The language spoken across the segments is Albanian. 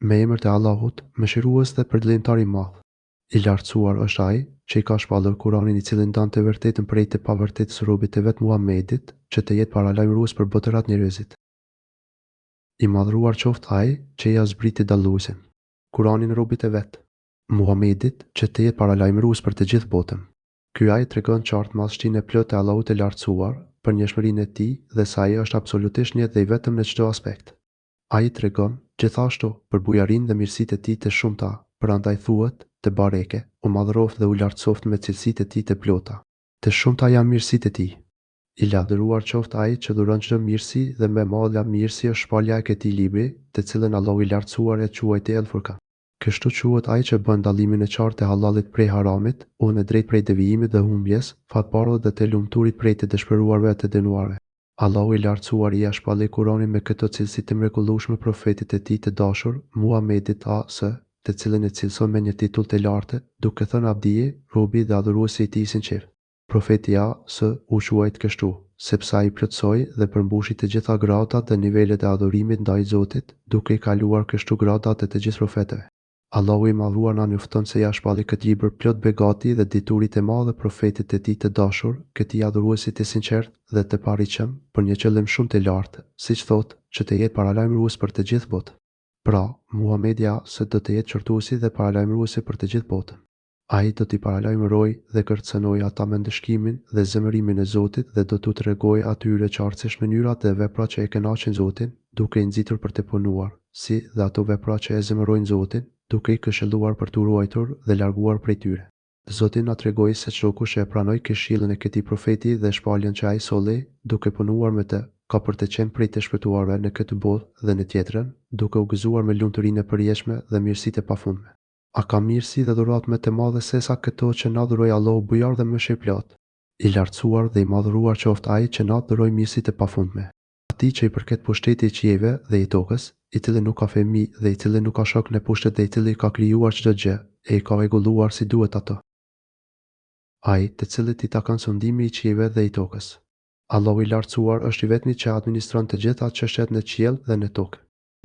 Me emër të Allahut, mëshirues dhe përdlimtar i madh. I lartësuar është ai që i ka shpallur Kur'anin, i cili ndan të vërtetën prej të pavërtetës robit të vet Muhamedit, që të jetë paralajmërues për botërat njerëzit. I madhruar qoftë ai që ia zbriti dalluesin, Kur'anin robit e vet, Muhamedit, që të jetë paralajmërues për të gjithë botën. Ky ajet tregon qartë madhështinë e plotë e Allahut të lartësuar, për njohurinë e tij dhe se ai është absolutisht një dhe i vetëm në çdo aspekt. Ai tregon gjithashtu për bujarinë dhe mirësitë e tij të shumta, prandaj thuhet te bareke, u madhroft dhe u lartësoft me cilësitë e tij të plota. Të shumta janë mirësitë e tij. I lavdëruar qoftë ai që dhuron çdo mirësi dhe me madha mirësi është shpalja e këtij libri, të cilën Allahu i lartësuar e quajti El Furqan. Kështu quhet ai që bën dallimin e qartë të hallallit prej haramit, udhën e drejtë prej devijimit dhe humbjes, fatparët dhe të lumturit prej të dëshpëruarve e të dënuarve. Allahu i lartësuar i shpalli Kur'anin me këto cilësi të mrekullueshme profetit e tij të dashur, Muhamedit a.s., të cilën e cilëson me një titull të lartë, duke thënë Abdije, robi dhe adhuruesi i tij i sinqert. Profeti a.s. u quajt kështu, sepse ai plotësoi dhe përmbushi të gjitha gradat dhe nivelet e adhurimit ndaj Zotit, duke i kaluar kështu gradat e të gjithë profetëve. Allahu i madhruar na njofton se ja shpalli këtë libër plot begati dhe diturit e madhe profetit e tij të dashur, këtij adhuruesi të sinqert dhe të parritshëm, për një qëllim shumë të lartë, siç thotë, që të jetë paralajmërues për të gjithë botën. Pra, Muhamedi se do të jetë qortuesi dhe paralajmëruesi për të gjithë botën. Ai do t'i paralajmërojë dhe kërcënojë ata me ndëshkimin dhe zemërimin e Zotit dhe do t'u tregojë atyre qartësisht mënyrat dhe veprat që e kënaqin Zotin, duke i nxitur për të punuar, si dhe ato vepra që e zemërojnë Zotin, duke i këshilluar për t'u ruajtur dhe larguar prej tyre. Zoti na tregoi se çdo kush e pranoi këshillën e këtij profeti dhe shpaljen që ai solli, duke punuar me të, ka për të qenë prej të shpëtuarve në këtë botë dhe në tjetrën, duke u gëzuar me lumturinë e përjetshme dhe mirësitë e pafundme. A ka mirësi dhe dhuratë më të madhe sesa këto që na dhuroi Allahu bujar dhe mëshirëplot? I lartësuar dhe i madhruar qoftë ai që na dhuroi mirësitë e pafundme. Atij që i përket pushteti i qiejve dhe i tokës, i cili nuk ka fëmijë dhe i cili nuk ka shok në pushtet dhe i cili ka krijuar çdo gjë e i ka rregulluar si duhet ato. Ai, të cilit i takon sundimi i qiejve dhe i tokës. Allahu i lartësuar është i vetmi që administron të gjitha çështjet në qiell dhe në tokë.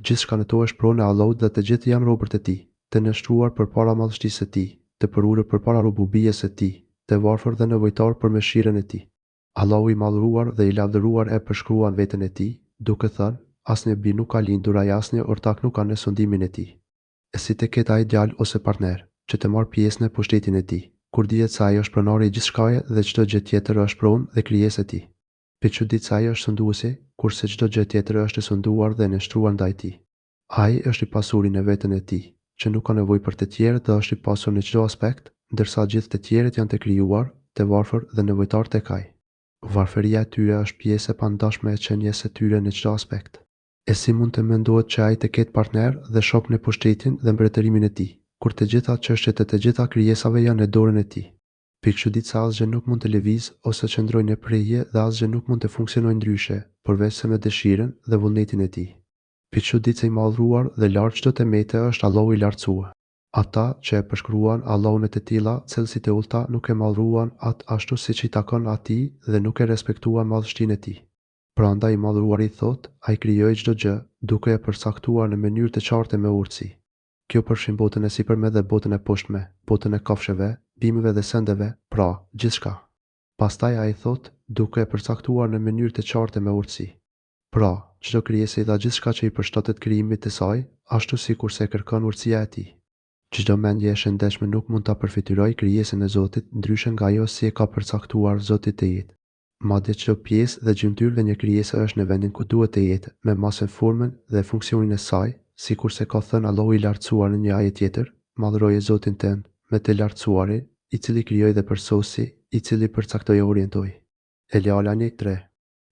Gjithçka në to është pronë e Allahut dhe të gjithë janë robërt e tij, të nështruar përpara madhështisë së tij, të përulur përpara rububijes së tij, të varfër dhe nevojtar për mëshirën e tij. Allahu i madhruar dhe i lavdëruar e përshkruan veten e tij, duke thënë: asnjë bi nuk ka lindur, ai asnjë ortak nuk ka në sundimin e tij. E si të ketë ai djalë ose partner, që të marrë pjesë në pushtetin e tij, kur dihet se ai është pronari i gjithçkaje dhe çdo gjë tjetër është pronë dhe krijesë e tij. Për çudit se ai është sunduesi, kurse çdo gjë tjetër është e sunduar dhe nështruar ndaj tij. Ai është i pasuri në veten e tij, që nuk ka nevojë për të tjerët dhe është i pasur në çdo aspekt, ndërsa gjithë të tjerët janë të krijuar, të varfër dhe nevojtar tek ai. Varfëria e tyre është pjesë e pandashme e qenies së tyre në çdo aspekt. E si mund të mendohet që ai të ketë partner dhe shok në pushtetin dhe mbretërimin e tij, kur të gjitha çështjet e të gjitha krijesave janë në dorën e tij? Pikëçudit se asgjë nuk mund të lëvizë ose qëndrojë në prehje dhe asgjë nuk mund të funksionojë ndryshe, përveç se me dëshirën dhe vullnetin e tij. Pikëçudit se i madhruar dhe lart çdo temete është Allahu i lartësuar. Ata që e përshkruan Allahun e të tilla, cilësitë e ulta, nuk e madhruan atë ashtu siç i takon atij dhe nuk e respektuan madhështinë e tij. Prandaj i madhruari thotë, ai krijoi çdo gjë, duke e përcaktuar në mënyrë të qartë me urtësi. Kjo përfshin botën e sipërme dhe botën e poshtme, botën e kafshëve, bimëve dhe sendeve, pra, gjithçka. Pastaj ai thotë, duke e përcaktuar në mënyrë të qartë me urtësi. Pra, çdo krijesë dha gjithçka që i përshtatet krijimit të saj, ashtu sikurse kërkon urtësia e tij. Çdo mendje e shëndetshme nuk mund ta përfityrojë krijesën e Zotit, ndryshe nga ajo si e ka përcaktuar Zoti të jetë. Madje çdo pjesë dhe gjymtyrë një krijese është në vendin ku duhet të jetë, me masën, formën dhe funksionin e saj, sikurse ka thënë Allahu i lartësuar në një ajet tjetër: madhroje Zotin tënd, me të lartësuari, i cili krijoi dhe përsosi, i cili përcaktoi e orientoi. Al-Alani 3.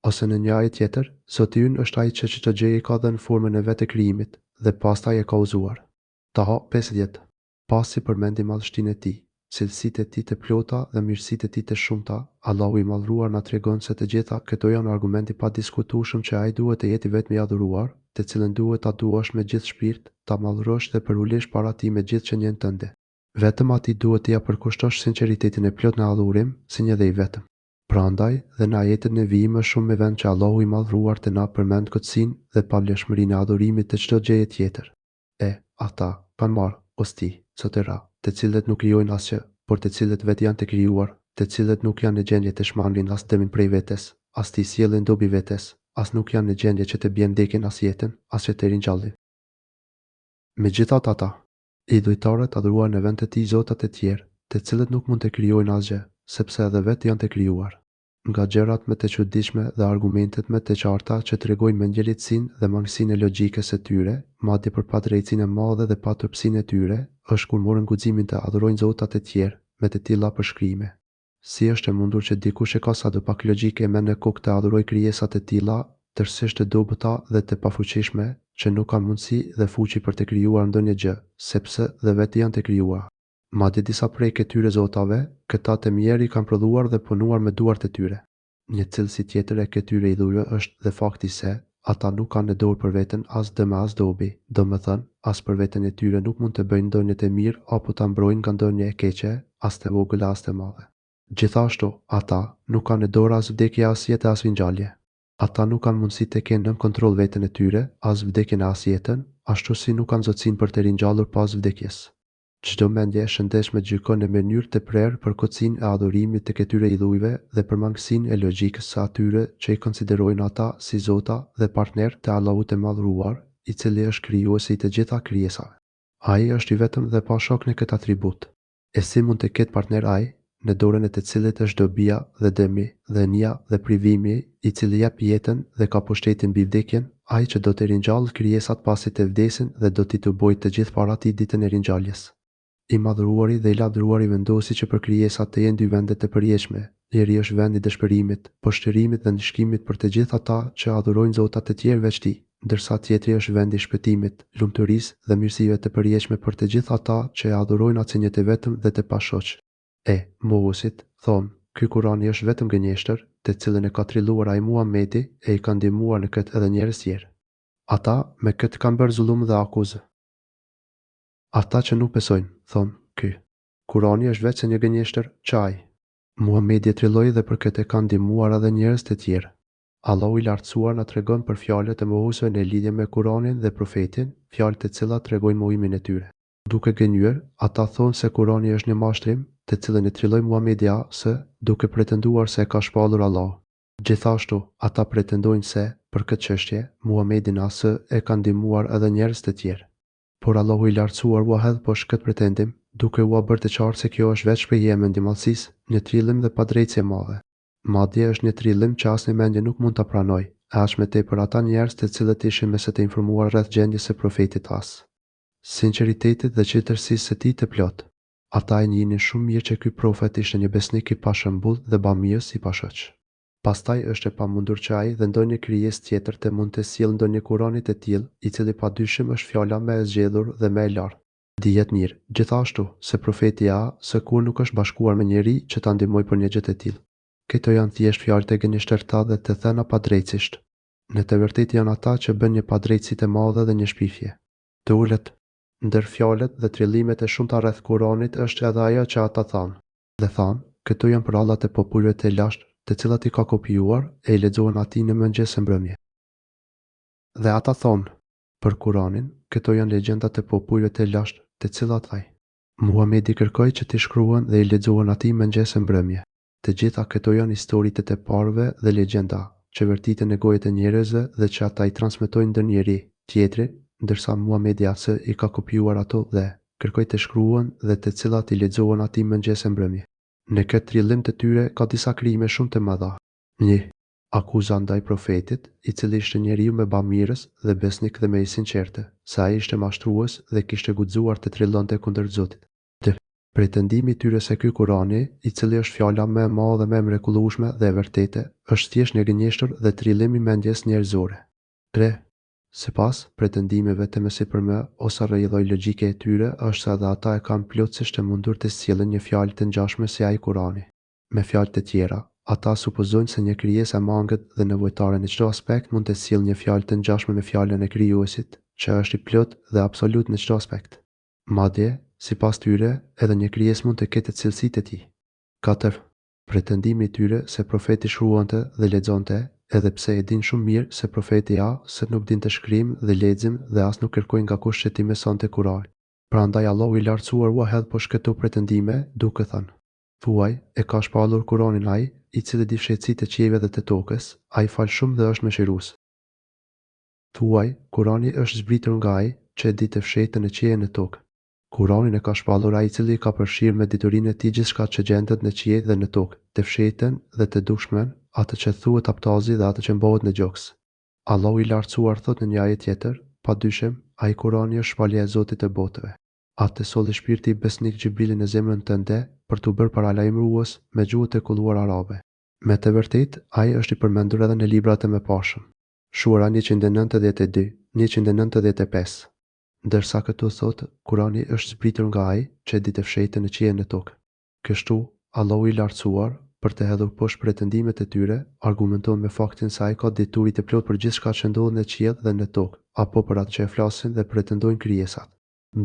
Ose në një ajet tjetër, Zoti ynë është ai që çdo gjë i ka dhënë formën e vet të krijimit dhe pastaj e ka uzuar. Taha 50. Pasi përmendi madhështinë e tij, cilësitë e tij të plota dhe mirësitë e tij të shumta, Allahu i madhruar na tregon se të gjitha këto janë argumente pa diskutueshëm që ai duhet të jetë vetëm i adhuruar, të cilën duhet ta duash me gjithë shpirt, ta madhrosh dhe përulesh para tij me gjithë qenien tënde. Vetëm atij duhet t'ia përkushtosh sinqeritetin e plot në adhurim, si një dhe i vetëm. Prandaj, dhe në ajetet në vijim është shumë me vend që Allahu i madhruar të na përmend këtësinë dhe pavlefshmërinë e adhurimit të çdo gjëje tjetër. ata kanë marrë osti, sotera, të cilët nuk krijojnë asgjë, por të cilët vetë janë të krijuar, të cilët nuk janë në gjendje të shmangin as dëmin prej vetes, as t'i sjellin dobi vetes, as nuk janë në gjendje që të bjen ndekjen as jetën, as që të ringjallin. Megjithatë ata, idhujtarët adhuruan në vend të tij zotat e tjerë, të cilët nuk mund të krijojnë asgjë, sepse edhe vetë janë të krijuar. Nga gjërat më të çuditshme dhe argumentet më të qarta që tregojnë mendjelitësinë dhe mangësinë e logjikës së tyre, madje për padrejtësinë e madhe dhe paturpsinë e tyre, është kur morën guximin të adhurojnë zotat e tjerë me të tilla përshkrime. Si është e mundur që dikush e ka sa do pak logjike me në kokë të adhurojë krijesat e tilla, tërësisht të dobëta dhe të pafuqishme, që nuk kanë mundësi dhe fuqi për të krijuar ndonjë gjë, sepse dhe vetë janë të krijuar. Madje disa prej këtyre zotave, këta të mjeri kanë prodhuar dhe punuar me duart e tyre. Një cilësi tjetër e këtyre idhujve është dhe fakti se ata nuk kanë në dorë për veten as dëm as dobi, domethënë, as për veten e tyre nuk mund të bëjnë ndonjë të mirë apo ta mbrojnë nga ndonjë e keqe, as të vogël as të madhe. Gjithashtu, ata nuk kanë në dorë as vdekje as jetë as ringjallje. Ata nuk kanë mundësi të kenë nën kontroll veten e tyre, as vdekjen as jetën, ashtu si nuk kanë zotësinë për të ringjallur pas vdekjes. Çdo mendje e shëndetshme gjykon në mënyrë të prerë për kocsinë e adhurimit të këtyre idhujve dhe për mangësinë e logjikës së atyre që i konsiderojnë ata si zota dhe partner të Allahut të Madhëruar, i cili është krijuesi i të gjitha krijesave. Ai është i vetëm dhe pa shok në këtë atribut. E si mund të ketë partner ai, në dorën e të cilit është dobia dhe dëmi dhe nia dhe privimi, i cili jep jetën dhe ka pushtetin mbi vdekjen, ai që do të ringjallë krijesat pasi të vdesin dhe do t'i të bojë të gjithë para tij ditën e ringjalljes. I madhëruari dhe i lavdëruari vendosi që për krijesat të jenë dy vende të përjetshme. Njëri është vendi i dëshpërimit, poshtërimit dhe ndëshkimit për të gjithë ata që adhurojnë zotat të tjerë veç tij, ndërsa tjetri është vendi i shpëtimit, lumturisë dhe mirësive të përjetshme për të gjithë ata që adhurojnë atë një të vetëm dhe të pashoq. Mohusit thonë, ky Kurani është vetëm gënjeshtër, të cilën e ka trilluar ai Muhamedi e i ka ndihmuar në këtë edhe njerëz tjerë. Ata me këtë kanë bërë zullum dhe akuzë. Ata që nuk besojnë, thonë, ky Kurani është vetëm një gënjeshtër që ai. Muhamedi e trilloi dhe për këtë e kanë ndihmuar edhe njerëz të tjerë. Allahu i lartësuar na tregon për fjalët e mohuesve në lidhje me Kuranin dhe profetin, fjalë të cilat tregojnë mohimin e tyre. Duke gënjur, ata thonë se Kurani është një mashtrim, të cilën e trilloi Muhamedi duke pretenduar se e ka shpallur Allahu. Gjithashtu, ata pretendojnë se, për këtë çështje, Muhamedin e ka ndihmuar edhe njerëz të tjerë. Por Allahu i lartësuar u hedh poshtë këtë pretendim, duke u bërë të qartë se kjo është veç shprehje e mendimallësisë, një trillim dhe padrejtësi e madhe. Madje është një trillim që asnjë mendje nuk mund ta pranojë, aq më tepër ata njerëz të cilët ishin më së të informuar rreth gjendjes së profetit sinqeritetit dhe qetësisë së tij të plot. Ata e njihnin shumë mirë që ky profet ishte një besnik i pashëmbull dhe bamirës i pashoq. Pastaj është e pamundur që ai dhe ndonjë krijesë tjetër të mund të sjellë ndonjë Kurani të tillë, i cili padyshim është fjala më e zgjedhur dhe më e lartë. Dihet mirë, gjithashtu, se profeti kur nuk është bashkuar me njeri që ta ndihmojë për një gjë të tillë. Këto janë thjesht fjalë të gënjeshtërta dhe të thëna padrejtësisht. Në të vërtetë janë ata që bën një padrejtësi të madhe dhe një shpifje. Të ulët ndër fjalët dhe trillimet e shumta rreth Kuranit është edhe ajo që ata thanë. Dhe thanë, këto janë prallat e popujve të lashtë, të cilat i ka kopjuar e i lexohen atij në mëngjes e mbrëmje. Dhe ata thonë, për Kuranin, këto janë legjendat e popujve të lashtë, të cilat ai Muhamedi kërkoi që t'i shkruan dhe i lexohen atij mëngjes e mbrëmje. Të gjitha këto janë historitë të parëve dhe legjenda, që vërtiten në gojët e njerëzve dhe që ata i transmetojnë ndër njeri tjetri, ndërsa Muhamedi i ka kopjuar ato dhe kërkoi të shkruan dhe të cilat i lexohen atij mëngjes e mbrëmje. Në këtë trillim të tyre ka disa krijime shumë të mëdha. 1. Akuza ndaj profetit, i cili ishte njeriu me bamirës dhe besnik dhe me i sinqertë, se ai ishte mashtrues dhe kishte guxuar të trillonte kundër Zotit. 2. Pretendimi i tyre se ky Kurani, i cili është fjala më e madhe dhe më e mrekullueshme dhe e vërtetë, është thjesht një gënjeshtër dhe trillim i mendjes njerëzore. 3. Sipas pretendimeve të mësipërme ose rrjedhoj logjike e tyre, është se edhe ata e kanë plotësisht të mundur të sjellin një fjalë të ngjashme si ai Kurani. Me fjalë të tjera, ata supozojnë se një krijesë e mangët dhe nevojtare në çdo aspekt mund të sjellë një fjalë të ngjashme me fjalën e krijuesit, që është i plot dhe absolut në çdo aspekt. Madje, sipas tyre, edhe një krijesë mund të ketë cilësitë e tij. 4. Pretendimi i tyre se profeti shkruante dhe lexonte edhe pse e din shumë mirë se profeti se nuk din të shkrim dhe lexim dhe as nuk kërkoi nga kush që ti mësonte Kur'anin. Prandaj Allahu i lartësuar u hedh poshtë këto pretendime, duke thënë: Thuaj, e ka shpallur Kur'anin ai, i cili di fshehësitë e qiejve dhe të tokës, ai fal shumë dhe është mëshirues. Thuaj, Kur'ani është zbritur nga ai që e di të fshehtën e qiejve në tokë. Kur'anin e ka shpallur ai i cili ka përfshirë me diturinë e tij gjithçka që gjendet në qiell dhe në tokë, të fshehtën dhe të dukshmen, atë që thuhet aptazi dhe atë që mbohet në gjoks. Allahu i lartësuar thot në një ajet tjetër: Padyshim, ai Kur'ani është shpallja e Zotit të botëve. Atë solli shpirti i besnik Xhibrilin në zemrën tënde për t'u bërë paralajmërues me gjuhët e kulluar arabe. Me të vërtetë, ai është i përmendur edhe në librat e mëparshëm. Shuara 192-195. Ndërsa këtu thotë, Kurani është zbritur nga ai që e di të fshehtën e qiejve në tokë. Kështu, Allahu i lartësuar, për të hedhur poshtë pretendimet e tyre, argumenton me faktin se ai ka dituri të plotë për gjithçka që ndodh në qiell dhe në tokë, apo për atë që e flasin dhe pretendojnë krijesat.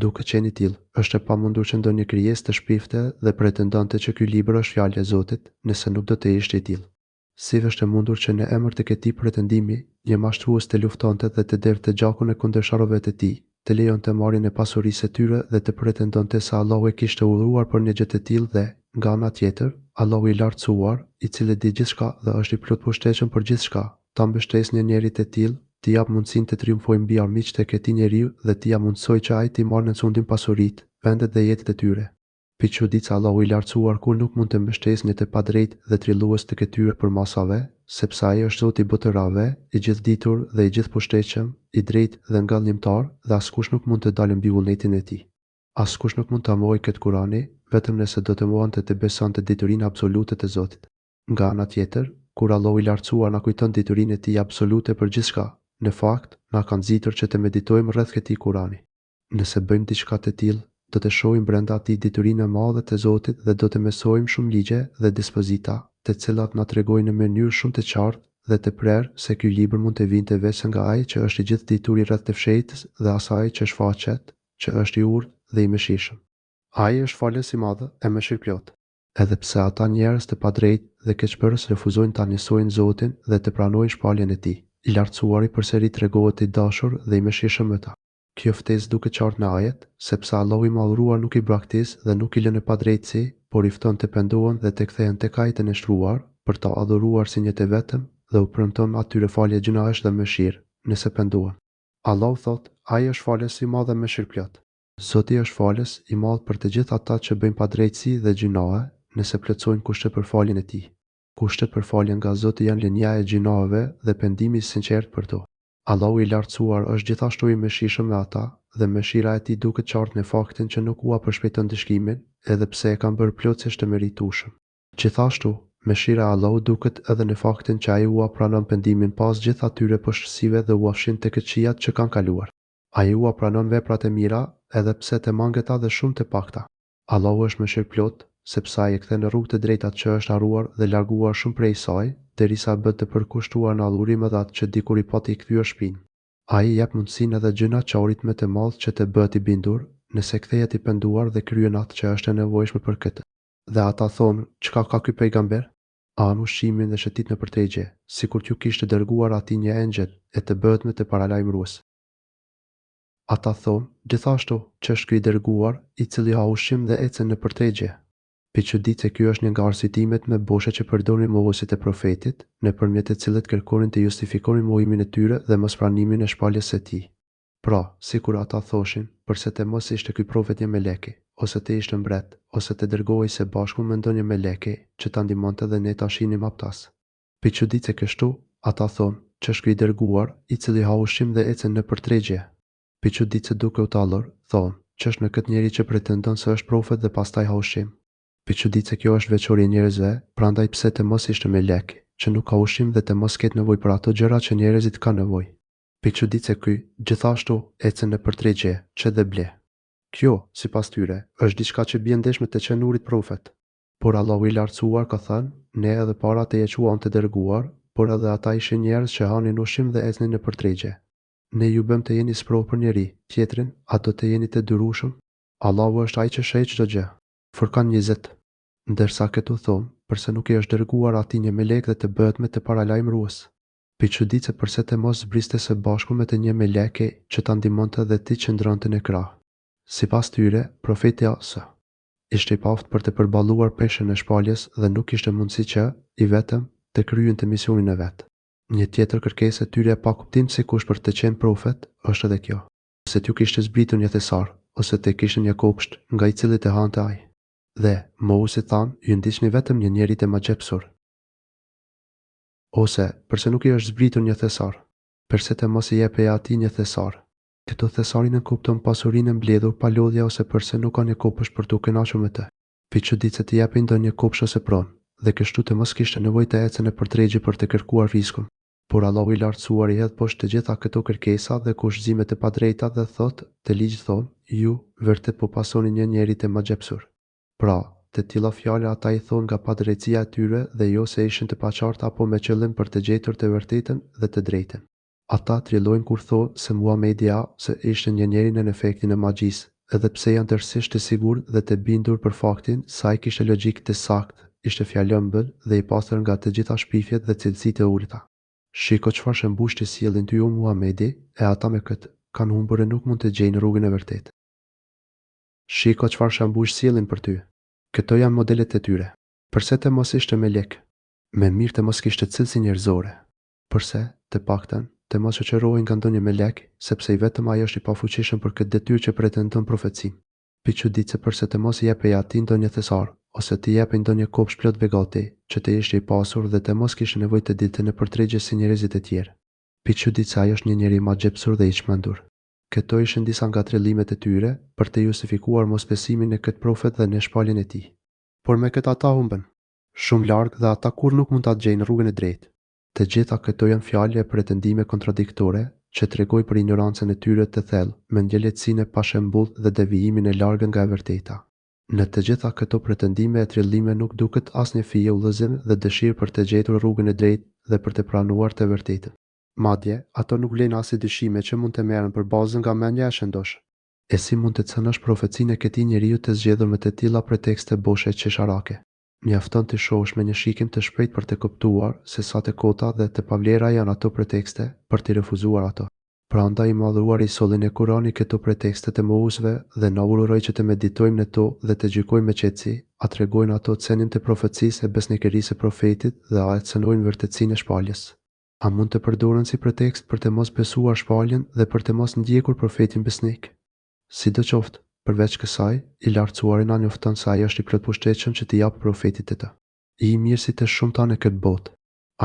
Duke qenë i tillë, është e pamundur që ndonjë krijesë të shpifte dhe pretendonte që ky libër është fjalë e Zotit, nëse nuk do të ishte i tillë. Si është e mundur që në emër të këtij pretendimi, një mashtrues të luftonte dhe të derdhte gjakun e kundërshtarëve të tij, të lejonte marrjen e pasurisë së tyre dhe të pretendonte se Allahu e kishte urdhëruar për një gjë të tillë dhe, nga ana tjetër, Allahu i lartësuar, i cili di gjithçka dhe është i plot pushtetshëm për gjithçka, ta mbështesë një njeri të tillë, t'i jap mundësinë të triumfojë mbi armiqtë e këtij njeriu dhe t'i ia mundsoj që ai t'i marrë në sundim pasuritë, vendet dhe jetët e tyre. Për çuditës Allahu i lartësuar kur nuk mund të mbështesë një të padrejtë dhe trillues të këtyre përmasave, sepse ai është Zoti i botërave, i gjithditur dhe i gjithpushtetshëm, i drejtë dhe ngallënimtar, dhe askush nuk mund të dalë mbi vullnetin e tij. Askush nuk mund ta mohojë këtë Kurani, vetëm nëse do të mohonte të besonte diturinë absolute të Zotit. Nga ana tjetër, kur Allahu i lartësuar na kujton diturinë e tij absolute për gjithçka, në fakt, na ka nxitur që të meditojmë rreth këtij Kurani. Nëse bëjmë diçka të tillë, do të shohim brenda atij diturinë e madhe të Zotit dhe do të mësojmë shumë ligje dhe dispozita, të cilat na tregojnë në mënyrë shumë të qartë dhe të prerë se ky libër mund të vinte vetëm nga ai që është i gjithë dituri rreth të fshehtës dhe asaj që shfaqet, që është i urtë dhe i mëshirshëm. Ai është falës i madh e mëshirëplot. Edhe pse ata njerëz të padrejtë dhe keqbërës refuzojnë ta njësojnë Zotin dhe të pranojnë shpalljen e tij, i lartësuari përsëri tregohet i dashur dhe i mëshirshëm me ta. Kjo ftesë duket qartë në ajet, sepse Allahu i madhëruar nuk i braktis dhe nuk i lën në padrejtësi, por i fton të pendohen dhe të kthehen tek ai të nështruar, për ta adhuruar si një të vetëm dhe u premton atyre falje gjunahesh dhe mëshirë, nëse pendohen. Allahu thot, ai është falës i madh dhe mëshirëplot. Zoti është falës i madh për të gjithë ata që bëjnë padrejtësi dhe gjunahe, nëse plotësojnë kushtet për faljen e tij. Kushtet për faljen nga Zoti janë lënia e gjunaheve dhe pendimi i sinqert për to. Allahu i lartësuar është gjithashtu i mëshirshëm me ata dhe mëshira e tij duket qartë në faktin që nuk ua përshpejton dëshkimin, edhe pse e kanë bërë plotësisht të meritueshëm. Gjithashtu, mëshira e Allahut duket edhe në faktin që ai ua pranon pendimin pas gjithë atyre poshtësive dhe ua fshin tek këqijat që kanë kaluar. Ai ua pranon veprat e mira, edhe pse të mangeta dhe shumë të pakta. Allahu është mëshirëplot, sepse ai e kthen në rrugë të drejtë atë që është harruar dhe larguar shumë prej saj, derisa bëhet të përkushtuar në adhurim edhe atë që dikur i pati i kthyer shpinë. Ai jep mundësinë edhe gjënaçarit më të madh që të bëhet i bindur, nëse kthehet i penduar dhe kryen atë që është e nevojshme për këtë. Dhe ata thonë, çka ka ky pejgamber? Anë ushqimin dhe shëtit në përtregje, sikur t'ju kishte dërguar atij një engjël e të bëhet me të paralajmërues. Ata thonë, gjithashtu, që është ky i dërguar, i cili ha ushqim dhe ecën në përtregje. Piçudit se ky është një nga arsitimet me boshe që përdorin mohuesit e profetit, nëpërmjet të cilët kërkonin të justifikonin mohimin e tyre dhe mospranimin e shpalljes së tij. Pra, sikur ata thoshin, përse të mos ishte ky profet një meleki, ose të ishte mbret, ose të dërgohej së bashku me ndonjë meleki që ta ndihmonte dhe ne ta shinim aptas. Piçudit se kështu, ata thonë, që është ky i dërguar, i cili ha ushqim dhe ecën në përtregje. Piçudit se duke u tallur, thonë, që është në këtë njeri që pretendon se është profet dhe pastaj ha ushqim. Piçudit se kjo është veçori e njerëzve, prandaj pse të mos ishte melek, që nuk ka ushqim dhe të mos ketë nevojë për ato gjëra që njerëzit kanë nevojë. Piçudit se ky, gjithashtu, ecën në përtregje, që dhe ble. Kjo, sipas tyre, është diçka që bie ndesh me të qenurit profet. Por Allahu i lartësuar ka thënë, ne edhe para te e quam të dërguar, por edhe ata ishin njerëz që hanin ushqim dhe ecnin në përtregje. Ne ju bëm të jeni sprovë për njeri, tjetrin, a do të jeni të dyrueshëm? Allahu është ai që sheh çdo gjë. Furkan 20. Ndërsa këtu thonë, përse nuk i është dërguar atij një melek dhe të bëhet me të paralajmërues. Pi çuditse përse të mos zbriste së bashku me të një meleke që ta ndihmonte dhe ti qëndronte në krah. Sipas tyre, profeti Asa ishte i paftë për të përballuar peshën e shpaljes dhe nuk kishte mundësi që, i vetëm, të kryente misionin e vet. Një tjetër kërkesë e tyre e pa kuptim sikush për të qenë profet është edhe kjo. Ose t'ju kishte zbritur një thesar, ose të kishte një kopsht nga i cili të hante ai. Dhe Mohusi than, ju ndiqni vetëm një njerit e magjepsur. Ose, përse nuk i është zbritur një thesar, përse të mos i jepej atij një thesar. Këto thesarin e kupton pasurinë e mbledhur pa lodhja ose përse nuk ka një kopësht për t'u kënaqur me të. Pi çuditse të japej ndonjë kopshtë ose pronë, dhe kështu të mos kishte nevojë të ecën nëpër tregje për të kërkuar riskun. Por Allahu i lartësuar i hedh poshtë të gjitha këto kërkesa dhe kushëzimet e padrejta dhe thotë, te ligji thonë, ju vërtet po pasoni një njerit e magjepsur. Pra, të tilla fjalë ata i thonë nga padrejtia e tyre dhe jo se ishin të paqarta apo me qëllim për të gjetur të vërtetën dhe të drejtën. Ata trillojnë kur thonë se Muhamedi se ishte një njeri në efektin e magjisë, edhe pse janë tërësisht të sigurt dhe të bindur për faktin se ai kishte logjikë të saktë, ishte fjalëmbël dhe i pastër nga të gjitha shpifjet dhe cilësitë e ulta. Shiko çfarë shëmbushti sjellin ty o Muhamedi, e ata me këtë kanë humbur e nuk mund të gjejnë rrugën e vërtetë. Shiko çfarë shëmbush sjellin për ty. Këto janë modelet e tyre. Përse të mos ishte melek? Me mirë të mos kishte cilësi njerëzore. Përse, të paktën, të mos shoqërohej nga ndonjë melek, sepse i vetëm ai është i pafuqishëm për këtë detyrë që pretendon profecinë. Pi çuditse përse të mos i jepej atij ndonjë thesar, ose të jepej ndonjë kopshtë plot begati, që të ishte i pasur dhe të mos kishte nevojë të dilte në përtregje si njerëzit e tjerë. Pi çuditse ai është një njeri i magjepsur dhe i çmendur. Këto ishin disa nga trillimet e tyre për të justifikuar mosbesimin në këtë profet dhe në shpaljen e tij. Por me këtë ata humbën, shumë larg dhe ata kur nuk mund ta gjejnë rrugën e drejtë. Të gjitha këto janë fjalë e pretendime kontradiktore që tregojnë për ignorancën e tyre të thellë, mendjeletësinë e pashembull dhe devijimin e largën nga e vërteta. Në të gjitha këto pretendime e trillime nuk duket asnjë fije udhëzim dhe dëshirë për të gjetur rrugën e drejtë dhe për të pranuar të vërtetën. Madje, ato nuk vlen as dyshime që mund të merren për bazë nga mendja e shëndosh. E si mund të cënosh profecinë e këtij njeriu të zgjedhur me të tilla pretekste boshe qesharake? Mjafton të shohësh me një shikim të shpejtë për të kuptuar se sa të kota dhe të pavlera janë ato pretekste për të refuzuar ato. Prandaj i madhruari i solli në Kur'an këto pretekste të mohusve dhe na uroj që të meditojmë në to dhe të gjykojmë me qetësi, a tregojnë ato cenin të profecisë e besnikërisë së profetit dhe a cenojnë vërtetësinë e shpaljes. A mund të përdoren si pretekst për të mos besuar shpaljen dhe për të mos ndjekur profetin besnik? Sidoqoftë, përveç kësaj, i lartësuari na njofton se ai është i plotpushtetshëm që t'i jap profetit të të. I mirësi të shumta në këtë botë.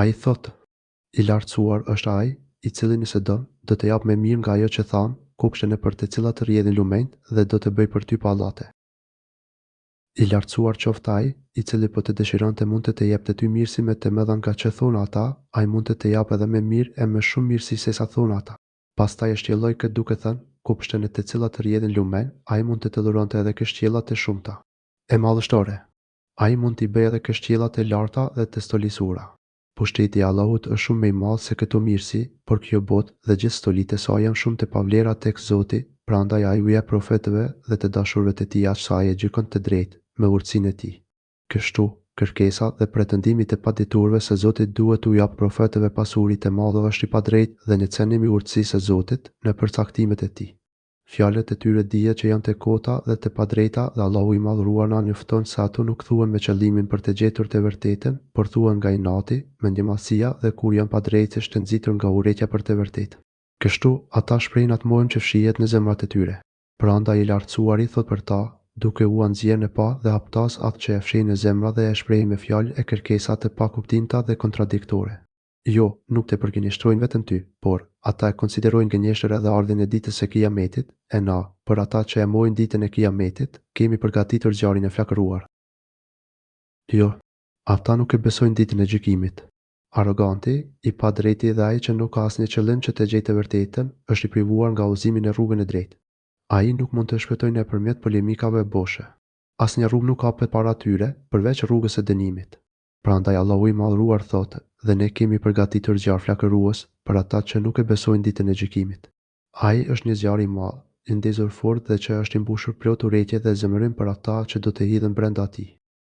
Ai thotë, i lartësuar është ai i cili nëse don, do të jap më mirë nga ajo që than, kopshte nëpër të cilat të rrjedhin lumenjt dhe do të bëj për ty pallate. I lartësuar qoftë ai, i cili po të dëshironte mund të jepte ty mirësi me të mëdha nga që thonë ata, ai mund të jap edhe më mirë e më shumë mirësi se sa thonë ata. Pastaj e shtjelloi këtë duke thënë, kopshte në të cilat të rrjedhin lumenj, ai mund të dhuronte edhe kështjellat e shumta, e madhështore. Ai mund t'i bëjë edhe kështjellat e larta dhe të stolisura. Pushteti i Allahut është shumë më i madh se këto mirësi, por kjo botë dhe gjithë stolitë e saj janë shumë të pavlera tek Zoti, prandaj ai u jep profetëve dhe të dashurëve të tij aq sa ai e gjykon të drejtë me urtësinë e tij. Kështu, kërkesa dhe pretendimi të paditurve se Zoti duhet t'u jap profetëve pasuri të madhe është i padrejtë dhe një cenim i urtësisë së Zotit në përcaktimet e tij. Fjalët e tyre dihet që janë të kota dhe të padrejta dhe Allahu i madhruar na njofton se ato nuk thuhen me qëllimin për të gjetur të vërtetën, por thuhen nga inati, mendjemasia dhe kur janë padrejtisht të nxitur nga urrejtja për të vërtetën. Kështu, ata shprehin atë mohën që fshihet në zemrat e tyre. Prandaj i lartësuari thot për ta, duke u nxjerrë në pa dhe haptas atë që e fshin në zemra dhe e shprehin me fjalë e kërkesa të pakuptimta dhe kontradiktore. Jo, nuk të përgënjeshtrojnë vetëm ty, por ata e konsiderojnë gënjeshtër edhe ardhin e ditës së Kiametit, e na, për ata që e mohojnë ditën e Kiametit, kemi përgatitur zjarrin e flakëruar. Jo, ata nuk e besojnë ditën e gjykimit. Arroganti, i padrejti dhe ai që nuk ka asnjë qëllim që të gjejë të vërtetën, është i privuar nga udhëzimi në rrugën e drejtë. Ai nuk mund të shpëtojë nëpërmjet polemikave boshe. Asnjë rrugë nuk hapet para tyre, përveç rrugës së dënimit. Prandaj Allahu i madhruar thotë, dhe ne kemi përgatitur zjarr flakërues për ata që nuk e besojnë ditën e gjykimit. Ai është një zjarr i madh, i ndezur fort dhe që është i mbushur plot urrejtje dhe zemërim për ata që do të hidhen brenda tij.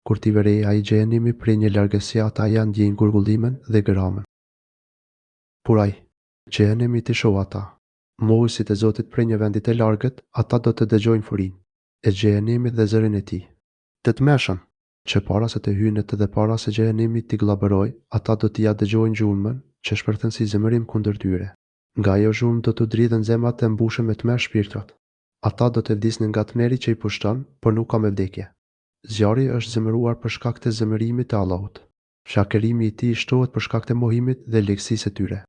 Kur t'i vërej ai xhenimi prej një largësie ata janë ndjejnë gurgullimin dhe gëramën. Por ai, xhenemi t'i shoh ata. Mohuesit e Zotit prej një vendi të largët, ata do të dëgjojnë furinë e xhenemit dhe zërin e tij. Të tmeshën, që para se të hyjnë dhe para se xhenemi t'i glabëroj, ata do t'i ja dëgjojnë gjulmën që shpërthen si zemërim kundër tyre. Nga ajo zhurmë do t'u dridhen zemrat e mbushur me tmerr shpirtrat. Ata do të vdisnin nga tmerri që i pushton, por nuk ka me vdekje. Zjarri është zemëruar për shkak të zemërimit të Allahut. Flakërimi i tij shtohet për shkak të mohimit dhe lehtësisë së tyre.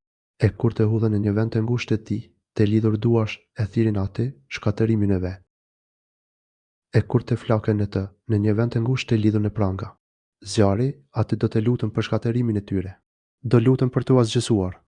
E kur të hudhen në një vend të ngushtë të tij, të lidhur duash e thirrin atë shkatërimin e vet. E kur të flaken në të, në një vend të ngushtë të lidhur në pranga, zjarri atë do të lutën për shkatërimin e tyre. Do lutën për t'u asgjësuar.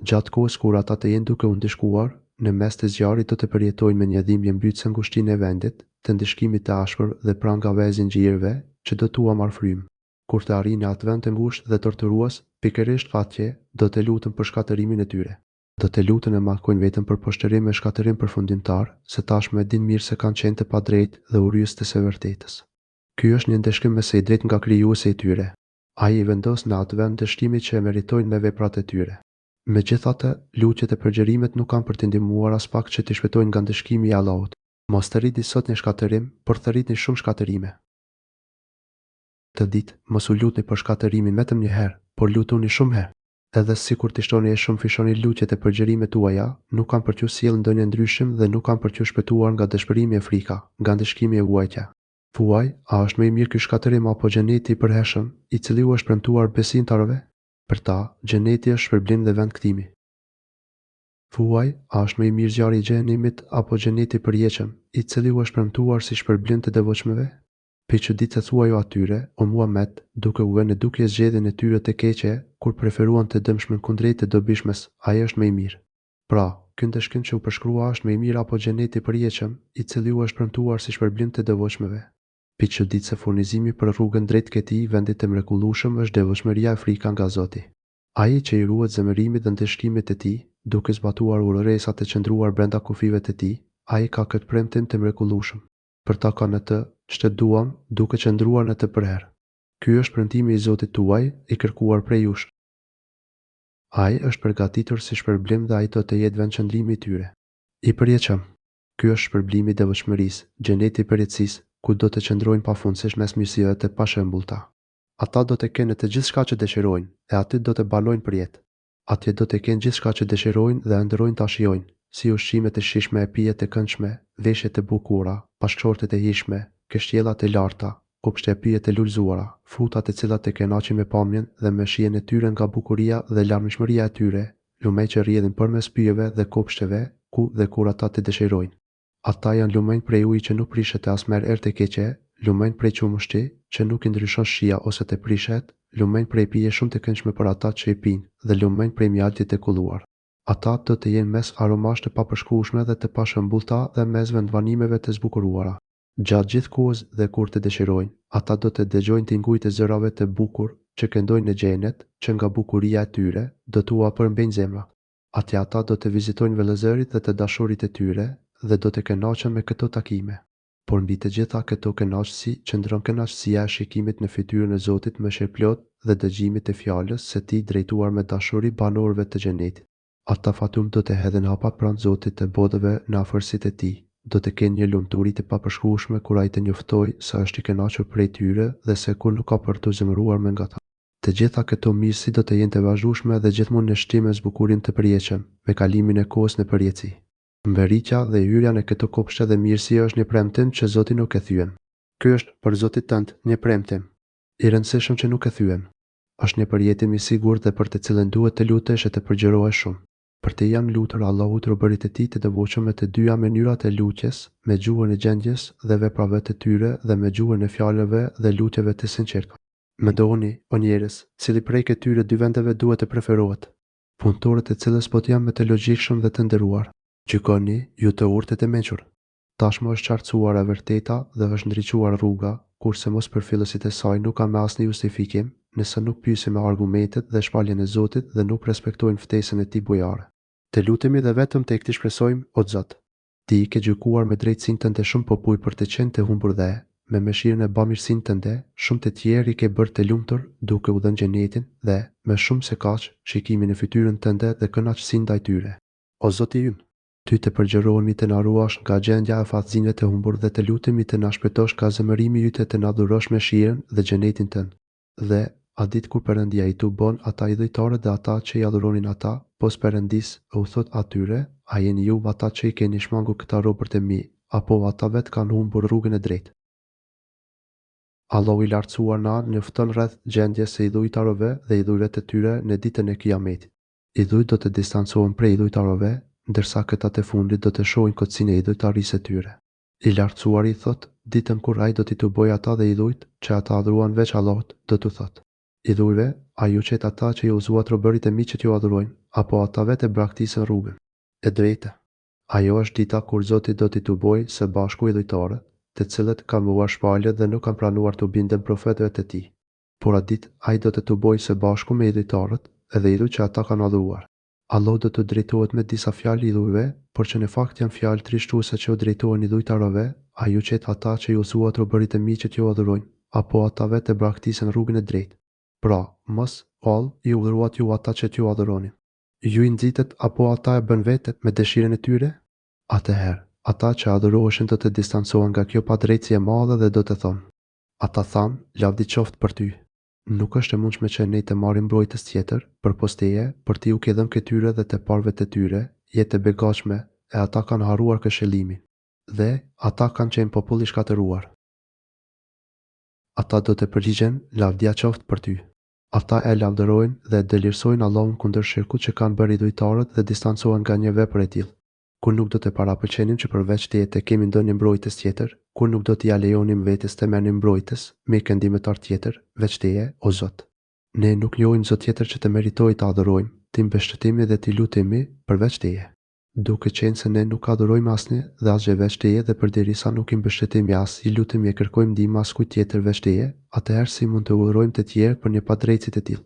Gjatë kohës kur ata të jenë duke u ndëshkuar, në mes të zjarrit do të përjetojnë me një dhimbje mbytëse ngushtinë e vendit, të ndëshkimit të ashpër dhe prangave e zinxhirëve që do t'u marrë frymë. Kur të arrinë atë vend të ngushtë dhe torturues, pikërisht fatje do të lutën për shkatërimin e tyre. Do të lutën e mallkojnë vetëm për poshtërim e shkatërim përfundimtar, se tashmë e din mirë se kanë qenë të padrejtë dhe urrys të së vërtetës. Ky është një ndeshkim me së drejtë nga krijuesi i tyre. Ai i vendos në atë vend dështimit që e meritojnë me veprat e tyre. Megjithatë, lutjet e përgjërimet nuk kanë për të ndihmuar as pak që t'i shpëtojnë nga ndëshkimi i Allahut. Mos të rritni sot një shkatërim, por të rritni shumë shkatërime. Të ditë, mos u lutni për shkatërimin vetëm një herë, por lutuni shumë herë. Edhe sikur t'i shtoni e shumë fishoni lutjet e përgjërimet tuaja, nuk kanë për t'ju sjellë ndonjë ndryshim dhe nuk kanë për t'ju shpëtuar nga dëshpërimi e frika, nga ndëshkimi e vuajtja. Thuaj, a është më i mirë ky shkatërim apo xheneti i përhershëm, i cili u është premtuar besimtarëve? Për ta, xheneti është shpërblim dhe vend kthimi. Thuaj, a është më i mirë zjarri i xhenemit apo xheneti i përjetshëm, i cili u është premtuar si shpërblim të devotshmëve? Pe çuditse thuaj atyre, o Muhammed, duke u vënë duke zgjedhjen e tyre të keqe, kur preferuan të dëmshmen kundrejt të dobishmes, ai është më i mirë. Pra, ky ndëshkim që u përshkrua është më i mirë apo xheneti i përjetshëm, i cili u është premtuar si shpërblim të devotshmëve? Pe çuditse furnizimi për rrugën drejt këtij vendit të mrekullueshëm është devotshmëria e frika nga Zoti. Ai që i ruhet zemërimit dhe ndëshkimit të tij, duke zbatuar urrëresat e qëndruar brenda kufive të tij, ai ka këtë premtim të mrekullueshëm. Për ta kanë atë ç'të duam, duke qëndruar në të përherë. Ky është premtimi i Zotit tuaj, i kërkuar prej jush. Ai është përgatitur si shpërblim dhe ai do të jetë vend qëndrimi i tyre. I përjetshëm. Ky është shpërblimi i devotshmërisë, xheneti i përjetësisë, ku do të qëndrojnë pafundësisht mes mirësive të pashembullta. Ata do të kenë të gjithçka që dëshirojnë, e aty do të balojnë për jetë. Atje do të kenë gjithçka që dëshirojnë dhe ëndrrojnë ta shijojnë, si ushqime të shijshme e pije të këndshme, veshje të bukura, pashkëshorte të hijshme, kështjella të larta, kopshtëpije të lulëzuara, fruta të cilat të kënaqin me pamjen dhe me shijen e tyre nga bukuria dhe larmishmëria e tyre, lumenj që rrjedhin përmes pyjeve dhe kopshteve, ku dhe kur ata të dëshirojnë. Ata janë lumenj prej ujë që nuk prishet e asmerr erë të keqe, lumenj prej qumështi që nuk i ndryshon shija ose të prishet, lumenj prej pije shumë të këndshme për ata që i pinë dhe lumenj prej mjaltit të kulluar. Ata do të jenë mes aromash të papërshkueshme dhe të pashëmbullta dhe mes vendvanimeve të zbukuruara. Gjatë gjithë kohës dhe kur të dëshirojnë, ata do të dëgjojnë tingujt e zërave të bukur që këndojnë në xhenet, që nga bukuria e tyre do t'u përmbejnë zemrat. Atje ata do të vizitojnë vëllezërit dhe të dashurit e tyre dhe do të kënaqen me këto takime. Por mbi të gjitha këto kënaqësi qëndron kënaqësia e shikimit në fytyrën e Zotit mëshirëplot dhe dëgjimit të fjalës së Tij drejtuar me dashuri banorëve të xhenetit. Ata fatum do të hedhin hapa pranë Zotit të bodhëve në afërsitë e Tij. Do të kenë një lumturi të papërshkueshme kur ai të njoftojë se është i kënaqur prej tyre dhe se kur nuk ka për të zemëruar me nga ta. Të gjitha këto mirësi do të jenë të vazhdueshme dhe gjithmonë në shtim me zbukurim të përjetshëm, me kalimin e kohës në përjetësi. Mbërritja dhe hyrja në këto kopshte dhe mirësi është një premtim që Zoti nuk e thyen. Ky është për Zotin tënd një premtim i rëndësishëm që nuk e thyen. Është një përjetim i sigurt dhe për të cilën duhet të lutesh e të përgjërohesh shumë. Për të janë lutur Allahut robërit e Tij të devotshëm me të dyja mënyrat e lutjes, me gjuhën e gjendjes dhe veprave të tyre dhe me gjuhën e fjalëve dhe lutjeve të sinqerta. Mendoni, o njerëz, cili prej këtyre dy vendeve duhet të preferohet? Punëtorët e cilës po të janë me të logjikshëm dhe të nderuar. Gjykoni, ju të urtët e mençur. Tashmë është qartësuar e vërteta dhe është ndriçuar rruga, kurse mosperfillësit e saj nuk kanë me asnjë justifikim, nëse nuk pyesin me argumentet dhe shpalljen e Zotit dhe nuk respektojnë ftesën e Tij bujare. Të lutemi dhe vetëm tek Ti shpresojmë, o Zot. Ti i ke gjykuar me drejtsinë tënde shumë popull për të qenë të humbur dhe, me mëshirën e bamirësinë tënde, shumë të tjerë i ke bërë të lumtur duke u dhënë xhenetin dhe, më shumë se kaq, shikimin në fytyrën tënde dhe kënaqësinë ndaj tyre. O Zoti ynë, ty të përgjërohemi të na ruash nga gjendja e fatësinëve të humbur dhe të lutemi të na shpëtosh nga zemërimi yt të na dhurosh mëshirën dhe xhenetin tënd. Dhe a ditë kur Perëndia i tu bon ata idhujtarët dhe ata që i adhuronin ata, pos Perëndis u thot atyre, a jeni ju ata që i keni shmangur këta robër të mi, apo ata vetë kanë humbur rrugën e drejtë? Allahu i lartësuar na njofton rreth gjendjes së idhujtarëve dhe idhujve të tyre në ditën e Kiametit. Idhujt do të distancohen prej idhujtarëve, ndërsa këta të fundit do të shohin kotësinë e idhujtarisë së tyre. I lartësuari thot, ditën kur ai do t'i tuboj ata dhe idhujt që ata adhuruan veç Allahut, do t'u thot: idhujve, a ju qet ata që ju uzuat robërit e mi që t'ju adhurojnë, apo ata vetë e braktisën rrugën e drejtë? Ajo është dita kur Zoti do t'i tuboj së bashku idhujtarët, të cilët kanë vuar shpalje dhe nuk kanë pranuar të bindën profetëve të tij. Por atë ditë ai do të tubojë së bashku me idhujtarët edhe idhujt që ata kanë adhuruar. Allah do të drejtohet me disa fjalë idhujve, por që në fakt janë fjalë trishtuese që u drejtohen idhujtarëve, a ju qet ata që ju uzuat robërit e mi që t'ju adhurojnë, apo ata vetë e braktisën rrugën e drejtë. Pra, mos i udhëruat ju ata që t'ju adhuroni. Ju i nxitet apo ata e bën vetet me dëshirën e tyre? Atëherë, ata që adhuroheshin do të distancohen nga kjo padrejtësi e madhe dhe do të thonë: ata thanë, lavdi qoftë për ty. Nuk është e mundshme që ne të marrim mbrojtës tjetër, përpos teje, për ti u ke dhënë këtyre dhe të parëve të tyre, jetë e begatshme, e ata kanë harruar këshillimin. Dhe ata kanë qenë popull i shkatëruar. Ata do të përgjigjen, lavdia qoftë për ty. Ata e lavdërojnë dhe delirsojnë Allahun kundër shirkut që kanë bërë idhujtarët dhe distancohen nga një vepër e tillë. Kur nuk do të parapëlqenim që përveç teje të kemi ndonjë mbrojtës tjetër, kur nuk do t'i lejonim vetes të merrnim mbrojtës me këndimtar tjetër, veç teje, o Zot. Ne nuk njohim Zot tjetër që të meritojë të adhurojmë, të mbështetemi dhe të lutemi përveç teje. Duke qenë se ne nuk adhurojmë asnjë dhe asgjë veç teje dhe përderisa nuk i mbështetemi as i lutemi e kërkojmë ndihmë as kujt tjetër veç teje, atëherë si mund të udhërojmë të tjerë për një padrejtësi të tillë?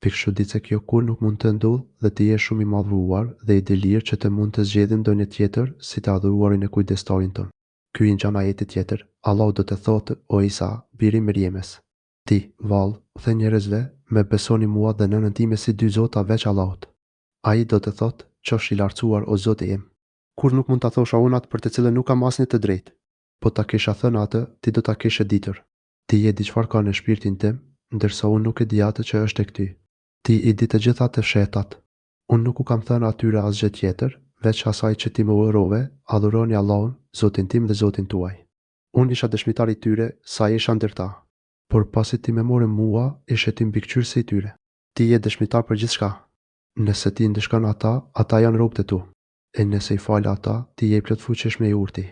Pikështu ditë se kjo kur nuk mund të ndodhë dhe të jesh shumë i madhruar dhe i delirë që të mund të zgjedhim ndonjë tjetër si të adhuruarin e kujdestarin ton. Ky i ngjan ajeti tjetër, Allahu do të thotë: o Isa, biri i Mërjemes, ti, vallë, the njerëzve, me besoni mua dhe nënën time si dy zota veç Allahut. Ai do të thotë: qofsh i lartësuar o Zoti im. Kur nuk mund ta thosha unë atë për të cilën nuk kam asnjë të drejtë. Po ta kisha thënë atë, ti do ta kishe ditur. Ti je di çfarë ka në shpirtin tim, ndërsa unë nuk e di atë që është tek ty. Ti i di të gjitha të fshehtat. Unë nuk u kam thënë atyre asgjë tjetër, veç asaj që ti më urove, adhuroni Allahun, Zotin tim dhe Zotin tuaj. Unë isha dëshmitar i tyre sa isha ndër ta. Por pasi ti më morë mua, ishe ti mbikëqyrësi i tyre. Ti je dëshmitar për gjithçka. Nëse ti ndëshkon ata, ata janë robët e tu. E nëse i fal ata, ti je plot fuqish me urti.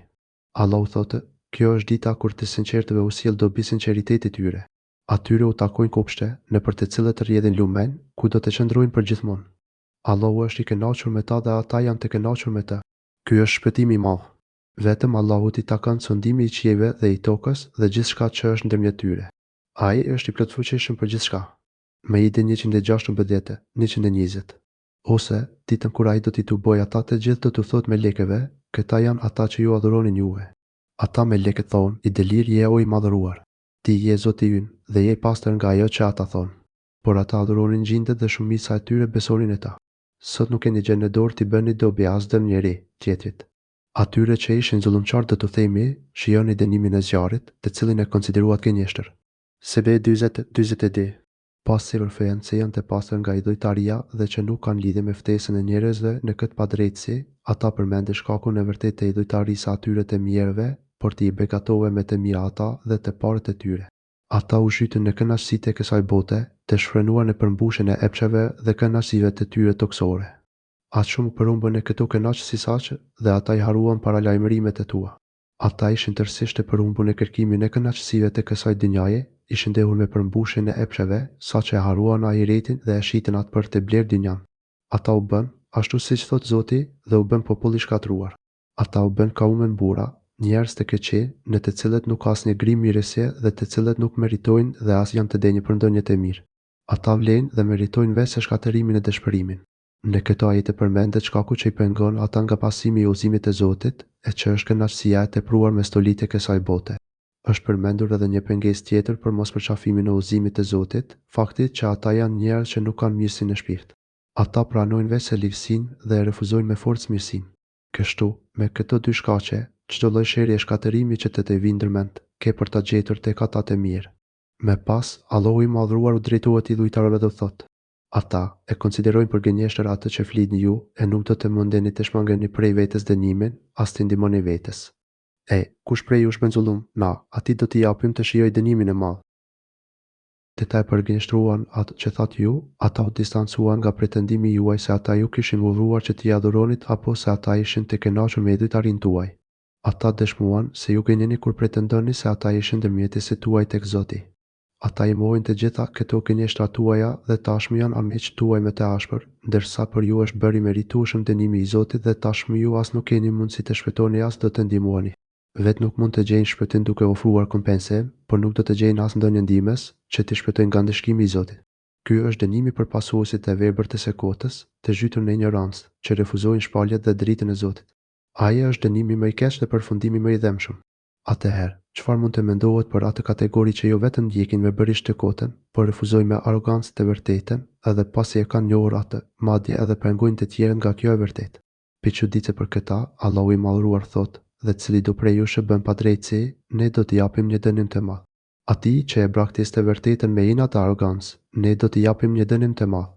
Allahu thotë: kjo është dita kur të sinqertëve u sjell dobi sinqeriteti tyre. Atyre u takojnë kopshte, në për të cilët rrjedhin lumen, ku do të qëndrojnë për gjithmonë. Allahu është i kënaqur me ta dhe ata janë të kënaqur me ta. Ky është shpëtimi i madh. Vetëm Allahut i takon sondimi i qiejve dhe i tokës dhe gjithçka që është ndërmjet tyre. Ai është i plotfuqishëm për gjithçka. Me Ide 116, 120. Ose, ditën kur ai do t'i tuboj ata të gjithë do t'u thot me lekeve, këta janë ata që ju adhuronin juve. Ata me leket thonë, i delir je o i madhëruar. Ti je Zoti ynë dhe je pastër nga ajo që ata thonë. Por ata adhuronin gjindet dhe shumica e tyre besonin e ta. Sot nuk keni gjë në dorë t'i bëni dobi asdër njeri tjetrit. Atyre që ishin zullumçar do t'u themi, shijoni dënimin e zjarrit, të cilin e konsideruat gënjeshtër. Sebe 20-22. Pas sipërfejën se janë të pastër nga idhujtaria dhe që nuk kanë lidhje me ftesën e njerëzve në këtë padrejtësi, ata përmendin shkakun e vërtetë të idhujtarisë atyre të mirëve, por ti i begatove me të mira ata dhe të parët e tyre. Ata u zhytën në kënaqësitë e kësaj bote, të shfrenuar në përmbushjen e epsheve dhe kënaqësive të tyre toksore. Aq shumë përhumbën në këto kënaqësi saqë dhe ata i haruan paralajmërimet e tua. Ata ishin tërësisht të përhumbur në kërkimin e kënaqësive të kësaj dynjaje, ishin ndehur me përmbushjen e epsheve, saqë e haruan ahiretin dhe e shitën atë për të blerë dynjan. Ata u bën, ashtu siç thot Zoti, dhe u bën popull i shkatruar. Ata u bën kaumen bura, njerëz të keqë, në të cilët nuk ka asnjë grim mirësie dhe të cilët nuk meritojnë dhe as janë të denjë për ndonjë të mirë. Ata vlen dhe meritojnë vetë shkatërimin e dëshpërimin. Në këto ajete përmendet shkaku që i pengon ata nga pasimi i udhëzimit të Zotit, e që është kënaqësia e tepruar me stolitë e kësaj bote. Është përmendur edhe një pengesë tjetër për mos përqafimin e udhëzimit të Zotit, fakti që ata janë njerëz që nuk kanë mirësinë e shpirt. Ata pranojnë veç selivsinë dhe e refuzojnë me forcë mirësinë. Kështu, me këto dy shkaqe, çdo lloj sherrje e shkatërimi që të vi ndërmend, ke për ta gjetur tek ata të mirë. Me pas, Allahu i madhruar u drejtohet i dhujtarëve dhe thotë: ata e konsiderojnë për gënjeshtër atë që flitni ju e nuk do të mundeni të shmangeni prej vetes dënimin, as të ndihmoni vetes. Kush prej jush bën zullum, atij do t'i japim të shijoj dënimin e madh. Këta e përgënjeshtruan atë që thatë ju, ata u distancuan nga pretendimi juaj se ata ju kishin urdhëruar që t'i adhuronit apo se ata ishin të kënaqur me dhujtarin tuaj. Ata dëshmuan se ju gënjeni kur pretendoni se ata ishin ndërmjetësit tuaj tek Zoti. Ata i mohojnë të gjitha këto gënjeshtra tuaja dhe tashmë janë armiq tuaj me të ashpër, ndërsa për ju është bërë i meritueshëm dënimi i Zotit dhe tashmë ju as nuk keni mundësi të shpëtoni as do të ndihmoni. Vetë nuk mund të gjejnë shpëtim duke ofruar kompense, por nuk do të gjejnë as ndonjë ndihmës që t'i shpëtojnë nga ndëshkimi i Zotit. Ky është dënimi për pasuesit e verbër të sekotës, të zhytur në ignorancë, që refuzojnë shpalljet dhe dritën e Zotit. Ai është dënimi më i keq dhe përfundimi më i dëmshëm. Atëherë, çfarë mund të mendohet për atë kategori që jo vetëm ndjekin me bërish të kotën, por refuzojnë me arrogancë të vërtetën, edhe pasi e kanë njohur atë, madje edhe pengojnë të tjerët nga kjo e vërtetë. Pi çuditë për këta, Allahu i madhruar thotë: dhe cili do prej jush bën padrejtësi, ne do t'i japim një dënim të madh. Atij që e braktis të vërtetën me inat arrogancë, ne do t'i japim një dënim të madh.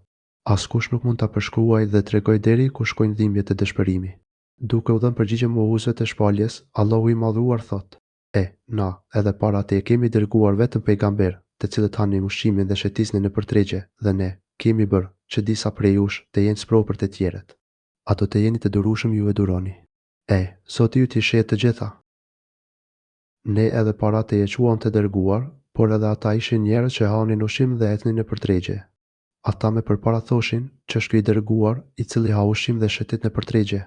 Askush nuk mund ta përshkruajë dhe tregojë deri ku shkojnë dhimbjet e dëshpërimi. Duke u dhënë përgjigje mohuese të shpalljes, Allahu i madhruar thotë: na, edhe para te kemi dërguar vetëm pejgamber, të cilët hanin ushqimin dhe shetisnin në përtregje, dhe ne kemi bërë që disa prej jush të jenë sprovë për të tjerët. Ato të jeni të durueshëm ju e duroni. Zoti ju t'i sheh të gjitha. Ne edhe para te e quan të dërguar, por edhe ata ishin njerëz që hanin ushqim dhe ecnin në përtregje. Ata me përpara thoshin që është ky i dërguar, i cili ha ushqim dhe shetit në përtregje.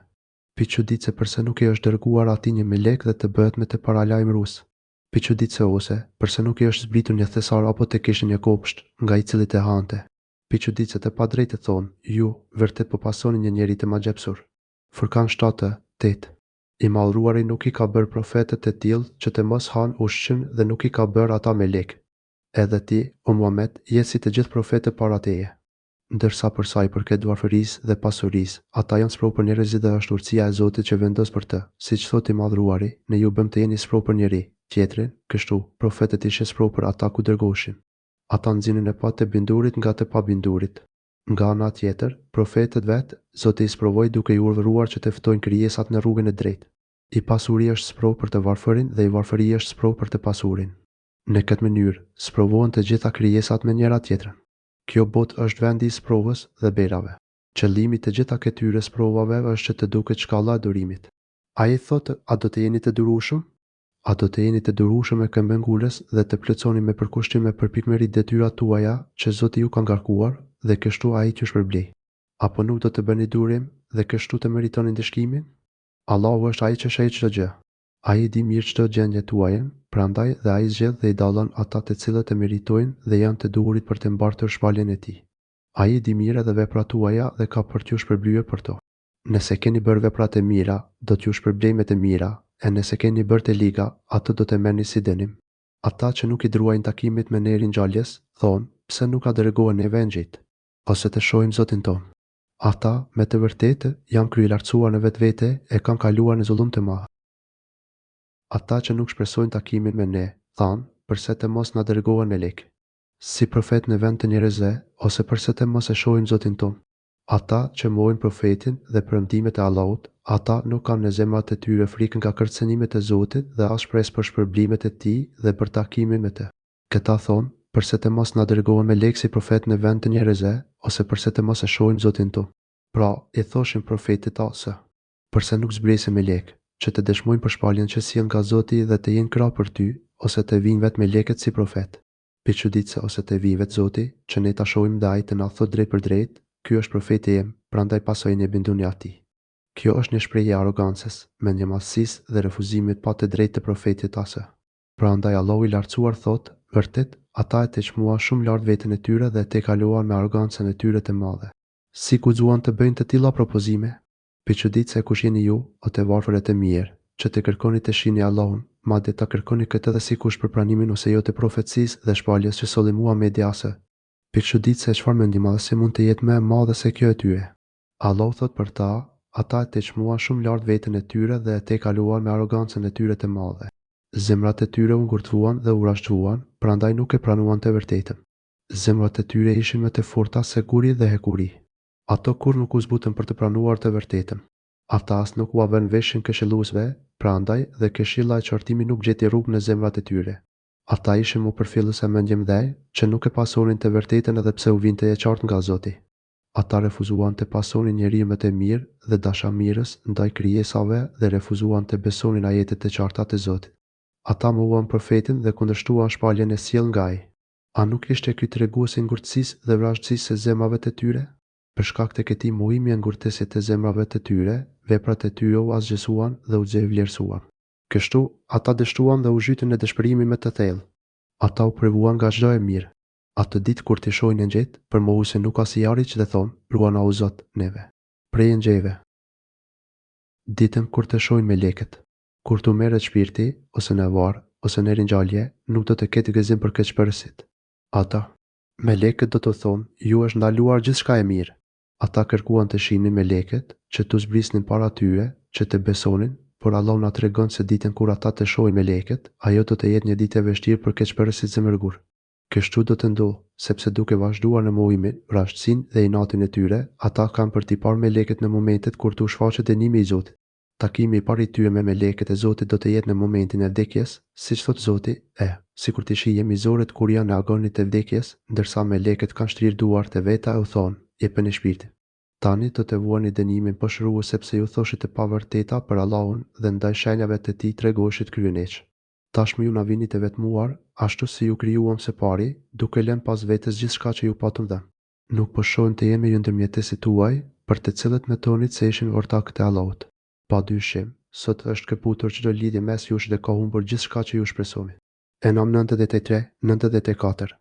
Pi çuditë se përse nuk i është dërguar atij një melek dhe të bëhet me të paralajmërues. Pi çuditë se ose përse nuk i është zbritur një thesar apo të kishin një kopsht nga i cili të hante. Pi çuditë se të padrejtë thonë: ju vërtet po pasoni një njeri të magjepsur. Furkan 7:8. I madhruari nuk i ka bërë profetët e tillë që të mos hanë ushqim dhe nuk i ka bërë ata melek. Edhe ti, o Muhammed, je si të gjithë profetët para teje. Ndërsa për sa i përket varfërisë dhe pasurisë, ata janë sprovë për njerëzit dhe është urtësia e Zotit që vendos për të, siç thotë i madhruari, ne ju bëm të jeni sprovë për njeri, tjetrin, kështu, profetët ishin sprovë për ata ku dërgoheshin. Ata nxinin e pa të bindurit nga të pabindurit. Nga ana tjetër, profetët vetë, Zoti i sprovoi duke i urdhëruar që të ftojnë krijesat në rrugën e drejtë. I pasuri është sprovë për të varfërin dhe i varfëria është sprovë për të pasurin. Në këtë mënyrë, sprovohen të gjitha krijesat me njëra tjetrën. Kjo botë është vendi i sprovës dhe berave. Qëllimi të gjitha këtyre sprovave është që të duket shkalla e durimit. Ai thotë: a do të jeni të durueshëm? A do të jeni të durueshëm me këmbëngulës dhe të plotësoni me përkushtime për pikëmerri detyrat tuaja që Zoti ju ka ngarkuar dhe kështu ai t'ju shpërblej? Apo nuk do të bëni durim dhe kështu të meritoni ndëshkimin? Allahu është ai që sheh çdo gjë. Ai di mirë çdo gjendje tuajën, prandaj dhe ai zgjedh dhe i dallon ata të cilët e meritojnë dhe janë të duhurit për të mbartur shpalljen e tij. Ai di mirë edhe veprat tuaja dhe ka për t'ju shpërblyer për to. Nëse keni bërë vepra të mira, do t'ju shpërblej me të mira, e nëse keni bërë të liga, atë do të merrni si dënim. Ata që nuk i druajnë takimit me nerin ngjaljes, thonë: pse nuk a dërgohen neve engjëjt, ose të shohim Zotin ton. Ata, me të vërtetë, janë kryelartësuar në vetvete e kanë kaluar në zullum të madh. Ata që nuk shpresojnë takimin me ne, thanë: përse të mos na dërgohen melek, si profet në vend të njerëzve, ose përse të mos e shohim Zotin ton. Ata që mohojnë profetin dhe premtimet e Allahut, ata nuk kanë në zemrat e tyre frikën nga kërcënimet e Zotit dhe as shpresë për shpërblimet e tij dhe për takimin me të. Këta thonë: përse të mos na dërgohen melek si profet në vend të njerëzve, ose përse të mos e shohim Zotin ton. Pra, i thoshin profetit ose: përse nuk zbresë melek, që të dëshmojnë për shpalljen që sjell nga Zoti dhe të jenë krah për ty, ose të vinë vetë melekët si profet. Pi çuditse ose të vinë vetë Zoti, që ne ta shohim dhe ai të na thotë drejt për drejt: ky është profeti im, prandaj pasojini e binduni atij. Kjo është një shprehje arrogancës, mendjemadhësisë dhe refuzimit pa të drejtë të profetit ase. Prandaj Allahu i lartësuar thotë: vërtet, ata e të çmuan shumë lart veten e tyre dhe te kaluan me arrogancën e tyre të madhe. Si guxuan të bëjnë të tilla propozime? Pi çuditse kush jeni ju, o të varfër e të mirë, që të kërkoni të shihni Allahun, madje ta kërkoni këtë edhe sikush për pranimin ose jo të profecisë dhe shpalljes që solli Muhamedi ase. Pikë se çfarë mendim madhësi mund të jetë më e madhe se kjo e tyre. Allah thot për ta, ata e çmuan shumë lart veten e tyre dhe e kaluan me arrogancën e tyre të madhe. Zemrat e tyre u ngurtruan dhe u rashtuan, prandaj nuk e pranuan të vërtetën. Zemrat e tyre ishin më të forta se guri dhe hekuri. Ato kur nuk u zbutën për të pranuar të vërtetën. Ata as nuk u avën veshin këshilluesve, prandaj dhe këshilla e qortimi nuk gjeti rrugë në zemrat e tyre. Ata ishin më përfillës e mendje mdhej, që nuk e pasonin të vërtetën edhe pse u vinte e qartë nga Zoti. Ata refuzuan të pasonin njeriu më të mirë dhe dashamirës ndaj krijesave dhe refuzuan të besonin ajetet e qarta të Zotit. Ata mohuan profetin dhe kundërshtuan shpalljen e sjellë nga ai. A nuk ishte ky treguesi i ngurtësisë dhe vrasësisë së zemrave të tyre? Për shkak të këtij mohimi e ngurtësisë të zemrave të tyre, veprat e tyre u asgjësuan dhe u xhevlerësuan. Kështu, ata dështuan dhe u zhytën në dëshpërimi më të thellë. Ata u privuan nga çdo e mirë. Atë ditë kur t'i shohin ngjit, për mohuse nuk ka si jari që dhe thonë, ruana o Zot neve. Prej ngjeve. Ditën kur të shohin me leket. Kur t'u merret shpirti, ose në varr, ose në ringjallje, nuk do të ketë gëzim për keqbërësit. Ata, me leket do të thonë, ju është ndaluar gjithçka e mirë. Ata kërkuan të shihnin me leket, që t'u zbrisnin para tyre, që të besonin, por Allah na tregon se ditën kur ata të shohin me leket, ajo do të jetë një ditë e vështirë për keqbërësit zemërgur. Kështu do të ndodhë, sepse duke vazhduar në mohimin, vrasësinë dhe inatin e tyre, ata kanë për t'i parë me leket në momentet kur t'u shfaqet dënimi i Zotit. Takimi i parë i tyre me meleket e Zotit do të jetë në momentin e vdekjes, siç thot Zoti, sikur të shihemi zorët kur janë në agonit të vdekjes, ndërsa meleket kanë shtrirë duart e veta e u thonë, jepeni shpirtin. Tani do të vuani dënimin poshtrues sepse ju thoshit të pavërteta për Allahun dhe ndaj shenjave të tij tregoheshit kryeneç. Tashmë ju na vini të vetmuar, ashtu si ju krijuam së pari, duke lënë pas vetes gjithçka që ju patëm dhënë. Nuk po shohim të jemi ju ndërmjetësit tuaj, për të cilët metonit se ishin ortak të Allahut. Pa dyshim, sot është këputur çdo lidhje mes jush dhe ka humbur gjithçka që ju shpresoni. Enam 93-94.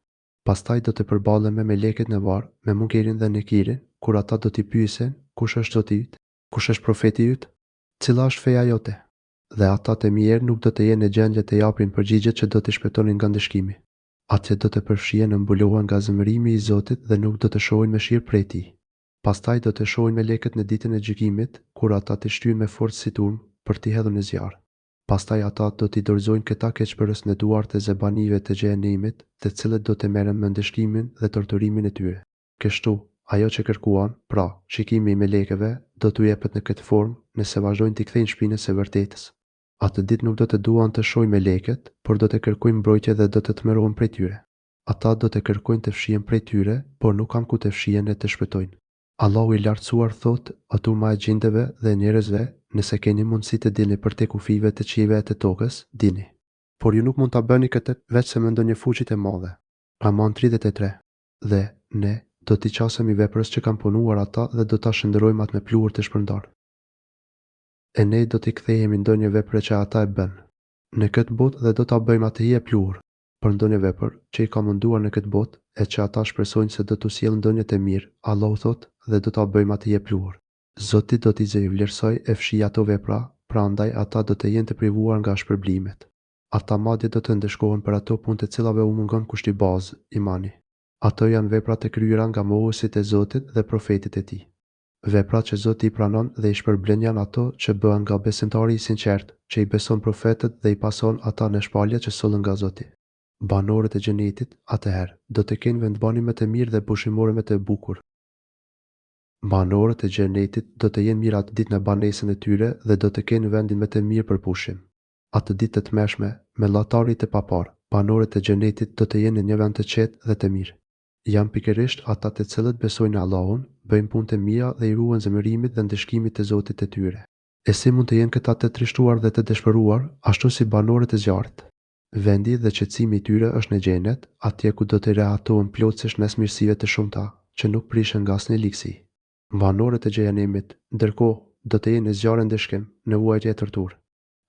Pastaj do të përballen me meleket në varr, me Munkerin dhe Nekirin, kur ata do t'i pyesin, kush është Zoti yt? Kush është profeti yt? Cila është feja jote? Dhe ata të mirë nuk do të jenë në gjendje të japin përgjigjet që do t'i shpëtonin nga ndëshkimi. Atje do të përfshihen në mbulohen nga zemërimi i Zotit dhe nuk do të shohin mëshirë prej tij. Pastaj do të shohin meleket në ditën e gjykimit, kur ata të shtyjnë me forcë si turm për t'i hedhur në zjarr. Pastaj ata do t'i dorëzojnë këta keqbërës në duart e zebanive të xhenemit, të cilët do të merren me ndëshkimin dhe torturimin e tyre. Kështu, ajo që kërkuan, pra, shikimi i melekeve, do t'u jepet në këtë formë, nëse vazhdojnë t'i kthejnë shpinën së vërtetës. Atë ditë nuk do të duan të shohin meleket, por do të kërkojnë mbrojtje dhe do të tmerrohen prej tyre. Ata do të kërkojnë të fshihen prej tyre, por nuk kanë ku të fshihen e të shpëtojnë. Allahu i lartësuar thot, o turma e gjindeve dhe njerëzve, nëse keni mundësi të dilni përtej kufive të qiejve e të tokës, dini. Por ju nuk mund ta bëni këtë veç se me ndonjë fuqi të madhe. Aman 33. Dhe ne do t'i qasemi veprës që kanë punuar ata dhe do ta shndërrojmë atë me pluhur të shpërndar. E ne do t'i kthehemi ndonjë vepre që ata e bën në këtë botë dhe do ta bëjmë atë hije pluhur për ndonjë vepër që i ka munduar në këtë botë e që ata shpresojnë se do t'u sjellë ndonjë të mirë. Allahu thot dhe do ta bëjmë atë hije pluhur. Zoti do t'i vlerësoj e fshi ato vepra, prandaj ata do të jenë të privuar nga shpërblimet. Ata madje do të ndeshkohen për ato punë të cilave u mungon kushti bazë, imani. Ato janë veprat e kryera nga mohuesit e Zotit dhe profetit e tij. Veprat që Zoti i pranon dhe i shpërblen janë ato që bëhen nga besimtari i sinqert, që i beson profetët dhe i pason ata në shpallje që sollen nga Zoti. Banorët e xhenetit, atëherë, do të kenë vendbani më të mirë dhe pushimore më të bukur. Banorët e xhenetit do të jenë mirë atë ditë në banesën e tyre dhe do të kenë vendin më të mirë për pushim. Atë ditë të tmerrshme, me llatarit e papar, banorët e xhenetit do të jenë në një vend të qetë dhe të mirë. Janë pikërisht ata të cilët besojnë në Allahun, bëjnë punë të mira dhe i ruajnë zemërimit dhe ndëshkimit të Zotit të tyre. E si mund të jenë këta të trishtuar dhe të dëshpëruar, ashtu si banorët e zjarrit. Vendi dhe qetësimi i tyre është në xhenet, atje ku do të rehatohen plotësisht mes mirësive të shumta, që nuk prishen nga asnjë ligësi. Banorët e xhenemit, ndërkohë, do të jenë në zjarre ndëshkim, në vuajtje e torturë.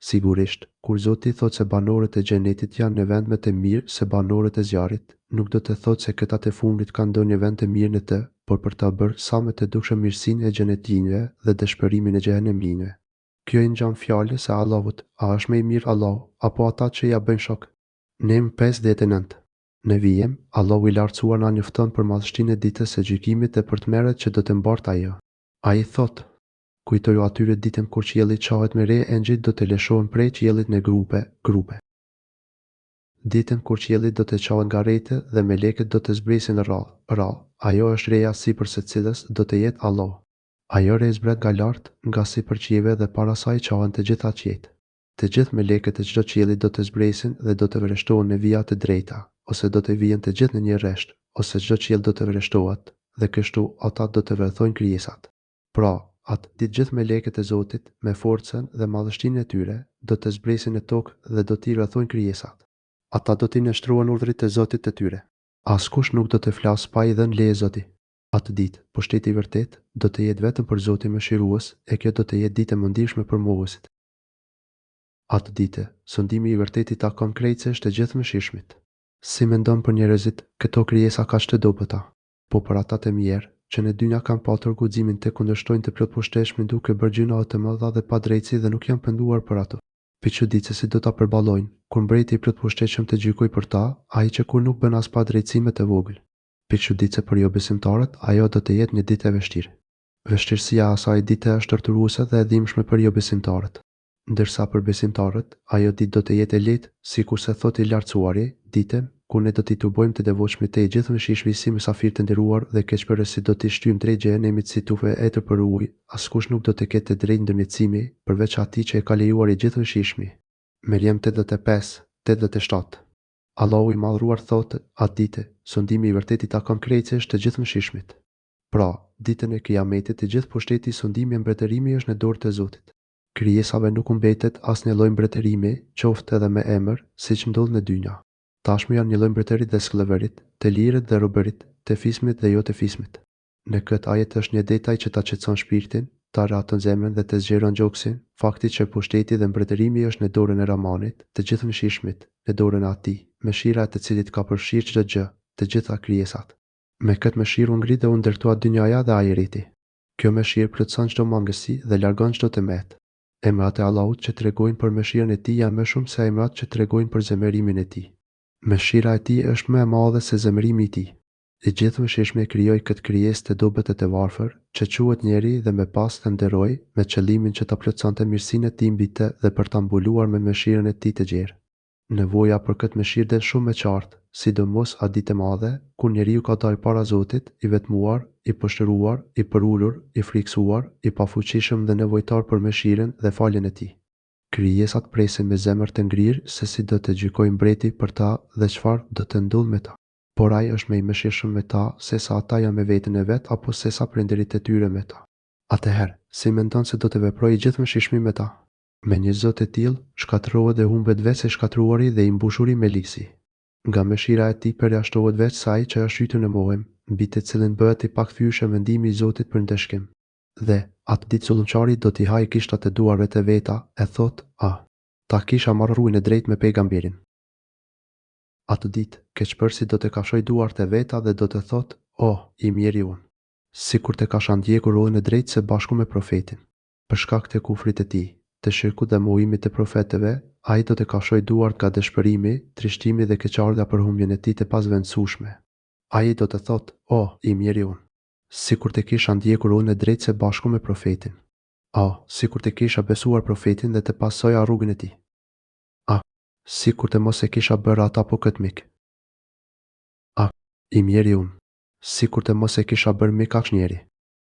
Sigurisht, kur Zoti thotë se banorët e xhenetit janë në vend më të mirë se banorët e zjarrit, nuk do të thotë se këta të fundit kanë ndonjë vend të mirë në të, por për ta bërë sa më të dukshëm mirësinë e xhenetinëve dhe dëshpërimin e xheneminëve. Kjo i ngjan fjalës së Allahut, a është më i mirë Allahu apo ata që ja bëjnë shok? Nem 5:9. Në vijem, Allahu i lartësuar na njofton për madhështinë e ditës së gjykimit e për tmerret që do të mbartë ajo. Ai thotë: Kujtoju atyre ditën kur qielli çohet me re, engjëjt do të lëshohen prej qiellit në grupe. Ditën kur qielli do të çohet nga rrethë dhe melekët do të zbresin rrallë. Ajo është reja sipër së cilës do të jetë Allahu. Ajo re zbret nga lart, nga sipër qiejve dhe para saj çohen të gjitha qiejt. Të gjithë melekët e çdo qielli do të zbresin dhe do të vreshtohen në vija të drejta, ose do të vijnë të gjithë në një rresht, ose çdo qiell do të vreshtohet, dhe kështu ata do të vrethojnë krijesat. Pra, atë ditë gjithë melekët e Zotit, me forcën dhe madhështinë e tyre, do të zbresin në tokë dhe do t'i vrethojnë krijesat. Ata do t'i nështruan urdhrit të Zotit të tyre. Askush nuk do të flasë pa i dhënë leje Zotit. Atë ditë, pushteti i vërtet do të jetë vetëm për Zotin Mëshirues, e kjo do të jetë ditë e mëndishme për mohuesit. Atë ditë, sondimi i vërtetit takon krejtësisht të gjithë mëshirshmit. Si mendon për njerëzit, këto krijesa kaq të dobëta, po për ata të mirë, që në dynja kanë patur guximin të kundërshtojnë të plotposhteshmin duke bërë gjëra të mëdha dhe padrejtësi dhe nuk janë penduar për ato. Piçuditse si do ta përballojnë, kur mbreti i plotposhteshëm të gjykoj për ta, ai që kur nuk bën as padrejtësime të vogël. Piçuditse për jo besimtarët, ajo do të jetë një ditë e vështirë. Vështirësia e asaj dite është torturuese dhe e dhimbshme për jo besimtarët. Ndërsa për besimtarët, ajo ditë do të jetë e lehtë, sikurse thotë i lartësuari, ditën kur ne do t'i tubojmë të devotshmit të gjithë mëshirshëm si mysafir të nderuar dhe keqbërësit do t'i shtyjmë drejt xhenemit si tufe etër për ujë, askush nuk do të ketë të drejtë ndërmjetësimi përveç atij që e ka lejuar i gjithë mëshirshmi. Merjem 85:87. Allahu i madhruar thotë atë ditë, sondimi i vërtetë i takon krejtësisht të gjithë mëshirshmit. Pra, ditën e Kiametit të gjithë pushteti, sondimi e mbretërimi është në dorë të Zotit. Krijesave nuk mbetet asnjë lloj mbretërimi, qoftë edhe me emër, siç ndodh në dynja. Tashmë janë një lloj mbretërit dhe skllëverit, të lirët dhe robërit, të fismit dhe jo të fismit. Në këtë ajet është një detaj që ta qetëson shpirtin, ta raton zemrën dhe të zgjeron gjoksin, fakti që pushteti dhe mbretërimi është në dorën e Rahmanit, të gjithë mëshirshmit, në dorën e Atij, mëshira e të cilit ka përfshirë çdo gjë, të gjitha krijesat. Me këtë mëshirë u ngrit dhe u ndërtua dynjaja dhe ajriti. Kjo mëshirë plotson çdo mangësi dhe largon çdo tëmet. Emrat e Allahut që tregojnë për mëshirën e Tij janë më shumë se emrat që tregojnë për zemërimin e Tij. Mëshira e Tij është më e madhe se zemërimi i Tij. I gjithë mëshirshmi e krijoi këtë krijesë të dobët e të varfër, që quhet njeri dhe me pas të nderoj, me qëllimin që ta plotësonte mirësinë e Tij mbi të dhe për ta mbuluar me mëshirën e Tij të gjerë. Nevoja për këtë mëshirë del shumë e qartë, sidomos atë ditë e madhe, kur njeriu ka dalë para Zotit, i vetmuar, i poshtëruar, i përulur, i friksuar, i pafuqishëm dhe nevojtar për mëshirën dhe faljen e Tij. Krijesat presin me zemër të ngrirë se si do të gjykojë mbreti për ta dhe çfarë do të ndodhë me ta. Por ai është më i mëshirshëm me ta se sa ata janë me veten e vet apo se sa prindërit e tyre me ta. Atëherë, si mendon se do të veprojë i gjithë mëshirshmi me ta? Me një Zot të tillë, shkatërrohet dhe humbet vetë se shkatruari dhe i mbushuri me lisi. Nga mëshira e Tij përjashtohet vetë saj që është hyrë në mohim, mbi të cilën bëhet i pakthyeshëm mendimi i Zotit për ndeshkim. Dhe atë ditë zullumçari do t'i hajë kishtat e duarve të veta, e thot, ta kisha marrë rrugën e drejtë me pejgamberin. Atë ditë, keqbërësi do të kafshoj duart e veta dhe do të thot, i mjeri unë, sikur të kasha ndjekur rrugën e drejtë së bashku me profetin. Për shkak të kufrit të tij, të shirkut dhe mohimit të profetëve, ai do të kafshoj duart nga dëshpërimi, trishtimi dhe keqardhja për humbjen e tij të pasvendësueshme. Ai do të thot, i mjeri unë, sikur të kisha ndjekur rrugën e drejtë së bashku me profetin. Sikur të kisha besuar profetin dhe të pasoja rrugën e tij. Sikur të mos e kisha bërë ata po këtë mik. I mjeri unë, sikur të mos e kisha bërë mik aq njeri.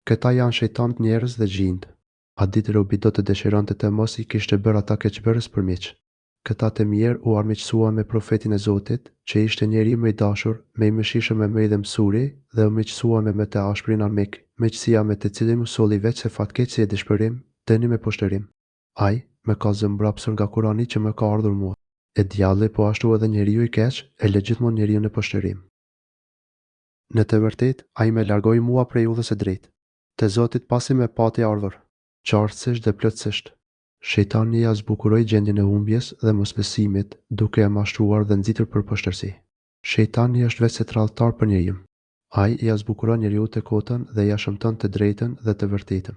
Këta janë shejtanët njerëz dhe gjindë. A ditë robi do të dëshironte të mos i kishte bërë ata keqbërës për miq. Këta të mirë u armiqësuan me profetin e Zotit, që ishte njeri më i dashur, më i mëshirshëm me dhe mësuri, dhe u miqësuan me të ashprin armik, miqësia me të cilin u solli veç se fatkeqësi e dëshpërim, dëni me poshtërim. Ai më ka zëmbrapsur nga Kurani që më ka ardhur mua. E djalli po ashtu edhe njeriu i keq e lë gjithmonë njeriu në poshtërim. Në të vërtetë, ai më largoi mua prej udhës së drejtë. Te Zoti pasi më pati ardhur, qartësisht dhe plotësisht. Shejtani ia zbukuroi gjendjen e humbjes dhe mosbesimit, duke e mashtruar dhe nxitur për poshtërsi. Shejtani është vetë tradhtar për njeriu. Ai ia zbukuron njeriu të kotën dhe ia shëmton të drejtën dhe të vërtetën.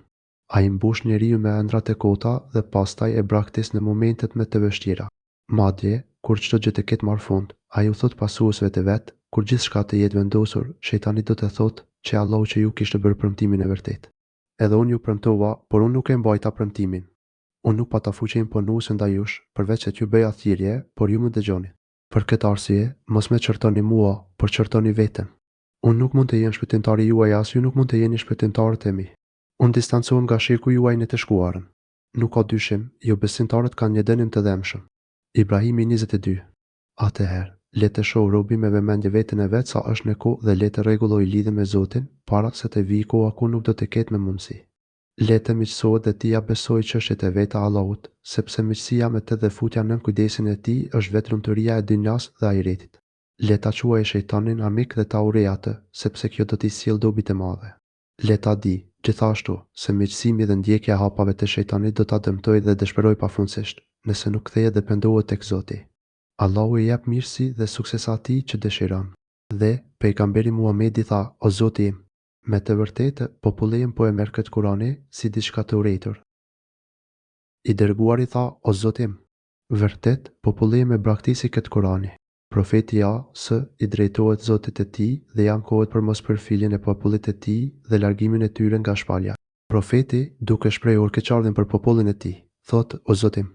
Ai mbush njeriu me ëndrat e kota dhe pastaj e braktis në momentet më të vështira. Madje, kur çdo gjë të ketë marrë fund, ai u thot pasuesve të vet, kur gjithçka të jetë vendosur, shejtani do të thotë që Allahu që ju kishte bërë premtimin e vërtetë. Edhe unë ju premtova, por unë nuk e mbajta premtimin. Unë nuk pata fuqi imponuese ndaj jush, përveç se t'ju bëja thirrje, por ju më dëgjoni. Për këtë arsye, mos më çortoni mua, por çortoni veten. Unë nuk mund të jem shpëtimtari juaj as ju nuk mund të jeni shpëtimtarët e mi. Unë distancohem nga shirku juaj në të shkuarën. Nuk ka dyshim, jo besimtarët kanë një dënim të dhëmshëm. Ibrahimi 22. Atëherë, le të shoh robi me vëmendje veten e vet sa është në kohë dhe le të rregulloj lidhjen me Zotin, para se të vijë koha ku nuk do të ketë më mundësi. Le të miqësohet dhe t'ia besoj çështjet e veta Allahut, sepse miqësia me të dhe futja nën kujdesin e tij është vetë lumturia e dynjas dhe ahiretit. Le ta quajë shejtanin amik dhe ta urrej atë, sepse kjo do t'i sjellë dobi të mëdha. Le ta di, gjithashtu, se miqësimi dhe ndjekja e hapave të shejtanit do ta dëmtojë dhe dëshpërojë pafundësisht, nëse nuk kthehet dhe pendohet tek Zoti. Allahu i jep mirësi dhe sukses atij që dëshiron. Dhe pejgamberi Muhamedi tha: O Zoti im, me të vërtetë populli im po e merr këtë Kurani si diçka të urrëtur. I dërguari tha: O Zoti im, vërtet populli im e braktisi këtë Kurani. Profeti i drejtohet Zotit të tij dhe i ankohet për mospërfiljen e popullit të tij dhe largimin e tyre nga shpalja. Profeti, duke shprehur keqardhjen për popullin e tij, thotë: O Zoti im,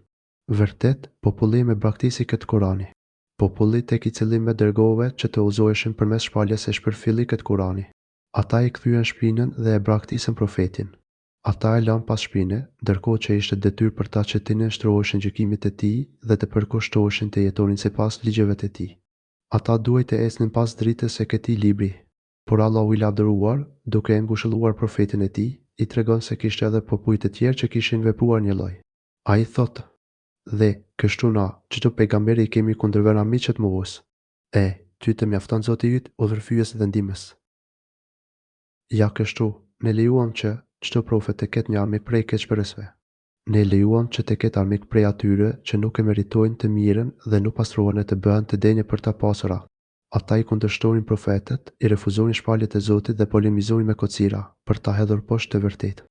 vërtet populli im e braktisi këtë Kurani. Populli tek i cili më dërgove që të udhëzoheshin përmes shpaljes e shpërfilli këtë Kurani. Ata i kthyen shpinën dhe e braktisën profetin. Ata e lanë pas shpinë, ndërkohë që ishte detyrë për ta që të nënshtroheshin gjykimit të tij dhe të përkushtoheshin të jetonin sipas ligjeve të tij. Ata duhej të ecnin pas dritës së këtij libri, por Allahu i lavdëruar, duke e ngushëlluar profetin e tij, i tregon se kishte edhe popull të tjerë që kishin vepruar një lloj. Ai thotë: Dhe kështu na, çdo pejgamberi i kemi kundërvera miqët mohues. Ty të mjafton Zoti yt, udhërfyes dhe ndihmës. Ja kështu, ne lejuam që çdo profet të ketë një armik prej keqbërësve. Ne lejuam që të ketë armik prej atyre që nuk e meritojnë të mirën dhe nuk pastrohen e të bëhen të denjë për të pasura. Ata i kundërshtonin profetet, i refuzonin shpaljet e Zotit dhe polemizonin me kocira për ta hedhur poshtë të vërtetë.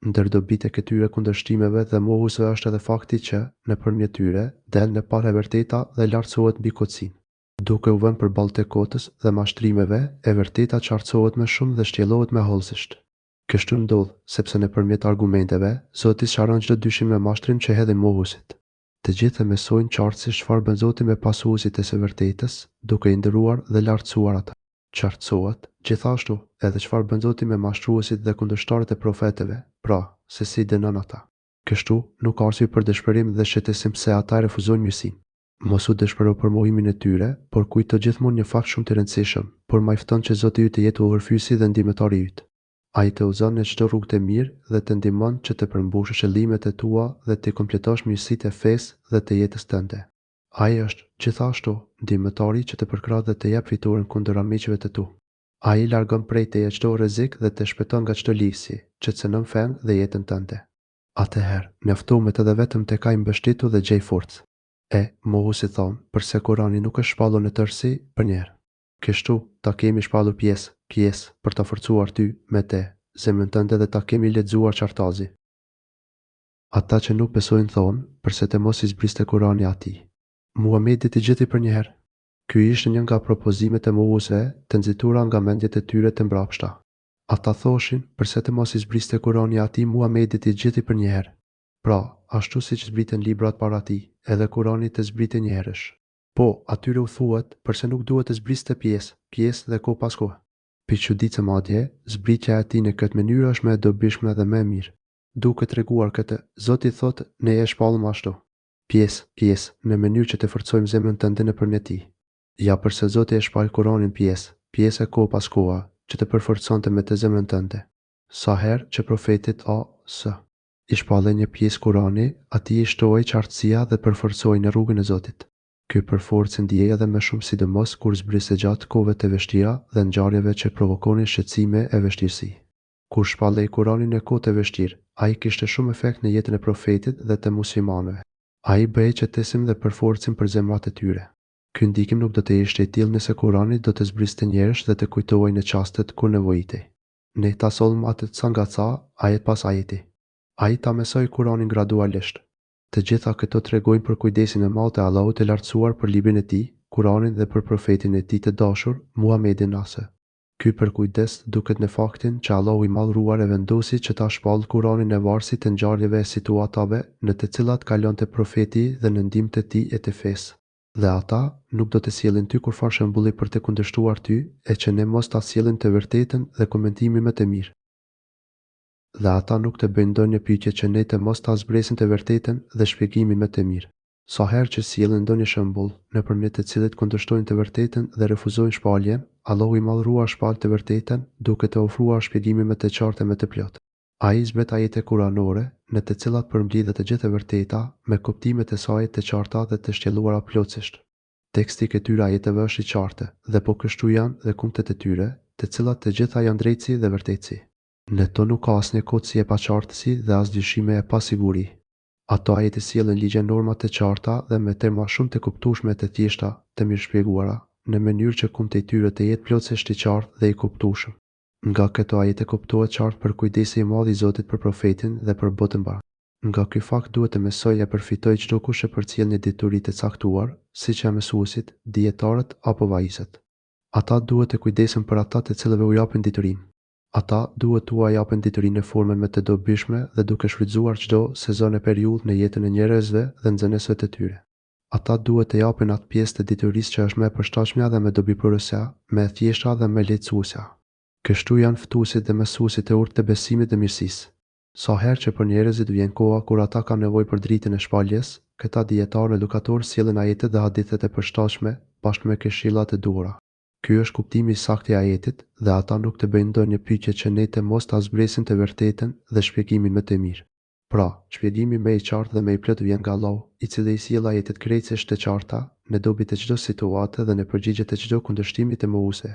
Ndër dobit e këtyre kundërshtimeve dhe mohuesve është edhe fakti që, nëpërmjet tyre, del në parë e vërteta dhe lartësohet mbi kocsinë. Duke u vënë përballë të kotës dhe mashtrimeve, e vërteta qartësohet më shumë dhe shtjellohet më hollësisht. Kështu ndodh, sepse nëpërmjet argumenteve, Zoti sqaron çdo dyshim me mashtrim që hedhin mohuesit. Të gjithë e mësojnë qartësisht çfarë bën Zoti me pasuesit e së vërtetës, duke i nderuar dhe lartësuar ata. Qartësohet, gjithashtu, edhe çfarë bën Zoti me mashtruesit dhe kundërshtarët e profetëve, pra, se si dënon ata. Kështu, nuk ka arsye për dëshpërim dhe shqetësim pse ata refuzojnë mirësinë. Mos u dëshpëro për mohimin e tyre, por kujto gjithmonë një fakt shumë të rëndësishëm, por mjafton që Zoti yt të jetë udhërfyesi dhe ndihmëtari yt. Ai të udhëzon në çdo rrugë të mirë dhe të ndihmon që të përmbushësh qëllimet e tua dhe të kompletosh mirësitë e fesë dhe të jetës tënde. Ai është, gjithashtu, ndihmëtari që të përkrahë dhe të jap fituaren kundër armiqve të tu. Ai largon prej teje çdo rrezik dhe të shpëton nga çdo ligjësi, që cënon fen dhe jetën tënde. Atëherë, mjafto me të dhe vetëm tek ai mbështetu dhe gjej forcë. Mohuesi thonë, përse Kurani nuk është shpallur në tërësi për njerë. Kështu, ta kemi shpallur pjesë për ta forcuar ty me te, zemrën tënde dhe ta kemi lexuar qartazi. Ata që nuk besojnë thonë, përse të mos i zbriste Kurani atij. Muhamedi i gjeti për njëherë. Ky ishte një nga propozimet e mohuesve të nxitura nga mendjet e tyre të mbrapshta. Ata thoshin, përse të mos i zbriste Kurani atij Muhamedit i gjeti për njëherë. Pra, ashtu siç zbriten librat para tij, edhe Kurani të zbritet një herësh. Po, atyre u thuhet, përse nuk duhet të zbriste pjesë dhe kohë pas kohë. Pi çuditse madje, zbritja e tij në këtë mënyrë është më e dobishme dhe më e mirë. Duke treguar këtë, Zoti thotë, ne e shpallëm ashtu. Pjesë, në mënyrë që të forcojmë zemrën tënde nëpërmjet tij. Ja përse Zoti e shpall Kuranin pjesë kohë pas koha, që të përforconte me të zemrën tënde. Sa herë që profetit i shpallë një pjesë Kurani, atij i shtohej qartësia dhe përforcoi në rrugën e Zotit. Ky përforcë ndjej edhe më shumë sidomos kur zbriste gjatë kohëve të vështira dhe ngjarjeve që provokonin shqetësime e vështirësi. Kur shpallej Kurani në kohë të vështirë, ai kishte shumë efekt në jetën e profetit dhe të muslimanëve. Ai bëhej qetësim dhe përforcim për zemrat e tyre. Ky ndikim nuk do të ishte i tillë nëse Kurani do të zbriste njerëz dhe të kujtohej në çastet kur nevojitej. Ne ta sollim atë ca nga ca, ajet pas ajeti. Ai ta mësoi Kur'anin gradualisht. Të gjitha këto tregojnë për kujdesin e madh të Allahut të lartësuar për librin e tij, Kur'anin dhe për profetin e tij të dashur, Muhamedit Nase. Ky përkujdes duket në faktin që Allahu i Madhëruar e vendosi që ta shpallë Kur'anin e varësit të ngjarjeve e situatave në të cilat kalonte profeti dhe në ndihmën e tij e të fesë. Dhe ata nuk do të sjellin ty kurfar shembulli për të kundërshtuar ty, e që ne mos ta sjellim të vërtetën dhe komentimin më të mirë. Dhe ata nuk të bëjnë ndonjë pyetje që ne të mos ta zbresim të vërtetën dhe shpjegimin më të mirë. Sa herë që sjellin ndonjë shembull, nëpërmjet të cilit kundërshtojnë të vërtetën dhe refuzojnë shpalljen, Allahu i Madhëruar shpall të vërtetën, duke të ofruar shpjegimin më të qartë e më të plotë. Ai zbret ajete kuranore, në të cilat përmbledhet të gjitha e vërteta, me kuptimet e saj të qarta dhe të shtjelluara plotësisht. Teksti këtyre ajeteve është i qartë, dhe po kështu janë dhe kumtet e tyre, të cilat të gjitha janë drejtësi dhe vërtetësi. Në to nuk ka asnjë kotësi e paqartësi dhe as dyshime e pasiguri. Ato ajete sjellin ligje norma të qarta dhe me terma shumë të kuptueshme të thjeshta, të mirë shpjeguara, në mënyrë që kumti i tyre të jetë plotësisht i qartë dhe i kuptueshëm. Nga këto ajete kuptohet qartë për kujdesi i madh i Zotit për profetin dhe për botën mbar. Nga ky fakt duhet të mësoj e përfitoj çdo kush që përcjell një dituri të caktuar, siç janë mësuesit, dietarët apo vajzat. Ata duhet të kujdesen për ata të cilëve u japin diturinë. Ata duhet t'u japin diturinë në formën më të dobishme dhe duke shfrytzuar çdo sezon e periudhë në jetën e njerëzve dhe nxënësve të tyre. Ata duhet të japin atë pjesë të diturisë që është më e përshtatshme dhe më dobipërëse, më e thjeshta dhe më lehtësuese. Kështu janë ftuesit dhe mësuesit e urtë të besimit dhe mirësisë. Sa herë që për njerëzit vjen koha kur ata kanë nevojë për dritën e shpalljes, këta dietarë edukatorë sjellin ajete dhe hadithet e përshtatshme bashkë me këshilla të duhura. Ky është kuptimi i saktë i ajetit dhe ata nuk të bëjnë ndonjë pyetje që ne të mos ta zbresim të vërtetën dhe shpjegimin më të mirë. Pra, shpjegimi më i qartë dhe më i plot vjen nga Allahu, i cili i sjell ajetet krejtësisht të qarta në dobi të çdo situate dhe në përgjigje të çdo kundërshtimi të mohuese.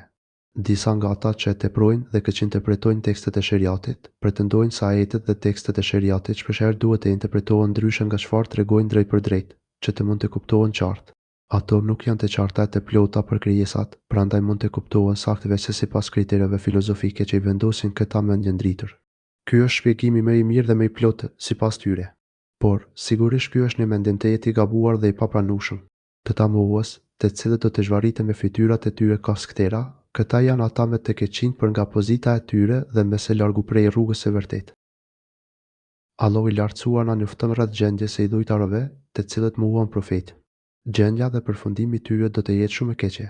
Disa nga ata që e teprojnë dhe që interpretojnë tekstet e sheriatit, pretendojnë se ajetet dhe tekstet e sheriatit shpeshherë duhet të interpretohen ndryshe nga çfarë tregojnë drejt për drejt, që të mund të kuptohen qartë. Ato nuk janë të qarta e të plota për krijesat, prandaj mund të kuptohen saktë veçse sipas kritereve filozofike që i vendosin këta mendje ndritër. Ky është shpjegimi më i mirë dhe më i plotë sipas tyre. Por, sigurisht ky është një mendim të jetë i gabuar dhe i papranueshëm. Këta mohues, të cilët do të zhvarriten me fytyrat e tyre kasktera, këta janë ata me të keqinj për nga pozita e tyre dhe me se largu prej rrugës së vërtetë. Allahu i lartësuar na njofton rreth gjendjes së idhujtarëve, të cilët mohuan profetin. Gjendja dhe përfundimi i tyre do të jetë shumë e keqe.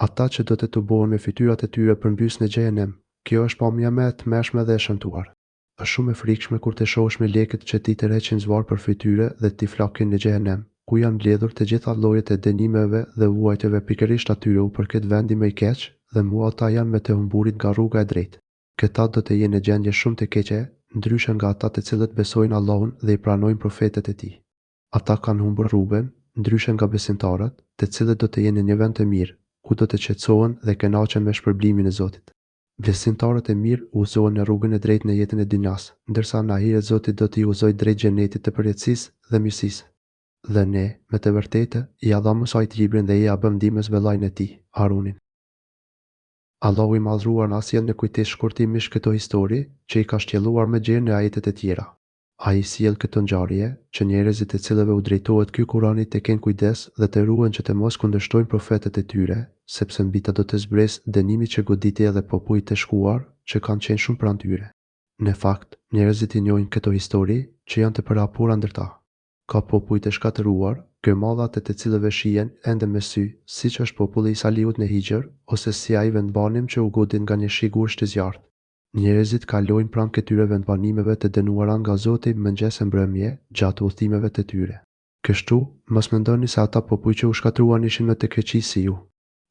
Ata që do të tubohen me fytyrat e tyre përmbys në xhenem, kjo është pamja më e tmeshme dhe e shëmtuar. Është shumë e frikshme kur të shohësh me lekët që ti tërheqin zvarr për fytyre dhe ti flakin në xhenem, ku janë mbledhur të gjitha llojet e dënimeve dhe vuajtjeve pikërisht atyre u përket vendi më i keq dhe mua ata janë me të humburit nga rruga e drejtë. Këta do të jenë në gjendje shumë të keqe, ndryshe nga ata të cilët besojnë Allahun dhe i pranojnë profetët e tij. Ata kanë humbur rrugën, ndryshe nga besimtarët, të cilët do të jenë në një vend të mirë, ku do të qetësohen dhe kënaqen me shpërblimin e Zotit. Besimtarët e mirë udhëzohen në rrugën e drejtë në jetën e dynjas, ndërsa në ahiret Zoti do t'i udhëzojë drejt xhenetit të përjetësisë dhe mirësisë. Dhe ne, me të vërtetë, i dha Musait librin dhe i ja bëm ndihmës vëllain e tij, Harunin. Allahu i Madhëruar na sjell në kujtesë shkurtimisht këto histori që i ka shtjelluar më gjerë në ajetet e tjera. Ai sjell këtë ngjarje që njerëzit të cilëve u drejtohet ky Kurani të kenë kujdes dhe të ruhen që të mos kundërshtojnë profetët e tyre, sepse mbi ta do të zbresë dënimi që goditi edhe popujt të shkuar që kanë qenë shumë pranë tyre. Në fakt, njerëzit i njohin këto histori që janë të përhapura ndër ta. Ka popuj të shkatëruar, këmallat e të cilëve shihen ende me sy, siç është populli i Salihut në Hijër, ose si ai vendbanim që u godit nga një shigur të zjarrt. Njerëzit kalojnë pranë këtyre vendbanimeve të dënuara nga Zoti mëngjes e mbrëmje gjatë udhëtimeve të tyre. Kështu, mos mendoni se ata popull që u shkatruan ishin më të keqi si ju.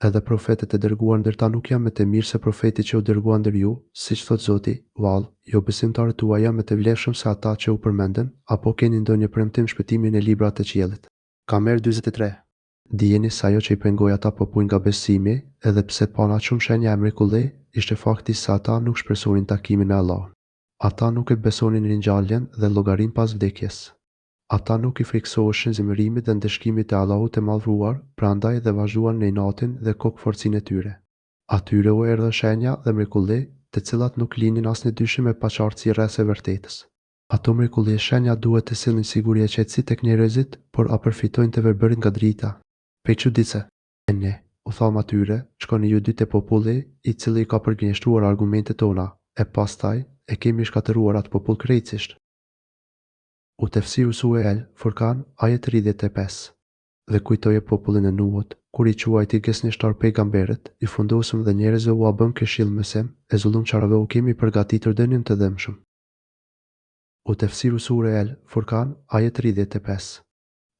Edhe profetët e dërguar ndër ta nuk janë më të mirë se profeti që u dërgua ndër ju, siç thot Zoti, vallë, jo besimtarët tuaj janë më të vlefshëm se ata që u përmendën, apo keni ndonjë premtim shpëtimi në librat të qiellit. Kamer 43. Dijeni se ajo që i pengoi ata popull nga besimi, edhe pse pana shumë shenja e mrekulli, ishte fakti se ata nuk shpresonin takimin e Allahut. Ata nuk e besonin ringjalljen dhe llogarin pas vdekjes. Ata nuk i friksoheshin zemërimit dhe ndeshkimit të Allahut të Madhëruar, prandaj dhe vazhduan në inatin dhe kokforcinë e tyre. Atyre u erdhën shenja dhe mrekulli, të cilat nuk linin asnjë dyshim e paqartësi rreth së vërtetës. Ato mrekulli e shenja duhet të sillnin siguri e qetësi tek njerëzit, por a përfitojnë të verbërit nga drita. Pe çuditse. E ne, u tham atyre, shkoni ju dy te populli, i cili ka përgjigjeshtuar argumentet tona, e pastaj e kemi shkatëruar atë popull krejtësisht. U tefsiru Suel, Furkan, ajet 35. Dhe kujtoje popullin e Nuhut, kur i quajti gëzënishtar pejgamberët, i fundosëm dhe njerëzve u bëm këshill mësim, e zullumçarëve u kemi përgatitur dënim të dëmshëm. U tefsiru Suel, Furkan, ajet 35.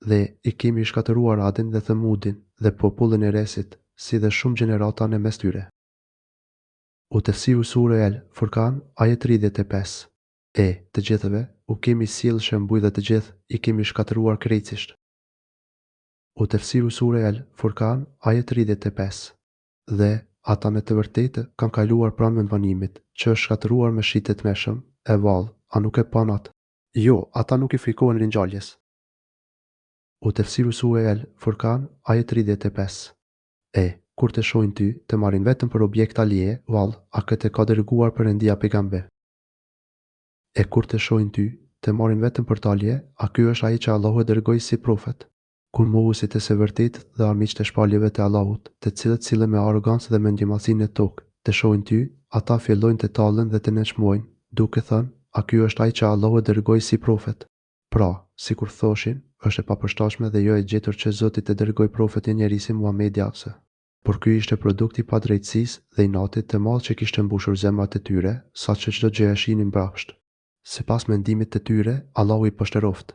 Dhe i kemi shkatëruar Adin dhe Themudin dhe popullin e Resit, si dhe shumë gjenerata në mes tyre. U tefsiru Suel, Furkan, ajet 35. Të gjithëve, u kemi sjellë shembuj dhe të gjithë i kemi shkatëruar krejtësisht. U tefsiru Suel, Furkan, ajet 35. Dhe ata me të vërtetë kanë kaluar pranë mendbanimit, që është shkatëruar me shitet meshëm, e vallë, a nuk e pan atë? Jo, ata nuk i frikohen ringjalljes. U tefsiru Suel, Furkan, ajet 35. Kur të shohin ty, të marrin vetëm për objekt alije, vallë, a këtë ka dërguar Perëndia pejgamber. Kur të shohin ty, të marrin vetëm për talje, a ky është ai që Allahu e dërgoi si profet. Kur mohuesit e së vërtetë dhe armiqtë e shpaljeve të Allahut, të cilët sillen me arrogancë dhe mendjemallësinë në tokë, të shohin ty, ata fillojnë të tallen dhe të nënçmojnë, duke thënë, a ky është ai që Allahu e dërgoi si profet. Pra, sikur thoshin, është e papërshtatshme dhe jo e gjetur që Zoti të dërgoi profetin njerësi Muhamedi ase. Por ky ishte produkti i padrejtësisë dhe inatit të madh që kishte mbushur zemrat e tyre, saqë çdo gjë e shihnin mbrapsht. Sipas mendimit të tyre, Allahu i pështëroft.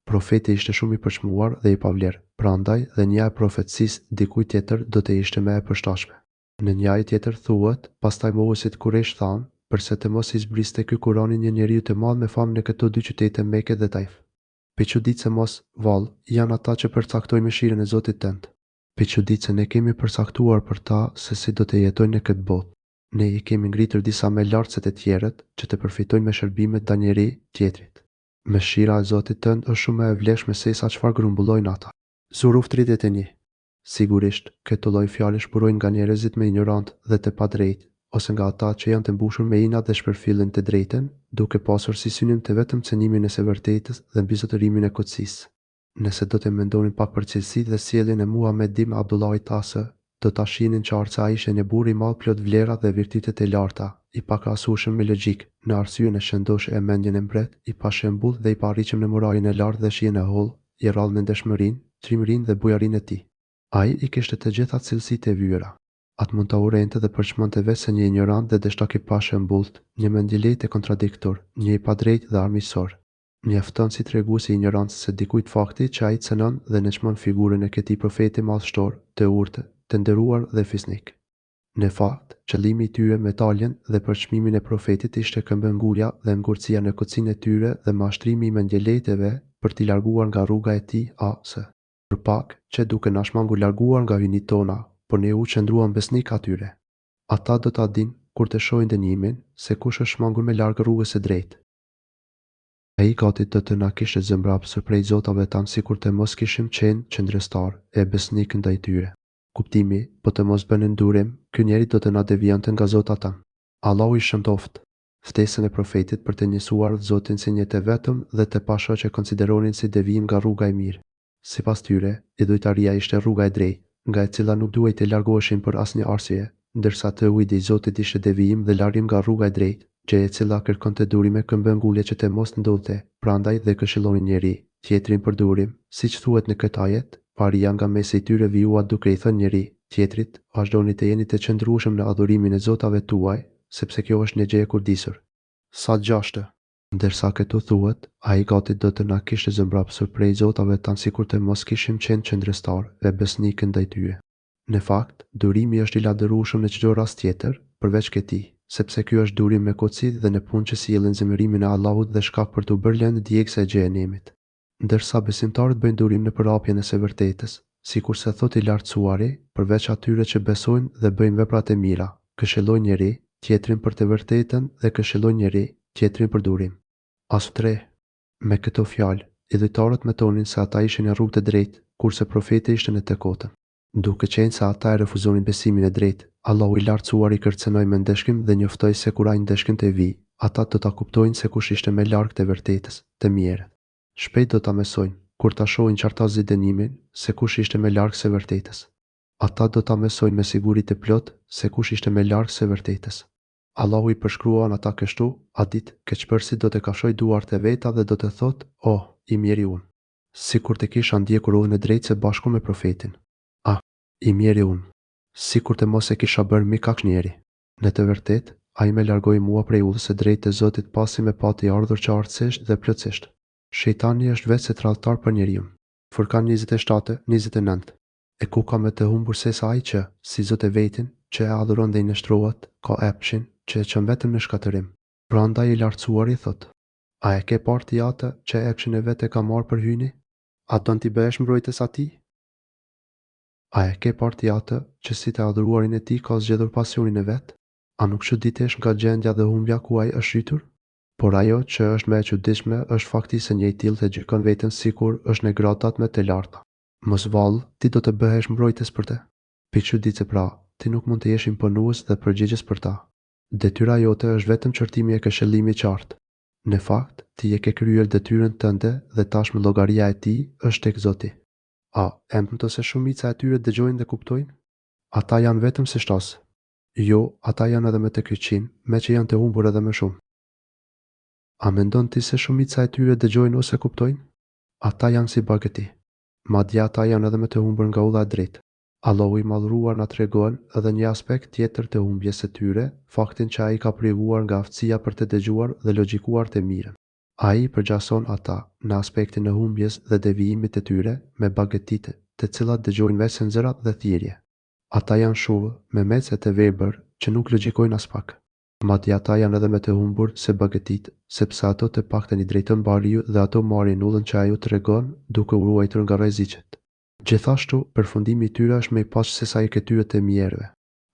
Profeti ishte shumë i përçmuar dhe i pavlerë, prandaj dhe nja e profetësisë dikujt tjetër do të ishte më e përshtatshme. Në një ajet tjetër thuhet, pastaj mohuesit Kurejsh thanë, përse të mos i zbriste ky Kurani një njeriu të madh me famë në këto dy qytete Mekë dhe Taif. Pe çuditë se mos, vallë, janë ata që përcaktojnë mëshirën e Zotit tënd. Pe çuditë se ne kemi përcaktuar për ta se si do të jetojnë në këtë botë. Ne i kemi ngritur disa më lart se të tjerët që të përfitojnë me shërbimet da njeri tjetrit. Mëshira e Zotit tënd është shumë e vlefshme se sa çfarë grumbullojnë ata. Zuruf 31. Sigurisht, këto lloj fjalësh burojnë nga njerëzit më ignorant dhe të padrejtë, ose nga ata që janë të mbushur me inat dhe shpërfillen të drejtën, duke pasur si synim të vetëm cënimin e së vërtetës dhe mbizotërimin e kotësisë. Nëse do të mendonin pak për cilësitë dhe sjelljen e Muhamedit ibn Abdullahit ase, do ta shihnin qartë se ai ishte një burr i madh plot vlera dhe virtytet e larta, i pakrahasueshëm me logjik, në arsyen e shëndosh e mendjen e mbret, i pashembull dhe i parriqëm në moralin e lartë dhe shijen e hollë, i rrallë në ndeshmërinë, trimërinë dhe bujarinë e tij. Ai i kishte të gjitha cilësitë e vyera. Atë mund ta urrente dhe përçmonte vetë se një ignorant dhe dështak i pashembullt, një mendjelejt e kontradiktor, një i padrejtë dhe armiqësor. Mjafton si treguesi i ignorancës së dikujt fakti që ai cënon dhe nënçmon figurën e këtij profeti madhështor, të urtë, të nderuar dhe fisnik. Në fakt, qëllimi i tyre me taljen dhe përçmimin e profetit ishte këmbëngulja dhe ngurësia në kocsinë e tyre dhe mashtrimi i mendjelejteve për t'i larguar nga rruga e tij ase. Për pak që duke na shmangur larguar nga hynit tona, por ne u qëndruam besnik atyre. Ata do ta dinë kur të shohin dënimin se kush është shmangur me larg rrugës së drejtë. Ai gati do të na kishte zëmbrapsur prej zotave tanë sikur të mos kishim qenë qëndrestar e besnik ndaj tyre. Kuptimi, po të mos bënin durim, ky njeri do të na devijante nga Zoti tanë. Allahu i shëndoft. Ftesën e profetit për të njësuar Zotin si një të vetëm dhe të pasha që konsideronin si devijim nga rruga e mirë. Sipas tyre, idhujtaria ishte rruga e drejtë, nga e cila nuk duhej të largoheshin për asnjë arsye, ndërsa të ujdi i Zotit ishte devijim dhe largim nga rruga e drejtë, gjë e cila kërkonte durime këmbëngulje që të mos ndodhte, prandaj dhe këshilloni njeri, tjetrin për durim, siç thuhet në këtë ajet, paria nga mesi i tyre vijua duke i thënë njeri, tjetrit, vazhdoni të jeni të qëndrueshëm në adhurimin e zotave tuaj, sepse kjo është një gjë e kurdisur. Sa 6. Ndërsa këtu thuhet, ai gati do të na kishte zëmbrapsur prej zotave tanë sikur të mos kishim qenë qëndrestar dhe besnik ndaj tyre. Në fakt, durimi është i ladërueshëm në çdo rast tjetër, përveç këtij, sepse ky është durim me kocsi dhe në punë që sjellin zemërimin e Allahut dhe shkak për t'u bërë lëndë djegëse e xhenemit. Ndërsa besimtarët bëjnë durim në përhapjen e së vërtetës, sikurse thotë i lartësuari, përveç atyre që besojnë dhe bëjnë veprat e mira, këshillojnë njëri tjetrin për të vërtetën dhe këshillojnë njëri tjetrin për durim. As 3. Me këto fjalë, idhujtarët metonin se ata ishin në rrugë të drejtë, kurse profeti ishte në të kotën. Duke qenë se ata e refuzonin besimin e drejtë, Allahu i lartësuar i kërcënoi me ndeshkim dhe njoftoi se kur ai ndeshkim të vi, ata do ta kuptojnë se kush ishte më larg të vërtetës, të mirët. Shpejt do ta mësojnë, kur ta shohin qarta dënimin, se kush ishte më larg se vërtetës. Ata do ta mësojnë me siguri të plot se kush ishte më larg se vërtetës. Allahu i përshkruan ata kështu, a ditë keqpërsi do të kafshoj duart e veta dhe do të thotë, "Oh, i miri unë, sikur të kisha ndjekur rrugën e drejtë së bashku me profetin. Ah, i miri unë, sikur të mos e kisha bërë mik asnjëri. Në të vërtetë, ai më largoi mua prej udhës së drejtë të Zotit pasi më pati ardhur qartësisht dhe plotësisht. Shejtani është vetë se tradhtar për njeriu." Furkan 27:29. E ku ka më të humbur se sa ai që, si Zot e vetin, që e adhuron dhe i nështrohet, ka epshin, që e çon vetëm në shkatërim. Prandaj i lartësuari thot: A e ke parë ti atë që epshin e vet e ka marrë për hyni? A don t'i bëhesh mbrojtës atij? A e ke parë ti atë që si të adhuruarin e tij ka zgjedhur pasionin e vet? A nuk çuditesh nga gjendja dhe humbja ku ai është rritur? Por ajo që është më e çuditshme është fakti se një i tillë të gjykon veten sikur është në gradat më të larta. Mos vallë, ti do të bëhesh mbrojtës për të. Pikçuditse pra, ti nuk mund të jesh imponues dhe përgjegjës për ta. Detyra jote është vetëm çortimi e këshillimit qartë. Në fakt, ti e ke kryer detyrën tënde dhe tashmë llogaria e tij është tek Zoti. A emrin ose shumica e tyre dëgjojnë dhe kuptojnë? Ata janë vetëm si shtas. Jo, ata janë edhe më të kyçin, me që janë të humbur edhe më shumë. A mendon ti se shumica e tyre dëgjojnë ose kuptojnë? Ata janë si bagëti. Madje ata janë edhe më të humbur nga udha e drejtë. Allahu i madhruar na tregon edhe një aspekt tjetër të humbjes së tyre, faktin që ai ka privuar nga aftësia për të dëgjuar dhe logjikuar të mirën. Ai përgjason ata në aspektin e humbjes dhe devijimit të tyre me bagëtitë, të cilat dëgjojnë vetëm zërat dhe thirrje. Ata janë shullë me mece të verbër që nuk logjikojnë as pak. Madje ata janë edhe më të humbur se bagëtitë, sepse ato të paktën i drejton mbariu dhe ato marrin ullën që ajo tregon duke u ruajtur nga rreziqet. Gjithashtu, përfundimi i tyre është më i pastër se sa i këtyre të mjerëve.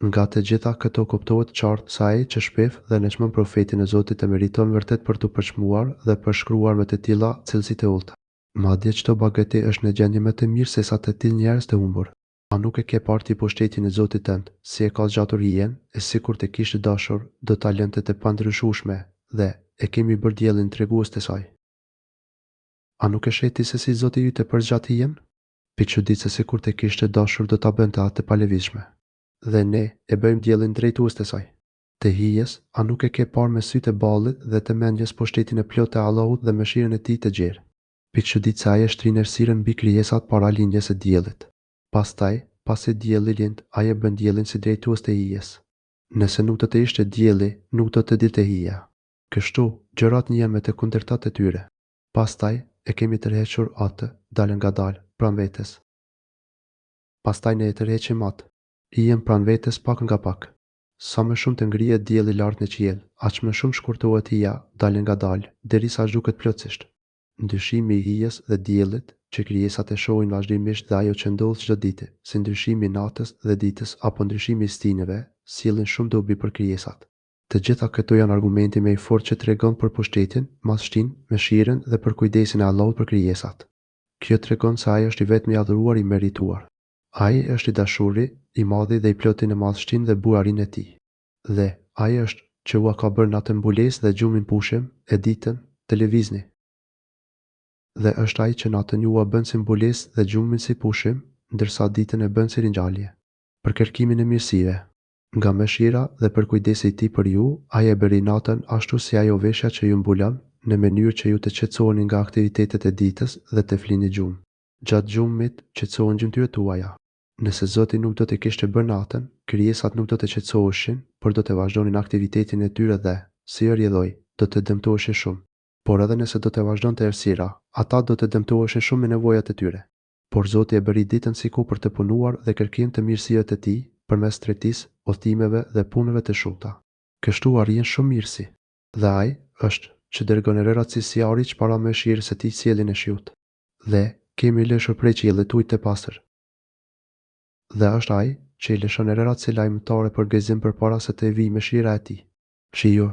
Nga të gjitha këto kuptohet qartë se ai që shpef dhe nënçmon profetin e Zotit e meriton vërtet për t'u përçmuar dhe përshkruar me të tilla cilësi të ulta. Madje çdo bagëti është në gjendje më të mirë se sa të tillë njerëz të humbur. A nuk e ke parë ti pushtetin e Zotit tënd, si e ka zgjatur hijen, e sikur të kishte dashur, do talentet e pandryshueshme dhe e kemi bërë diellin tregues të saj. A nuk e sheh ti se si Zoti yt e përzgjat hijen? Pikçuditse sikur të kishte dashur do ta bënte atë palevizshme. Dhe ne e bëjmë diellin drejtues të saj. Të hijes, a nuk e ke parë me sytë e ballit dhe të mendjes pushtetin e plotë të Allahut dhe mëshirën e tij të gjerë. Pikçuditse ai e shtrin errësirën mbi krijesat para lindjes së diellit. Pastaj, pasi dielli lind, ai e bën diellin si drejtues të hijes. Nëse nuk do të ishte dielli, nuk do të dilte hija. Kështu, gjërat njihen me të kundërtat e tyre. Pastaj e kemi tërhequr atë, dalë ngadalë, pranë vetes. Pastaj ne e tërheqim atë, hijen pranë vetes pak nga pak. Sa më shumë të ngrihet dielli lart në qiell, aq më shumë shkurtohet hija, dalë ngadalë, derisa zhduket plotësisht. Ndryshimi i hijes dhe diellit, që krijesat e shohin vazhdimisht dhe ajo që ndodh çdo ditë, si ndryshimi i natës dhe ditës apo ndryshimi i stinëve, sjellin shumë dobi për krijesat. Të gjitha këto janë argumenti më i fortë që tregon për pushtetin, madhështinë, mëshirën dhe për kujdesin e Allahut për krijesat. Kjo tregon se ai është i vetmi i adhuruar i merituar. Ai është i dashuri, i madhi dhe i ploti në madhështinë dhe burarinë e tij. Dhe ai është që ua ka bërë natën mbulesë dhe gjumin pushim, e ditën televizni. Dhe është ai që natën ua bën si mbulesë dhe gjumin si pushim, ndërsa ditën e bën si ringjallje. Për kërkimin e mirësive, nga mëshira dhe për kujdesi i tij për ju, ai e bëri natën ashtu si ajo veshja që ju mbulon, në mënyrë që ju të qetësoheni nga aktivitetet e ditës dhe të flini gjumë. Gjatë gjumit, qetësohen gjymtyrët tuaja. Nëse Zoti nuk do të kishte bërë natën, krijesat nuk do të qetësoheshin, por do të vazhdonin aktivitetin e tyre dhe, si rrjedhoi, do të dëmtoheshin shumë. Por edhe nëse do të vazhdonte errësira, ata do të dëmtoheshin shumë me nevojat e tyre. Por Zoti e bëri ditën si ku për të punuar dhe kërkim të mirësive të tij, përmes trettisë, udhëtimeve dhe punëve të shumta. Kështu arrin shumë mirësi. Dhe ai është që dërgon erërat si sjarri që para mëshirës së tij sjellin e shiut. Dhe kemi lëshur prej qiellit ujë të pastër. Dhe është ai që i lëshon erërat si lajmëtare për gëzim përpara se të vijë mëshira e tij. Shijo,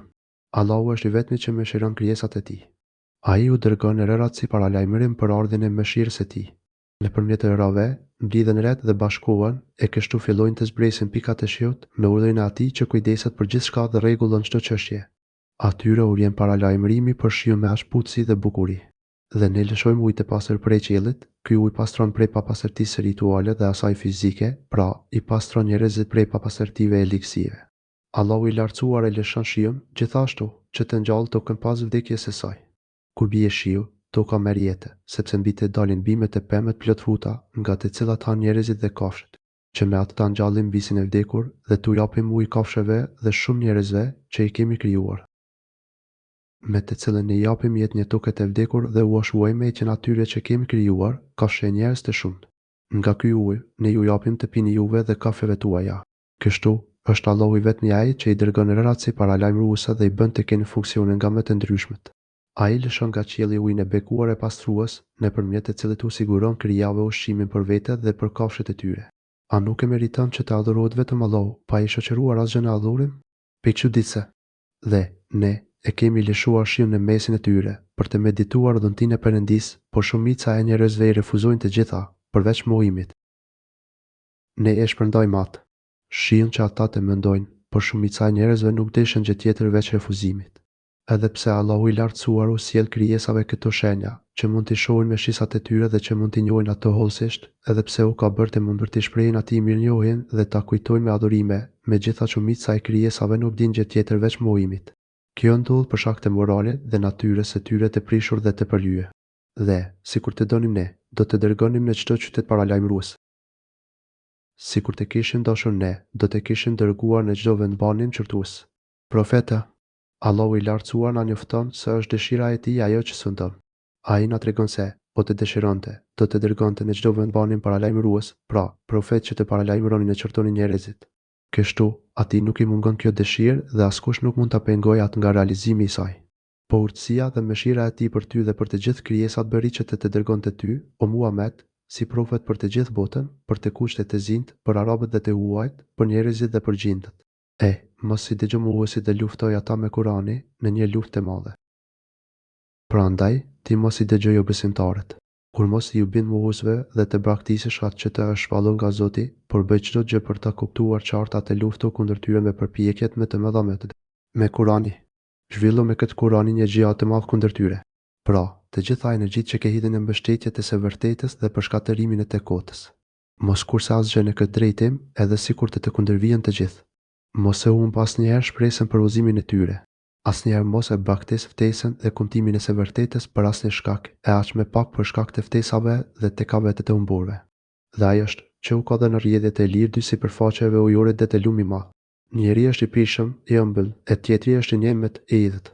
Allahu është i vetmi që mëshiron krijesat e tij. Ai u dërgon erërat si paralajmërim për ardhin e mëshirës së tij. Nëpërmjet erave, mblidhen ret dhe bashkohen e kështu fillojnë të zbresin pikat e shiut me urdhrin e atij që kujdeset për gjithçka dhe rregullon çdo çështje. Atyre u vjen paralajmërimi për shiun me ashputsi dhe bukuri. Dhe ne lëshojmë ujë të pastër prej qiellit, ky ujë pastron prej papastërtisë rituale dhe asaj fizike, pra i pastron njerëzit prej papastërtive eliksive. Allahu i lartësuar e lëshon shiun gjithashtu që të ngjallë tokën pas vdekjes së saj. Kur bie shiu, toka merr jetë, sepse mbi të dalin bimet e pemët plot fruta, nga të cilat han njerëzit dhe kafshët, që me atë ta ngjallin bisin e vdekur dhe t'u japim ujë kafshëve dhe shumë njerëzve që i kemi krijuar, me të cilën ne japim jetë një tokë të vdekur dhe u shuajmë që atyre që kemi krijuar, kafshë njerëz të shumt. Nga ky ujë ne ju japim të pini juve dhe kafeve tuaja. Kështu është Allahu i vetmi ai që i dërgon rërat si paralajmëruese dhe i bën të kenë funksione nga më të ndryshmet. Ai lëshon nga qielli ujin e bekuar e pastrues, nëpërmjet të cilit u siguron krijave ushqimin për vete dhe për kafshët e tyre. A nuk e meriton që të adhurohet vetëm Allahu, pa i shoqëruar asgjë në adhurim? Pikëçuditse. Dhe ne e kemi lëshuar shiun në mesin e tyre për të medituar dhuntinë e Perëndisë, por shumica e njerëzve i refuzojnë të gjitha, përveç mohimit. Ne e shpërndajmë atë shiun që ata të mendojnë, por shumica e njerëzve nuk deshin gjë tjetër veç refuzimit. Edhe pse Allahu i lartësuar u sjell krijesave këto shenja, që mund t'i shohin me shisat e tyre dhe që mund t'i njohin ato hollësisht, edhe pse u ka bërë të mundur t'i shprehin atij mirënjohjen dhe ta kujtojnë me adhurime, megjithatë shumica e krijesave nuk dinë gjë tjetër veç mohimit. Kjo ndodh për shkak të moralit dhe natyrës së tyre të prishur dhe të përlyje. Dhe, sikur të donim ne, do të dërgonim në çdo qytet paralajmërues. Sikur të kishin dashur ne, do të kishin dërguar në çdo vend banim qërtues. Profeta, Allahu i lartësuar na njofton se është dëshira e tij ajo që sunton. Ai na tregon se, po të dëshironte, do të dërgonte në çdo vend banim paralajmërues, pra, profet që të paralajmëronin e qortonin njerëzit. Kështu, atij nuk i mungon kjo dëshirë dhe askush nuk mund ta pengojë atë nga realizimi i saj. Po urtësia dhe mëshira e tij për ty dhe për të gjithë krijesat bëri që të dërgonte ty, o Muhammed, si profet për të gjithë botën, për të kushtet të zinjt, për arabët dhe të huajt, për njerëzit dhe për gjindët. Mos i dëgjoj mohuesit dhe luftoj ata me Kurani në një luftë të madhe. Prandaj, ti mos i dëgjoj o besimtarët. Kur mos i u bind mohuesve dhe të braktisësh atë që të është shpallur nga Zoti, por bëj çdo gjë për ta kuptuar qartë atë luftë kundër tyre me përpjekjet më të mëdha me Kurani. Zhvillo me këtë Kurani një xhihad të madh kundër tyre. Pra, të gjitha energjitë që ke hidhen në mbështetjet e së vërtetës dhe për shkatërimin e të kotës. Mos kurse asgjë në këtë drejtim, edhe sikur të kundërvijen të gjithë. Mos e humb asnjëherë shpresën për udhëzimin e tyre. Asnjëherë mos e braktis ftesën dhe kumtimin e së vërtetës për asnjë shkak, e aq më pak për shkak të ftesave dhe tekavet të humburve. Dhe ai është që u ka dhënë rrjedhjet e lirë dy sipërfaqeve ujore dhe të lumi i madh. Njëri është i prishëm, i ëmbël, e tjetri është i njëmet, i idhët,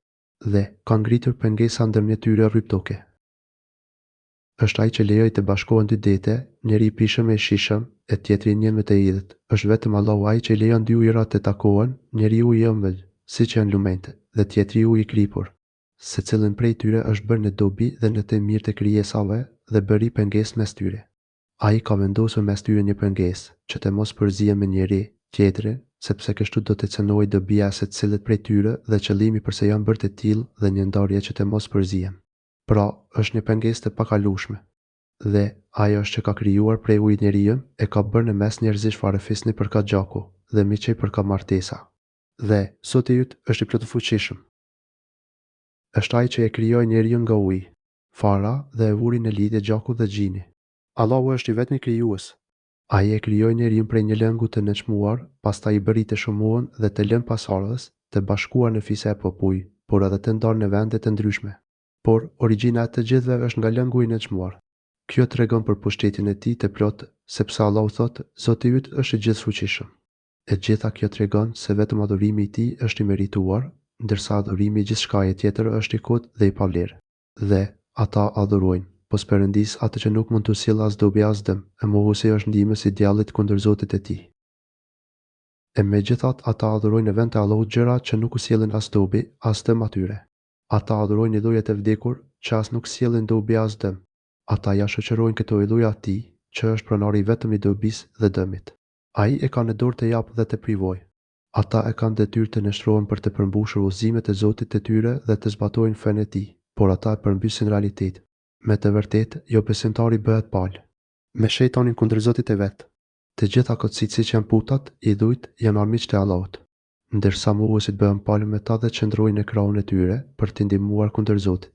dhe ka ngritur pengesa ndërmjet tyre rryp toke. Është ai që lejoi të bashkohen dy dete, njëri i prishëm e i shishëm, e tjetri i njëmet e idhët. Është vetëm Allahu ai që lejon dy ujërat të takohen, njeriu i ëmbël, siç janë lumentë, dhe tjetri ujë i kripur. Secilin prej tyre është bërë në dobi dhe në të mirë të krijesave dhe bëri pengesë mes tyre. Ai ka vendosur mes tyre një pengesë, që të mos përzihen me njëri tjetrin, sepse kështu do të cënojë dobia e secilit prej tyre dhe qëllimi përse janë bërë të tillë dhe një ndarje që të mos përzihen. Pra, është një pengesë të pakalueshme. Dhe ajo është që ka krijuar prej ujit njeriu, e ka bërë në mes njerëzish farefisni për ka gjaku dhe miqej për ka martesa. Dhe Zoti yt është i plotfuqishëm. Është ai që e krijoi njeriu nga uji, fara dhe e vuri në lidhje gjakut dhe gjini. Allahu është i vetmi krijues. Ai e krijoi njeriu prej një lëngu të nënçmuar, pastaj i bëri të shumuar dhe të lënë pasardhës, të bashkuar në fise e popuj, por edhe të ndarë në vende të ndryshme. Por origjina e të gjithëve është nga lëngu i nënçmuar. Kjo tregon për pushtetin e tij të plotë, sepse Allahu thotë, Zoti yt është i gjithfuqishëm. E gjitha kjo tregon se vetëm adhurimi i tij është i merituar, ndërsa adhurimi i gjithçkaje tjetër është i kotë dhe i pavlerë. Dhe ata adhurojnë, pos Perëndis atë që nuk mund të sjellë as dobi as dëm, e mohuesi është ndihmës i djallit kundër Zotit e tij. E megjithatë ata adhurojnë në vend të Allahut gjëra që nuk u sjellin as dobi, as dëm atyre. Ata adhurojnë idhujat e vdekur që as nuk sjellin dobi as dëm. Ata ja shoqërojnë këto idhuja atij, që është pronari vetëm i dobisë dhe dëmit. Ai e ka në dorë të japë dhe të privojë. Ata e kanë detyrë të nështrohen për të përmbushur udhëzimet e Zotit të tyre dhe të zbatojnë fenë e tij, por ata e përmbysin realitet. Me të vërtetë, jo besimtari bëhet palë. Me shejtanin kundër Zotit e vet. Të gjitha kotësit siç janë putat, idhujt, janë armiq të Allahut. ndërsa mohuesit bëhen palë me ta dhe qëndrojnë në krahun e tyre për t'i ndihmuar kundër Zotit.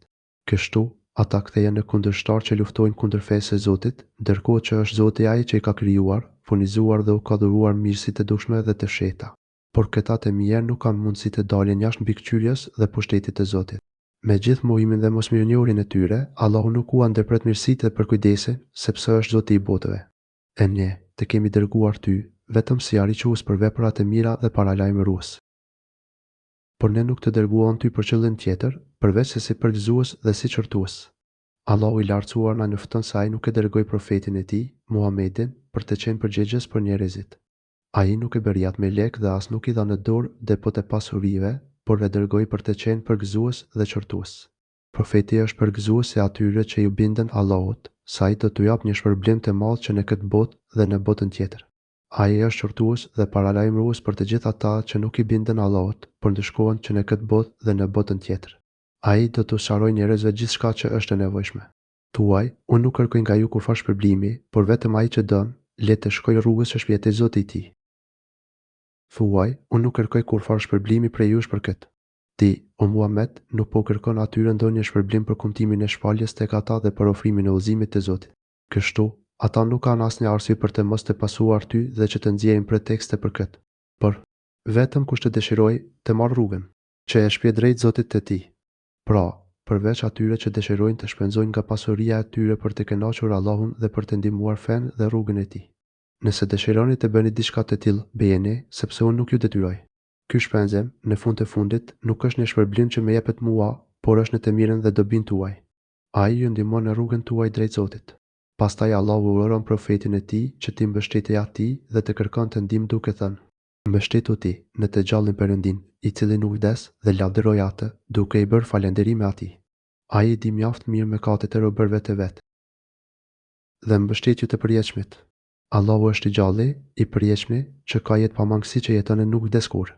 Kështu, ata kthehen në kundërshtar që luftojnë kundër fesë së Zotit, ndërkohë që është Zoti ai që i ka krijuar, furnizuar dhe u ka dhuruar mirësitë e dukshme dhe të fshehta. Por këta të mirë nuk kanë mundësi të dalin jashtë mbikëqyrjes dhe pushtetit të Zotit. Me gjithë mohimin dhe mosmirënjohjen e tyre, Allahu nuk ua ndërpret mirësitë dhe përkujdesin, sepse është Zoti i botëve. E ne, të kemi dërguar ty, vetëm si arriques për veprat e mira dhe paralajmërues. Por ne nuk të dërguam ty për qëllim tjetër, përveç se si përgëzues dhe si çortues. Allahu i lartësuar na njofton se ai nuk e dërgoi profetin e tij, Muhamedin, për të qenë përgjegjës për njerëzit. Ai nuk e bëri atë me lek dhe as nuk i dha në dorë depot e pasurive, por e dërgoi për të qenë përgëzues dhe çortues. Profeti është përgëzues e atyre që ju binden Allahut, sa ai do t'u jap një shpërblim të madh që në këtë botë dhe në botën tjetër. Ai është çortues dhe paralajmërues për të gjithë ata që nuk i binden Allahut, por ndëshkohen që në këtë botë dhe në botën tjetër. Ai do t'u sharojë njerëzve gjithçka që është e nevojshme. Thuaj, unë nuk kërkoj nga ju kurfar shpërblimi, por vetëm ai që don, le të shkojë rrugës së shpirtit të Zotit të tij. Thuaj, unë nuk kërkoj kurfar shpërblimi prej jush për këtë. Ti, o Muhammed, nuk po kërkon atyre ndonjë shpërblim për kumtimin e shpaljes tek ata dhe për ofrimin e udhëzimit të Zotit. Kështu, ata nuk kanë asnjë arsye për të mos të pasuar ty dhe që të nxjerrin pretekste për këtë. Por, vetëm kush të dëshirojë të marrë rrugën, që e shpje drejt Zotit të tij. Pra, përveç atyre që dëshirojnë të shpenzojnë nga pasuria e tyre për të kënaqur Allahun dhe për të ndihmuar fen dhe rrugën e tij. Nëse dëshironi të bëni diçka të tillë, bëjeni, sepse unë nuk ju detyroj. Ky shpenzim, në fund të fundit, nuk është një shpërblim që më jepet mua, por është në të mirën dhe dobin tuaj. Ai ju ndihmon në rrugën tuaj drejt Zotit. Pastaj Allahu urdhëron profetin e tij që ti mbështetej atij dhe të kërkonte ndihmë duke thënë: Mbështetu ti në të gjallin Perëndin, i cili nuk vdes, dhe lavdëroj atë, duke i bërë falënderime atij. Ai i di mjaft mirë mëkatet e robërve të vet. Dhe mbështetju të përjetshmit. Allahu është i gjalli, i përjetshmi, që ka jetë pamangësi që jeton e nuk vdes kurrë.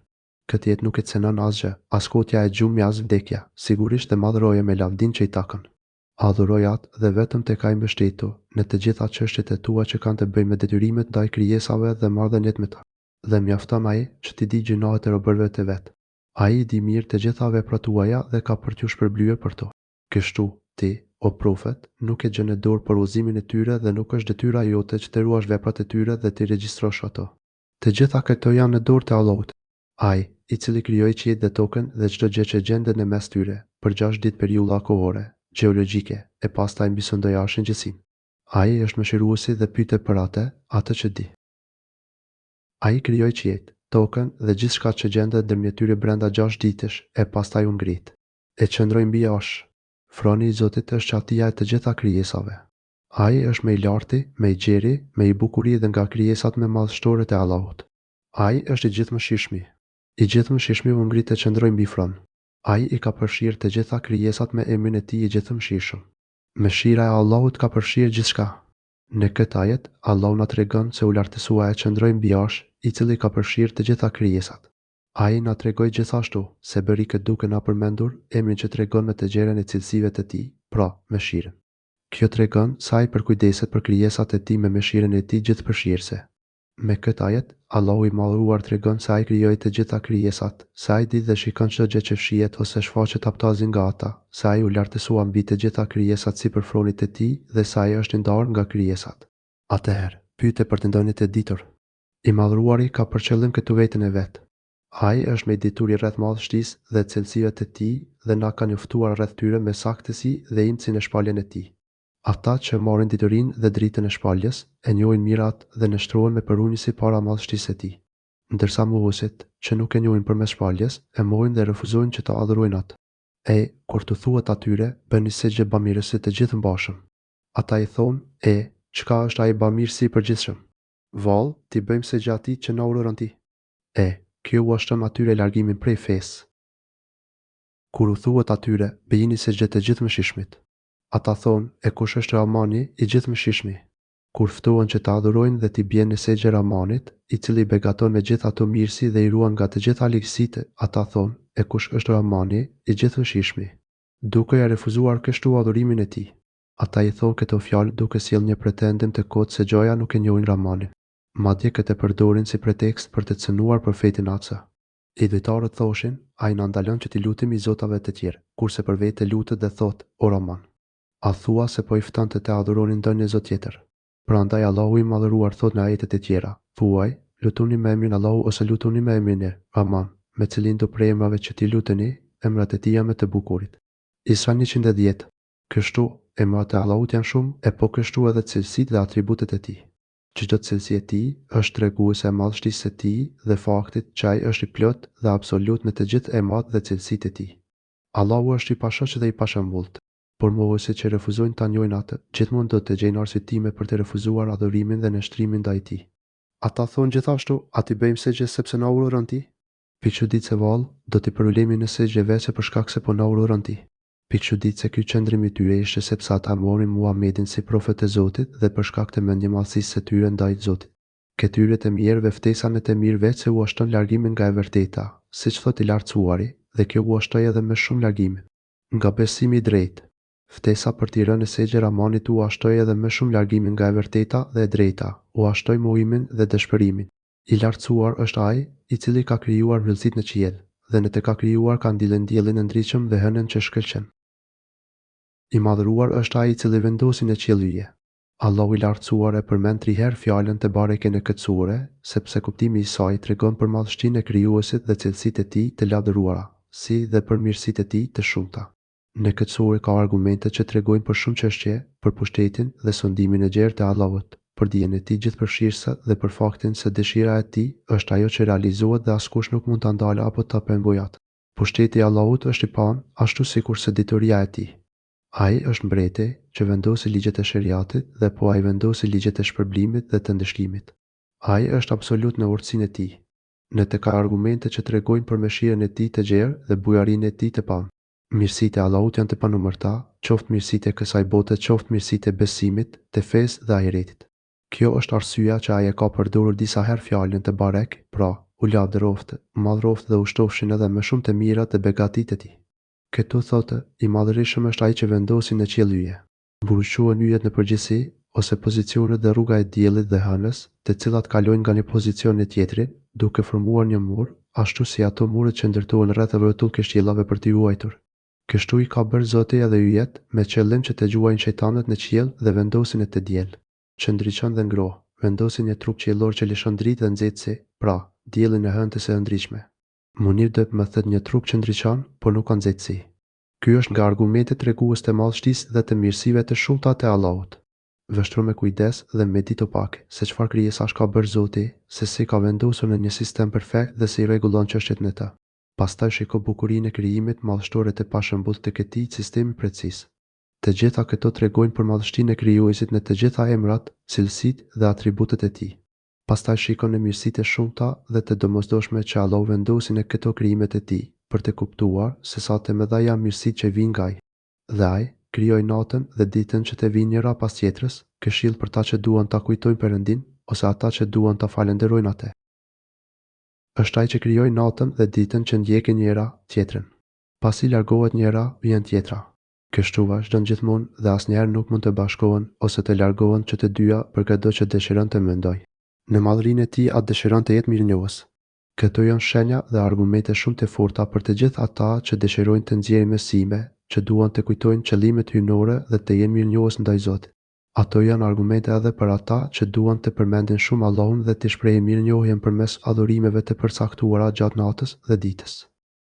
Këtë jetë nuk e cenon asgjë, as kotja e gjumi as vdekja, sigurisht dhe madhëroje me lavdin që i takon. Adhuroj atë dhe vetëm tek ai mbështetu në të gjitha çështjet e tua që kanë të bëjnë me detyrimet ndaj krijesave dhe marrëdhëniet me ta. Dhe mjafton ai që ti di gjinohet e robërve të vet. Ai i di mirë të gjitha veprat tuaja dhe ka për t'ju shpërblyer për to. Kështu, ti, o profet, nuk e gjën në dorë për udhëzimin e tyre dhe nuk është detyra jote që të ruash veprat e tyre dhe të regjistrosh ato. Të gjitha këto janë në dorë të Allahut. Ai, i cili krijoi qiejt dhe tokën dhe çdo gjë që gjendet në mes tyre, për 6 ditë periudha kohore, gjeologjike, e pastaj mbysëndoi arshin gjësim. Ai është mëshiruesi dhe pyetet për atë që di. Ai krijoi qiejt, tokën dhe gjithçka që gjendet ndërmjet tyre brenda 6 ditësh, e pastaj u ngrit. E qëndroi mbi ash. Froni i Zotit është qatia e të gjitha krijesave. Ai është më i larti, më i gjeri, më i bukuri dhe nga krijesat më madhështore të Allahut. Ai është i gjithëmshirshmi. I gjithëmshirshmi u ngrit e qëndroi mbi fron. Ai i ka përfshirë të gjitha krijesat me emrin e tij i gjithëmshirshëm. Mëshira e Allahut ka përfshirë gjithçka. Në këtë ajet, Allahu na tregon se u lartësua e qëndroi mbi arsh, i cili ka përfshirë të gjitha krijesat. Ai na tregoi gjithashtu se bëri këtë duke na përmendur emrin që tregon me të gjerën e cilësive të tij, pra mëshirën. Kjo tregon se ai përkujdeset për krijesat e tij me mëshirën e tij gjithëpërfshirëse. Me këtë ajet, Allahu i madhëruar tregon se ai krijoi të gjitha krijesat, se ai di dhe shikon çdo gjë që shihet ose shfaqet taptazi nga ata, se ai u lartësua mbi të gjitha krijesat sipër fronit të tij dhe se ai është i ndarë nga krijesat. Atëherë, pyete për të ndonjë të ditur. I madhëruari ka për qëllim këtë vetën e vet. Ai është me dituri rreth madhështisë dhe cilësive të tij dhe na ka njoftuar rreth tyre me saktësi dhe imtsin e shpaljen e tij. Ata që marrin diturinë dhe dritën e shpaljes e njohin mirat dhe nështrohen me përunjësi para madhështisë së tij. Ndërsa mohuesit, që nuk e njohin përmes shpaljes, e mohojnë dhe refuzojnë që ta adhurojnë atë. Kur të thuhet atyre, bëni sejdë bamirësit të gjithë mbashëm. Ata i thonë: çka është ai bamirësi i përgjithshëm? Vallë, ti bëjmë sejdë atij që na urdhëron ti. Kjo u ashton atyre largimin prej fesë. Kur u thuhet atyre, bëjini sejdë të gjithëmshirshmit. Ata thonë: kush është Rahmani i gjithëmshirshmi? Kur ftohen që ta adhurojnë dhe t'i bjen në sejdë Rahmanit, i cili begaton me gjithë ato mirësi dhe i ruan nga të gjitha ligësitë, ata thonë: kush është Rahmani i gjithëmshirshmi? Duke ja refuzuar kështu adhurimin e tij. Ata i thonë këto fjalë duke sjellë një pretendim të kotë se gjoja nuk e njohin Rahmanin. Madje këtë përdorin si pretekst për të cënuar profetin Atsa. I dhejtarët thoshin, ai na ndalon që t'i lutemi zotave të tjerë, kurse për vete lutet dhe thot, o Roman. A thua se po i ftonte të adhuronin ndonjë zot tjetër. Prandaj Allahu i madhëruar thot në ajetet e tjera, thuaj, lutuni me emrin Allahu ose lutuni me emrin e Rahman, me cilin do prej emrave që ti luteni, emrat e tij janë më të bukurit. Isra 110. Kështu, emrat e Allahut janë shumë, e po kështu edhe cilësitë dhe atributet e tij. Çdo cilësi e tij është treguese e madhështisë së tij dhe faktit që ai është i plot dhe absolut në të gjithë emrat dhe cilësitë e tij. Allahu është i pashoq dhe i pashëmbullt, por mohuesit që refuzojnë ta njohin atë, gjithmonë do të gjejnë arsyetime për të refuzuar adhurimin dhe nështrimin ndaj tij. Ata thonë gjithashtu, a ti bëjmë sejdë sepse na urdhëron ti? Pikçuditse vallë, do t'i përulemi në sejdë vetë për shkak se po na urdhëron ti. Pikçuditse ky qëndrim i tyre ishte sepse ata morin Muhamedit si profet e Zotit dhe për shkak të mendjemadhësisë së tyre ndaj Zotit. Këtyre të mirëve ftesa në të mirë vetë se u ashton largimin nga e vërteta, siç thotë i lartësuari, dhe kjo u ashtoi edhe më shumë largimin nga besimi i drejtë. Ftesa për t'i rënë në sejdë Rahmanit u ashtoi edhe më shumë largimin nga e vërteta dhe e drejta, u ashtoi mohimin dhe dëshpërimin. I lartësuar është ai i cili ka krijuar vëllësit në qiell, dhe në të ka krijuar kandilën diellin e ndriçëm dhe hënën që shkëlqen. I madhëruar është ai i cili vendosi në qiell yje. Allahu i lartësuar e përmend 3 herë fjalën te bareke në këtë sure, sepse kuptimi i saj tregon për madhështinë e krijuesit dhe cilësitë e tij të lavdëruara, si dhe për mirësitë e tij të shumta. Në këtë sure ka argumente që tregojnë për shumë çështje, për pushtetin dhe sondimin e gjerë të Allahut, për dijen e tij gjithëpërfshirëse dhe për faktin se dëshira e tij është ajo që realizohet dhe askush nuk mund ta ndalë apo ta pengojë atë. Pushteti i Allahut është i pan, ashtu sikurse dituria e tij. Ai është mbreti që vendosi ligjet e shariatit dhe po ai vendosi ligjet e shpërblimit dhe të ndëshkimit. Ai është absolut në urtësinë e tij. Në të ka argumente që tregojnë për mëshirën e tij të gjerë dhe bujarinë e tij të pan. Mirësitë e Allahut janë të panumërta, qoftë mirësitë e kësaj bote, qoftë mirësitë e besimit, të fesë dhe ahiretit. Kjo është arsyeja që ai e ka përdorur disa herë fjalën të barek, pra, u lavdëroftë, madhroftë dhe ushtofshin edhe më shumë të mirat dhe begatitë e tij. Këtu thotë, i madhërisëm është ai që vendosi në qiell yje. Burquhen yjet në përgjithësi, ose pozicionet dhe rruga e diellit dhe hënës, të cilat kalojnë nga një pozicion në tjetrin, duke formuar një mur, ashtu si ato muret që ndërtohen rreth rrotull kështjellave për t'i ruajtur. Kështu i ka bërë Zoti edhe yjet me qëllim që të gjuajnë shejtanët në qiell dhe vendosin e të diell, që ndriçon dhe ngroh, vendosin një trup qiellor që lëshon dritë dhe nxehtësi, pra, diellin e hëntës së ndriçme. Munir do të më thëtë një trup që ndriçon, por nuk ka nxehtësi. Ky është nga argumentet tregues të madhështisë dhe të mirësive të shumta të Allahut. Vështro me kujdes dhe medito pak se çfarë krijesash ka bërë Zoti, se si ka vendosur në një sistem perfekt dhe si rregullon çështjet në të. Pastaj shiko bukurinë e krijimit madhështore të pashëmbullt të këtij sistemi precis. Të gjitha këto tregojnë për madhështinë e krijuesit në të gjitha emrat, cilësitë dhe atributet e tij. Pastaj shikon në mirësitë e shumta dhe të domosdoshme që Allahu vendosi në këto krijimet e tij, për të kuptuar se sa të mëdha janë mirësitë që vijnë nga ai. Dhe ai krijoi natën dhe ditën që të vinë njëra pas tjetrës, këshill për ta që duan ta kujtojnë Perëndin ose ata që duan ta falenderojnë atë. Është ai që krijoi natën dhe ditën që ndjekin njëra tjetrën. Pasi largohet njëra, vjen tjetra. Kështu vazhdon gjithmonë dhe asnjëherë nuk mund të bashkohen ose të largohen që të dyja përkado që dëshiron të mendoj. Në madhërinë e tij atë dëshiron të jetë mirënjohës. Këto janë shenja dhe argumente shumë të forta për të gjithë ata që dëshirojnë të nxjerrin mësime, që duan të kujtojnë qëllimet hyjnore dhe të jenë mirënjohës ndaj Zotit. Ato janë argumente edhe për ata që duan të përmendin shumë Allahun dhe të shprehin mirënjohjen përmes adhurimeve të përcaktuara gjatë natës dhe ditës.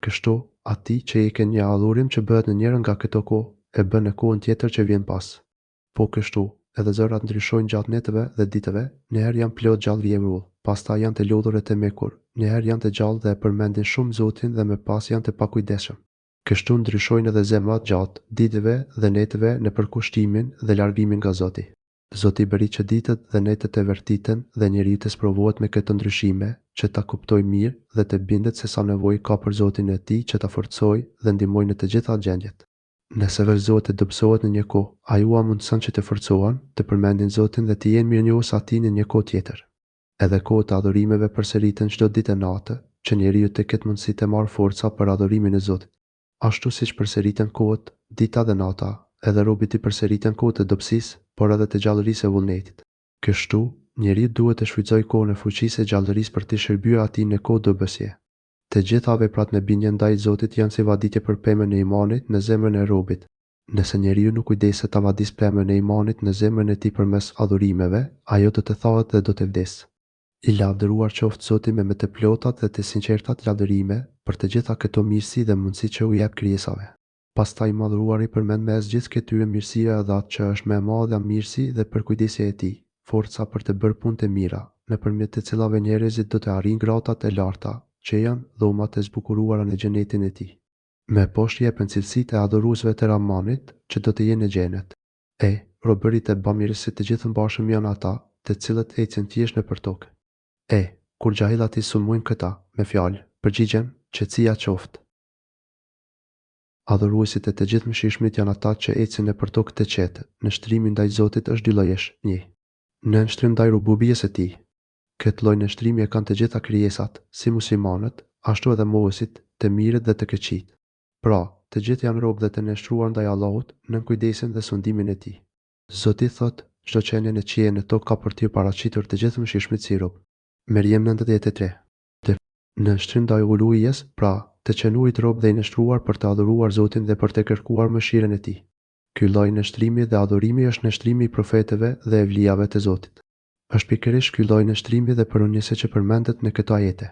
Kështu, atij që i ke një adhurim që bëhet në njërin nga këto kohë, e bën në kohën tjetër që vjen pas. Po kështu, edhe zërat ndryshojnë gjatë netëve dhe ditëve, njëherë janë plot gjallë vjevrull, pastaj janë të lodhur e të mekur, njëherë janë të gjallë dhe e përmendin shumë Zotin dhe më pas janë të pakujdesshëm. Kështu ndryshojnë edhe zemrat gjatë ditëve dhe netëve në përkushtimin dhe largimin nga Zoti. Zoti bëri që ditët dhe netët të vërtiten dhe njeriu të sprovohet me këto ndryshime, që ta kuptojë mirë dhe të bindet se sa nevojë ka për Zotin e tij që ta forcojë dhe ndihmojë në të gjitha gjendjet. Nëse vëllëzohet të dobësohet në një kohë, ai u mundson që të forcohen, të përmendin Zotin dhe të jenë mirënjohës atij në një kohë tjetër. Edhe kohët e adhurimeve përsëriten çdo ditë e natë, që njeriu të ketë mundësi të marrë forca për adhurimin e Zotit. Ashtu siç përsëriten kohët, dita dhe nata, edhe robi i përsëriten kohët e dobësisë, por edhe të gjallërisë e vullnetit. Kështu, njeriu duhet të shfrytëzojë kohën e fuqisë së gjallërisë për të shërbyer atij në kohë dobësie. Të gjitha veprat me bindje ndaj Zotit janë si vaditje për pemën e imanit në zemrën e robit. Nëse njeriu nuk kujdeset ta vadis pemën e imanit në zemrën e tij përmes adhurimeve, ajo do të thahet dhe do të vdesë. I lavdëruar qoftë Zoti me të plotat dhe të sinqertat lavdërime për të gjitha këto mirësi dhe mundësi që u jep krijesave. Pastaj madhruari përmend mes gjithë këtyre mirësive edhe atë që është më e madhe mirësi dhe përkujdesja e tij, forca për të bërë punë të mira, nëpërmjet të cilave njerëzit do të arrijnë gratat e larta, që janë dhomat e zbukuruara në xhenetin e tij. Me poshtë jepen cilësitë e adhuruesve të Rahmanit që do të jenë në xhenet. Robërit e bamirësit të gjithë mbashëm janë ata, të cilët ecën thjesht nëpër tokë. Kur gjahillat i sulmojnë këta, me fjalë, përgjigjen, qetësia qoftë. Adhuruesit e të gjithë mëshirshmit janë ata që ecën nëpër tokë të qetë, në shtrimin ndaj Zotit është dylojesh, 1. Në nështrim ndaj rububies së tij. Këtë lloj nështrimi e kanë të gjitha krijesat, si muslimanët, ashtu edhe mohuesit, të mirët dhe të këqijt. Pra, të gjithë janë robë dhe të nështruar ndaj Allahut nën kujdesin dhe sundimin e tij. Zoti thotë, çdo qenie në qiell në tokë ka për t'ju paraqitur të gjithë mëshirshmit si rob. Merjem 93. Në nështrim ndaj uluhijes, pra, të qenurit rob dhe i nështruar për të adhuruar Zotin dhe për të kërkuar mëshirën e tij. Ky lloj nështrimi dhe adhurimi është nështrimi i profetëve dhe evlijave të Zotit. Është pikërisht ky lloj nështrimi dhe përunjëse që përmendet në këto ajete.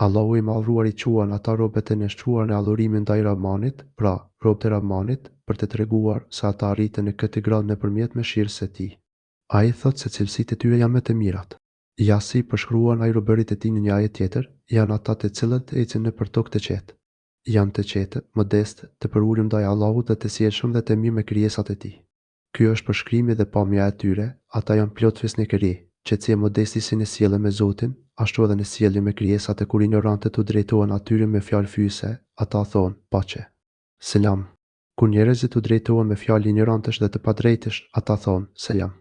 Allahu i madhruar i quan ata robët e nështruar në adhurimin ndaj Rahmanit, pra, robët e Rahmanit, për të treguar se ata arritën në këtë grad nëpërmjet mëshirës së tij. Ai thotë se cilësitë e tyre janë më të mirat. Ja si përshkruan ai robërit e tij në një ajet tjetër, janë ata të cilët ecën nëpër tokë të qetë. Janë të qetë, modest, të përulur ndaj Allahut dhe të sjellshëm dhe të mirë me krijesat e tij. Ky është përshkrimi dhe pamja e tyre, ata janë plot fesnikëri, qetësi e modesti si në sjellje me Zotin, ashtu edhe në sjellje me krijesat e kur ignorantët u drejtohen atyre me fjalë fyese, ata thonë, paqe. Selam. Kur njerëzit u drejtohen me fjalë ignorantësh dhe të padrejtësh, ata thonë, selam.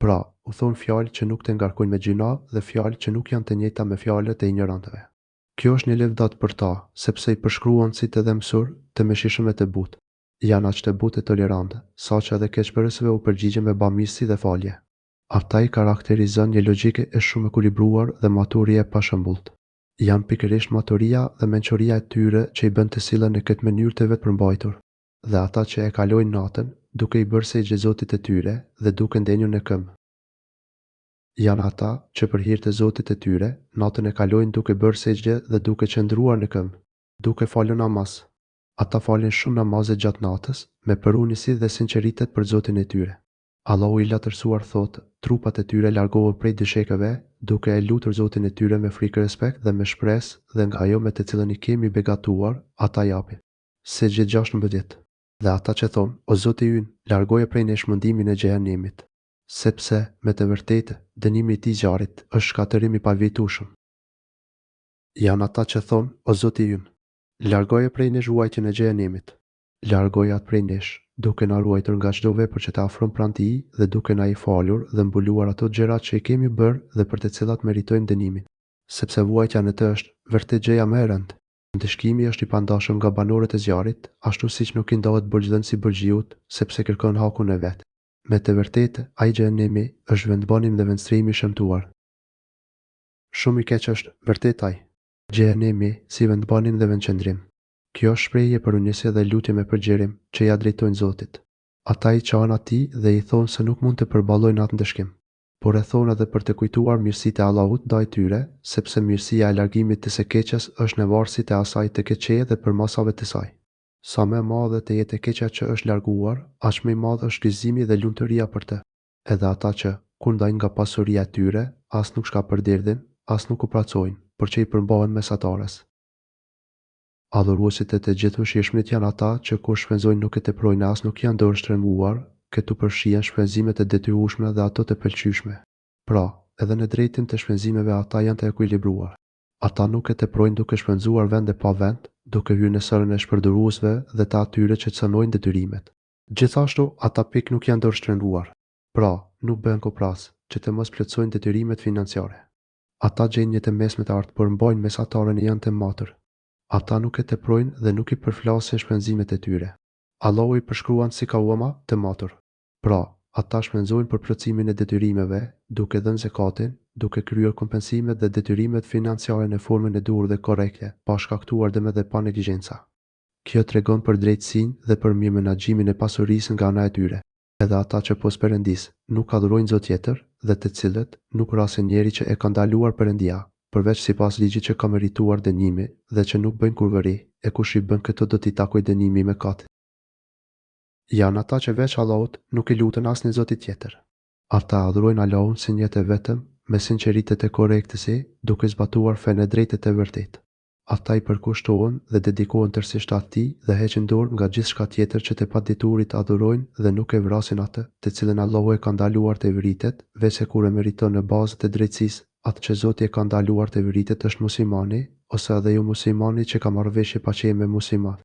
Pra, u thonë fjalë që nuk të ngarkojnë me gjuna dhe fjalë që nuk janë të njëjta me fjalët e ignorantëve. Kjo është një lëvdat për ta, sepse i përshkruan si të dhe mësur të mëshirshëm e të butë. Janë aq të butë e tolerantë, saqë edhe keqbërësve u përgjigjen me bamirësi dhe falje. Ata i karakterizon një logjike e shumë ekuilibruar dhe maturie e pashëmbullt. Janë pikërisht maturia dhe mençuria e tyre që i bën të sillen në këtë mënyrë të vetëpërmbajtur. Dhe ata që e kalojnë natën, duke i bërë sejdë Zotit të tyre dhe duke ndenjur në këmbë. Janë ata që për hir të Zotit të tyre, natën e kalojnë duke bërë sejdë dhe duke qëndruar në këmbë, duke falur namaz. Ata falin shumë namaze gjatë natës, me përunjësi dhe sinqeritet për Zotin e tyre. Allahu i latërsuar thotë, trupat e tyre largohen prej dyshekëve, duke e lutur Zotin e tyre me frikë respekt dhe me shpresë, dhe nga ajo me të cilën i kemi begatuar, ata japin. Sejdë 16. Dhe ata që thonë, o Zoti ynë, largoje prej nesh shmëndimin e xhehenemit, sepse me të vërtetë dënimi i tij zjarrit është shkatërim i pavijtueshëm. Janë ata që thonë, o Zoti ynë, largoje prej nesh vuajtjen e xhehenemit, largoje atë prej nesh, duke na ruajtur nga çdo vepër që të afron pranë tij dhe duke na i falur dhe mbuluar ato gjërat që i kemi bërë dhe për të cilat meritojmë dënimin, sepse vuajtja në të është vërtet gjëja më e rëndë. Ndëshkimi është i pandashëm nga banorët e zjarrit, ashtu siç nuk i ndohet borxdhën si borxhiut, sepse kërkon hakun e vet. Me të vërtetë, ai xhenemi është vendbanim dhe vendstrimi i shëmtuar. Shumë i keq është vërtet ai. Xhenemi si vendbanim dhe vendqendrim. Kjo është shprehje përunjëse dhe lutje me përgjerim që ja drejtojnë Zotit. Ata i qanë atij dhe i thonë se nuk mund të përballojnë atë ndëshkim, por e thonë edhe për të kujtuar mirësitë e Allahut ndaj tyre, sepse mirësia e largimit të së keqes është në varësi të asaj të keqeje dhe përmasave të saj. Sa më e madhe të jetë e keqja që është larguar, aq më i madh është gëzimi dhe lumturia për të. Edhe ata që, kur ndajnë nga pasuria e tyre, as nuk shkapërdirdhin, as nuk u pracojnë, por që i përmbahen mesatares. Adhuruesit e të gjithë mëshirshmit janë ata që kur shpenzojnë nuk e teprojnë as nuk janë dorë shtremuar, këtu përfshihen shpenzimet e detyrueshme dhe ato të pëlqyeshme. Pra, edhe në drejtim të shpenzimeve ata janë të ekuilibruar. Ata nuk e teprojnë duke shpenzuar vende pa vend, duke hyrë në sërën e shpërdoruesve dhe të atyre që cënojnë detyrimet. Gjithashtu, ata pik nuk janë dorë shtrenduar. Pra, nuk bëhen kopras, që të mos plotësojnë detyrimet financiare. Ata gjejnë një të mesme të artë, por mbajnë mesataren e janë të matër. Ata nuk e teprojnë dhe nuk i përflasin shpenzimet e tyre. Allahu i përshkruan si kauama të matur. Pra, ata shpenzojnë për plotësimin e detyrimeve, duke dhënë zekatin, duke kryer kompensimet dhe detyrimet financiare në formën e duhur dhe korrekte, pa shkaktuar dëm dhe pa neglizhenca. Kjo tregon për drejtësinë dhe për mirë menaxhimin e pasurisë nga ana e tyre. Edhe ata që pos Perëndis nuk adhurojnë zot tjetër dhe të cilët nuk rrasin njeri që e ka ndaluar Perëndia, përveç sipas ligjit që ka merituar dënimi dhe që nuk bëjnë kurvëri, e kush i bën këto do t'i takojë dënimi i mëkatit. Janë ata që veç Allahut nuk i lutën asnjë zoti tjetër. Ata adhurojnë Allahun si një të vetëm, me sinqeritet e korrektësi, duke zbatuar fenë e drejtë të vërtetë. Ata i përkushtohen dhe dedikohen tërësisht atij dhe heqin dorë nga gjithçka tjetër që të paditurit adhurojnë dhe nuk e vrasin atë, të cilën Allahu e ka ndaluar të vritet, veçse kur e meriton në bazë të drejtësisë. Atë që Zoti e ka ndaluar të vritet është muslimani, ose edhe jo muslimani që ka marrëveshje paqeje me musliman.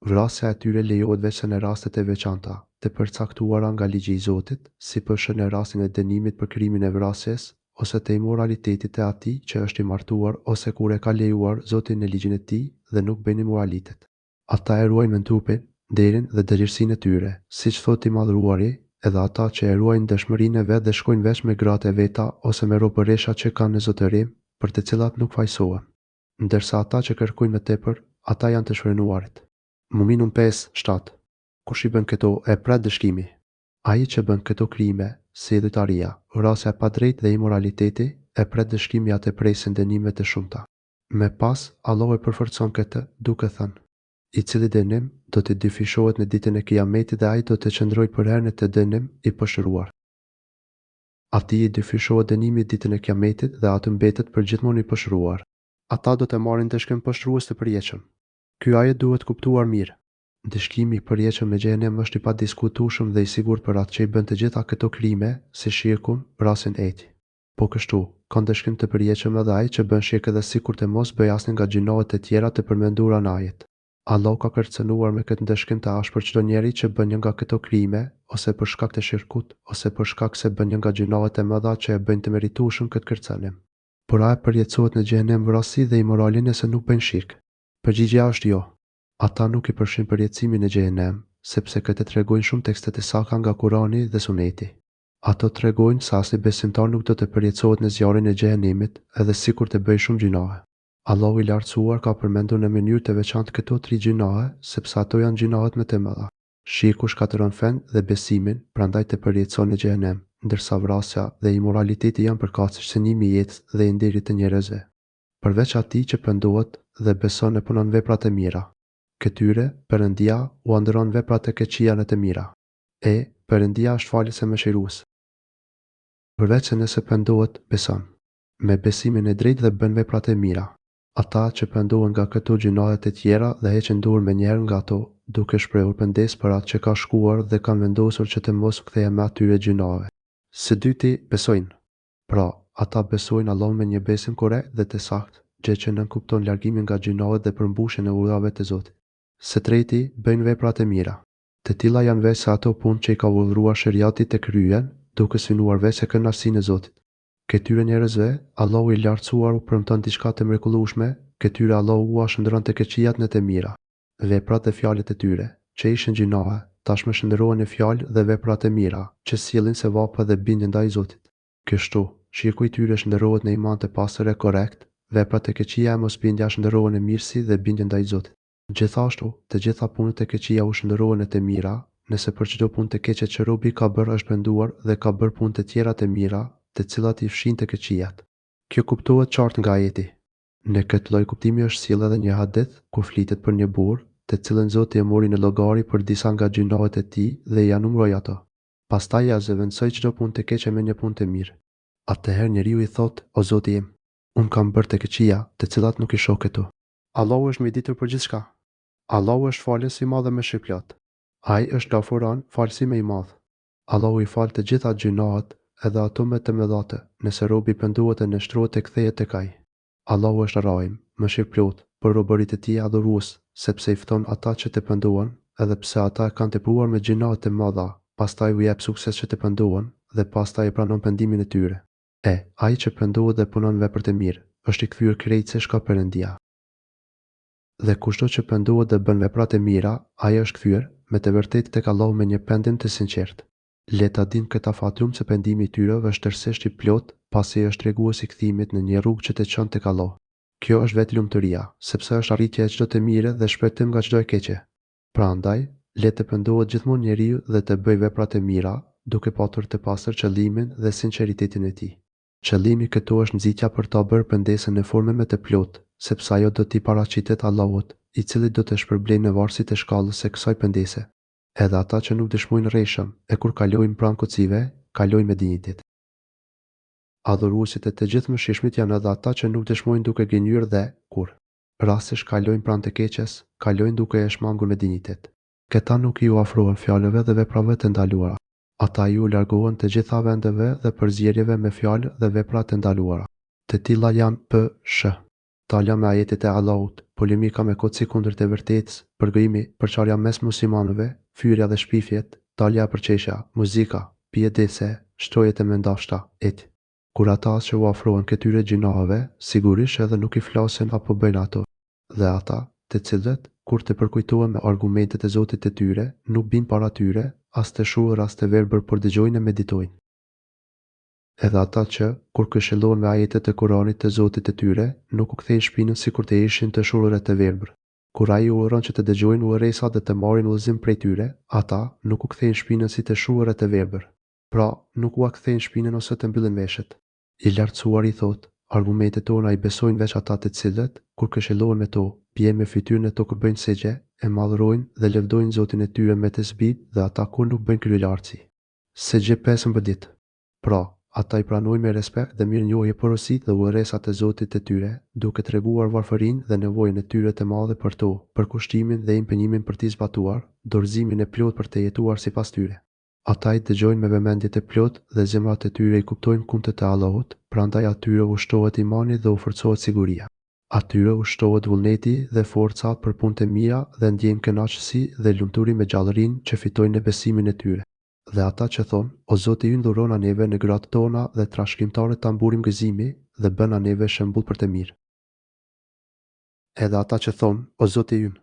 Vrasja e tyre lejohet veçse në rastet e veçanta, të përcaktuara nga ligji i Zotit, si përshë në rastin e dënimit për krimin e vrasjes, ose të imoralitetit e atij që është i martuar ose kur e ka lejuar Zoti në ligjin e tij dhe nuk bën imoralitet. Ata e ruajnë me trupin, derin dhe dëgjershinë e tyre, siç thotë i Madhëruari, edhe ata që e ruajnë dëshmërinë e vet dhe shkojnë veç me gratë e veta ose me robëresha që kanë në zotërim, për të cilat nuk fajsohen. Ndërsa ata që kërkojnë më tepër, ata janë të shfrenuarit. Muminun 5:7. Kush i bën këto e pret dëshkimi. Ai që bën këto krime, si dhëtaria, vrasja e padrejtë dhe imoraliteti, e pret dëshkimi atë presin dënime të shumta. Me pas, Allahu e përforcon këtë duke thënë: i cili dënim do të dyfishohet në ditën e Kiametit dhe ai do të qëndrojë për herën e të dënim i pëshëruar. Atij i dyfishohet dënimi ditën e Kiametit dhe atë mbetet përgjithmonë i pëshëruar. Ata do të marrin dëshkim pështrues të përjetshëm. Ky ajet duhet kuptuar mirë. Dëshkimi i përjetshëm me xhenem është i padiskutueshëm dhe i sigurt për atë që i bën të gjitha këto krime, si shirkun, vrasjen e tij. Po kështu, ka dëshkim të përjetshëm edhe ai që bën shirk edhe sikur të mos bëj asnjë nga gjinohet e tjera të përmendura në ajet. Allah ka kërcënuar me këtë ndëshkim të ashpër çdo njeri që bën një nga këto krime, ose për shkak të shirkut, ose për shkak se bën një nga gjinohet e mëdha që e bëjnë të meritueshëm këtë kërcënim. Por ai përjetësohet në xhenem vrasi dhe imorali nëse nuk bën shirk. Përgjigjja është jo. Ata nuk i përfshin përjetësimin në xhenem, sepse këtë tregojnë shumë tekstet e sakta nga Kurani dhe Suneti. Ato tregojnë se asnjë besimtar nuk do të përjetësohet në zjarrin e xhenemit, edhe sikur të bëjë shumë gjinohe. Allahu i lartësuar ka përmendur në mënyrë të veçantë këto 3 gjinohe, sepse ato janë gjinohet më të mëdha. Shirku shkatëron fen dhe besimin, prandaj të përjetëson në xhenem, ndërsa vrasja dhe imoraliteti janë përkatësh synimi i jetës dhe i nderit të njerëzve. Përveç atij që pendohet dhe beson e punon veprat e mira. Këtyre Perëndia u ndron veprat e keqija në të mira. Perëndia është falës e mëshirues. Përveç se nëse pendohet, beson me besimin e drejtë dhe bën veprat e mira. Ata që pendohen nga këto gjinohet e tjera dhe heqin dorë me njerë nga ato, duke shprehur pendes për atë që ka shkuar dhe kanë vendosur që të mos kthehen me atyre gjinoheve. Së dyti, besojnë. Pra, ata besojnë Allahun me një besim korrekt dhe të saktë, gjë që nënkupton largimin nga gjinohet dhe përmbushjen e urdhave të Zotit. Së treti, bëjnë veprat e mira. Të tilla janë veç se ato punë që i ka urdhëruar shariati të kryen, duke synuar veç se kënaqësinë e Zotit. Këtyre njerëzve, Allahu i lartësuar u premton diçka të mrekullueshme, këtyre Allahu u shndron të keqijat në të mira. Veprat dhe fjalët e tyre, që ishin gjinohe, tashmë shndrohen në fjalë dhe veprat e mira, që sjellin sevapa dhe bindjen ndaj Zotit. Kështu, shirku i tyre shndrohet në iman të pastër e korrekt, veprat e keqija e mosbindja shndrohen në mirësi dhe bindje ndaj Zotit. Gjithashtu, të gjitha punët e keqija u shndrohen në të mira, nëse për çdo punë të keqe që robi ka bërë është penduar dhe ka bërë punë të tjera të mira, të cilat i fshin të keqijat. Kjo kuptohet qartë nga ajeti. Në këtë lloj kuptimi është sjellë edhe një hadith ku flitet për një burr, të cilën Zoti e mori në llogari për disa nga gjinohet e tij dhe ja numëroi ato. Pastaj ja zëvendësoi çdo punë të keqe me një punë të mirë. Atëherë njeriu i thotë: "O Zoti im, unë kam bërë të keqija, të cilat nuk i shoh këtu." Allahu është mjeditur për gjithçka. Allahu është falës i madh dhe mëshirëplot. Ai është Gafuran, falësimi i madh. Allahu i fal të gjitha gjinohet, edhe ato më të mëdha, nëse robi pendohet e nështrohet e kthehet tek ai. Allahu është Rahim, mëshirëplot, për robërit e tij adhurues, sepse i fton ata që të pendohen, edhe pse ata kanë tepruar me gjinohe të mëdha, pastaj u jep sukses që të pendohen dhe pastaj e pranon pendimin e tyre. Ai që pendohet dhe punon vepra të mirë, është i kthyer krejtësisht ka Perëndia. Dhe kushdo që pendohet dhe bën vepra të mira, ai është kthyer me të vërtetë tek Allahu me një pendim të sinqertë. Le ta dinë këta fatrum se pendimi i tyre është tërësisht i plot, pasi është treguesi i kthimit në një rrugë që të çon tek Allah. Kjo është vetë lumturia, sepse është arritja e çdo të mire dhe shpëtim nga çdo e keqe. Prandaj, le të pendohet gjithmonë njeriu dhe të bëjë veprat e mira, duke patur të pastër qëllimin dhe sinqeritetin e tij. Qëllimi këtu është nxitja për ta bërë pendesën në formë më të plotë, sepse ajo do t'i paraqitet Allahut, i cili do të shpërblejë në varësi të shkallës së kësaj pendese. Edhe ata që nuk dëshmojnë rreshëm, e kur kalojnë pranë kocive, kalojnë me dinjitet. Adhuruesit e të gjithë mëshirshmit janë edhe ata që nuk dëshmojnë duke gënjur dhe, kur rastisht kalojnë pranë të keqes, kalojnë duke e shmangur me dinjitet. Këta nuk ju afrohen fjalëve dhe veprave të ndaluara. Ata ju largohen të gjitha vendeve dhe përzierjeve me fjalë dhe vepra të ndaluara. Të tilla janë p.sh. Talja me ajetet e Allahut, polemika me kocë kundër të vërtetës, përgëimi, përçarja mes muslimanëve, fyrja dhe shpifjet, talja e përqeshja, muzika, pijedese, shtrojet e mendashta, etc. Kur ata që u afrohen këtyre gjinaheve, sigurisht edhe nuk i flasin apo bëjnë ato. Dhe ata, të cilët, kur të përkujtohen me argumentet e Zotit të tyre, nuk bin para tyre, as të shuar as të verbër, por dëgjojnë e meditojnë. Edhe ata që, kur këshillohen me ajetet e Kuranit të Zotit të tyre, nuk u kthejnë shpinën sikur të ishin të shuar e të verbër. Kur ai u urdhon që të dëgjojnë urresa dhe të marrin udhëzim prej tyre, ata nuk u kthejnë shpinën si të shuar e të verbër. Pra, nuk u kthejnë shpinën ose të mbyllin veshët. I lartësuari thotë, argumentet tona i besojnë veç ata të cilët, kur këshillohen me to, bjen me fytyrën e tokë bëjnë segjë, e madhrojnë dhe lëvdojnë Zotin e tyre me tesbih dhe ata kur nuk bëjnë kryelartësi. Segjë 15. Pra, ata i pranojnë me respekt dhe mirënjohje porositë dhe urresat e Zotit të tyre, duke treguar varfërinë dhe nevojën e tyre të madhe për to, për kushtimin dhe impenjimin për t'i zbatuar, dorëzimin e plot për të jetuar sipas tyre. Ata i dëgjojnë me vëmendje të plot dhe zemrat e tyre i kuptojnë kumtet e Allahut, prandaj atyre ushtohet imani dhe u forcohet siguria. Atyre ushtohet vullneti dhe forca për punë të mira dhe ndjejnë kënaqësi dhe lumturi me gjallërinë që fitojnë në besimin e tyre. Dhe ata që thonë, o Zoti ynë dhurona neve në gratë tona dhe trashëgimtarët ta mburim gëzimi dhe bëna neve shembull për të mirë. Edhe ata që thonë, o Zoti ynë,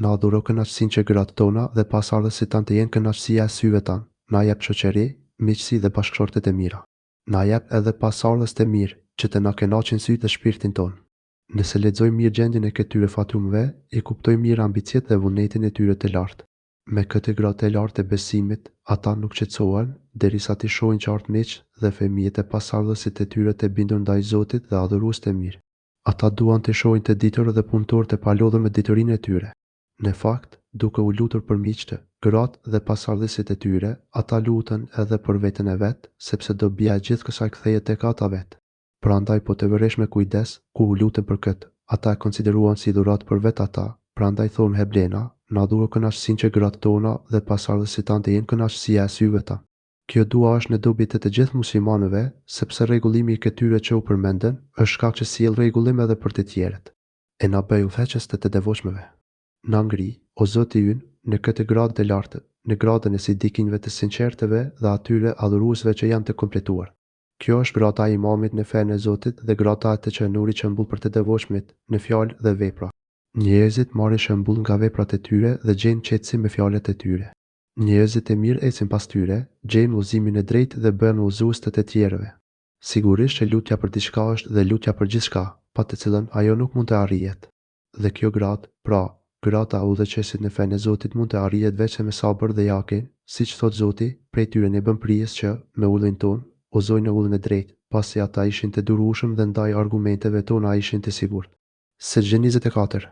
na adhuro kënaqësinë që gratë tona dhe pasardhësit tanë të jenë kënaqësia e syve tanë, na jep shoqëri, miqësi dhe bashkëshortet e mira. Na jep edhe pasardhës të mirë, që të na kënaqin sytë dhe shpirtin tonë. Nëse lexojmë mirë gjendjen e këtyre fatrumëve, i kuptojmë mirë ambicjet dhe vullnetin e tyre të lartë. Me këtë gradë të lartë e besimit, ata nuk qetësohen derisa t'i shohin qartë miq dhe fëmijët e pasardhësit e tyre të bindur ndaj Zotit dhe adhurues të mirë. Ata duan të shohin të ditur dhe punëtor të palodhur me diturinë e tyre. Në fakt, duke u lutur për miqtë, gratë dhe pasardhësit e tyre, ata luten edhe për veten e vet, sepse dobia e gjithë kësaj kthehet tek ata vet. Prandaj po të vëresh me kujdes ku u luten për këtë. Ata e konsideruan si dhuratë për vet ata, prandaj thonë Heblena, na dhuro kënaqësinë që gratë tona dhe pasardhësit tanë të jenë kënaqësia e syve tanë. Kjo dua është në dobit të gjithë muslimanëve, sepse rregullimi i këtyre që u përmenden është shkak që sjell rregullim edhe për të tjerët. E na bëj udhëheqës të devotshmëve. Na ngri, o Zoti ynë, në këtë gradë të lartë, në gradën e sidikinjve të sinqertëve dhe atyre adhuruesve që janë të kompletuar. Kjo është grada e imamit në fenë e Zotit dhe grada e të qenurit që mbull për të devotshmit në fjalë dhe vepra. Njerëzit marrin shembull nga veprat e tyre dhe gjejnë qetësim me fjalët e tyre. Njerëzit e mirë ecin pas tyre, gjejnë udhëzimin e drejtë dhe bëhen udhëzues të tjerëve. Sigurisht që lutja për diçka është dhe lutja për gjithçka, pa të cilën ajo nuk mund të arrihet. Dhe kjo gradë, pra, grada e udhëheqësit në fenë e Zotit mund të arrihet vetëm me sabër dhe yakin, siç thot Zoti, prej tyre ne bën prijes që me ullin ton uzojnë në ullin e drejtë, pasi ata ishin të durueshëm dhe ndaj argumenteve tona ishin të sigurt. Sejdë 24.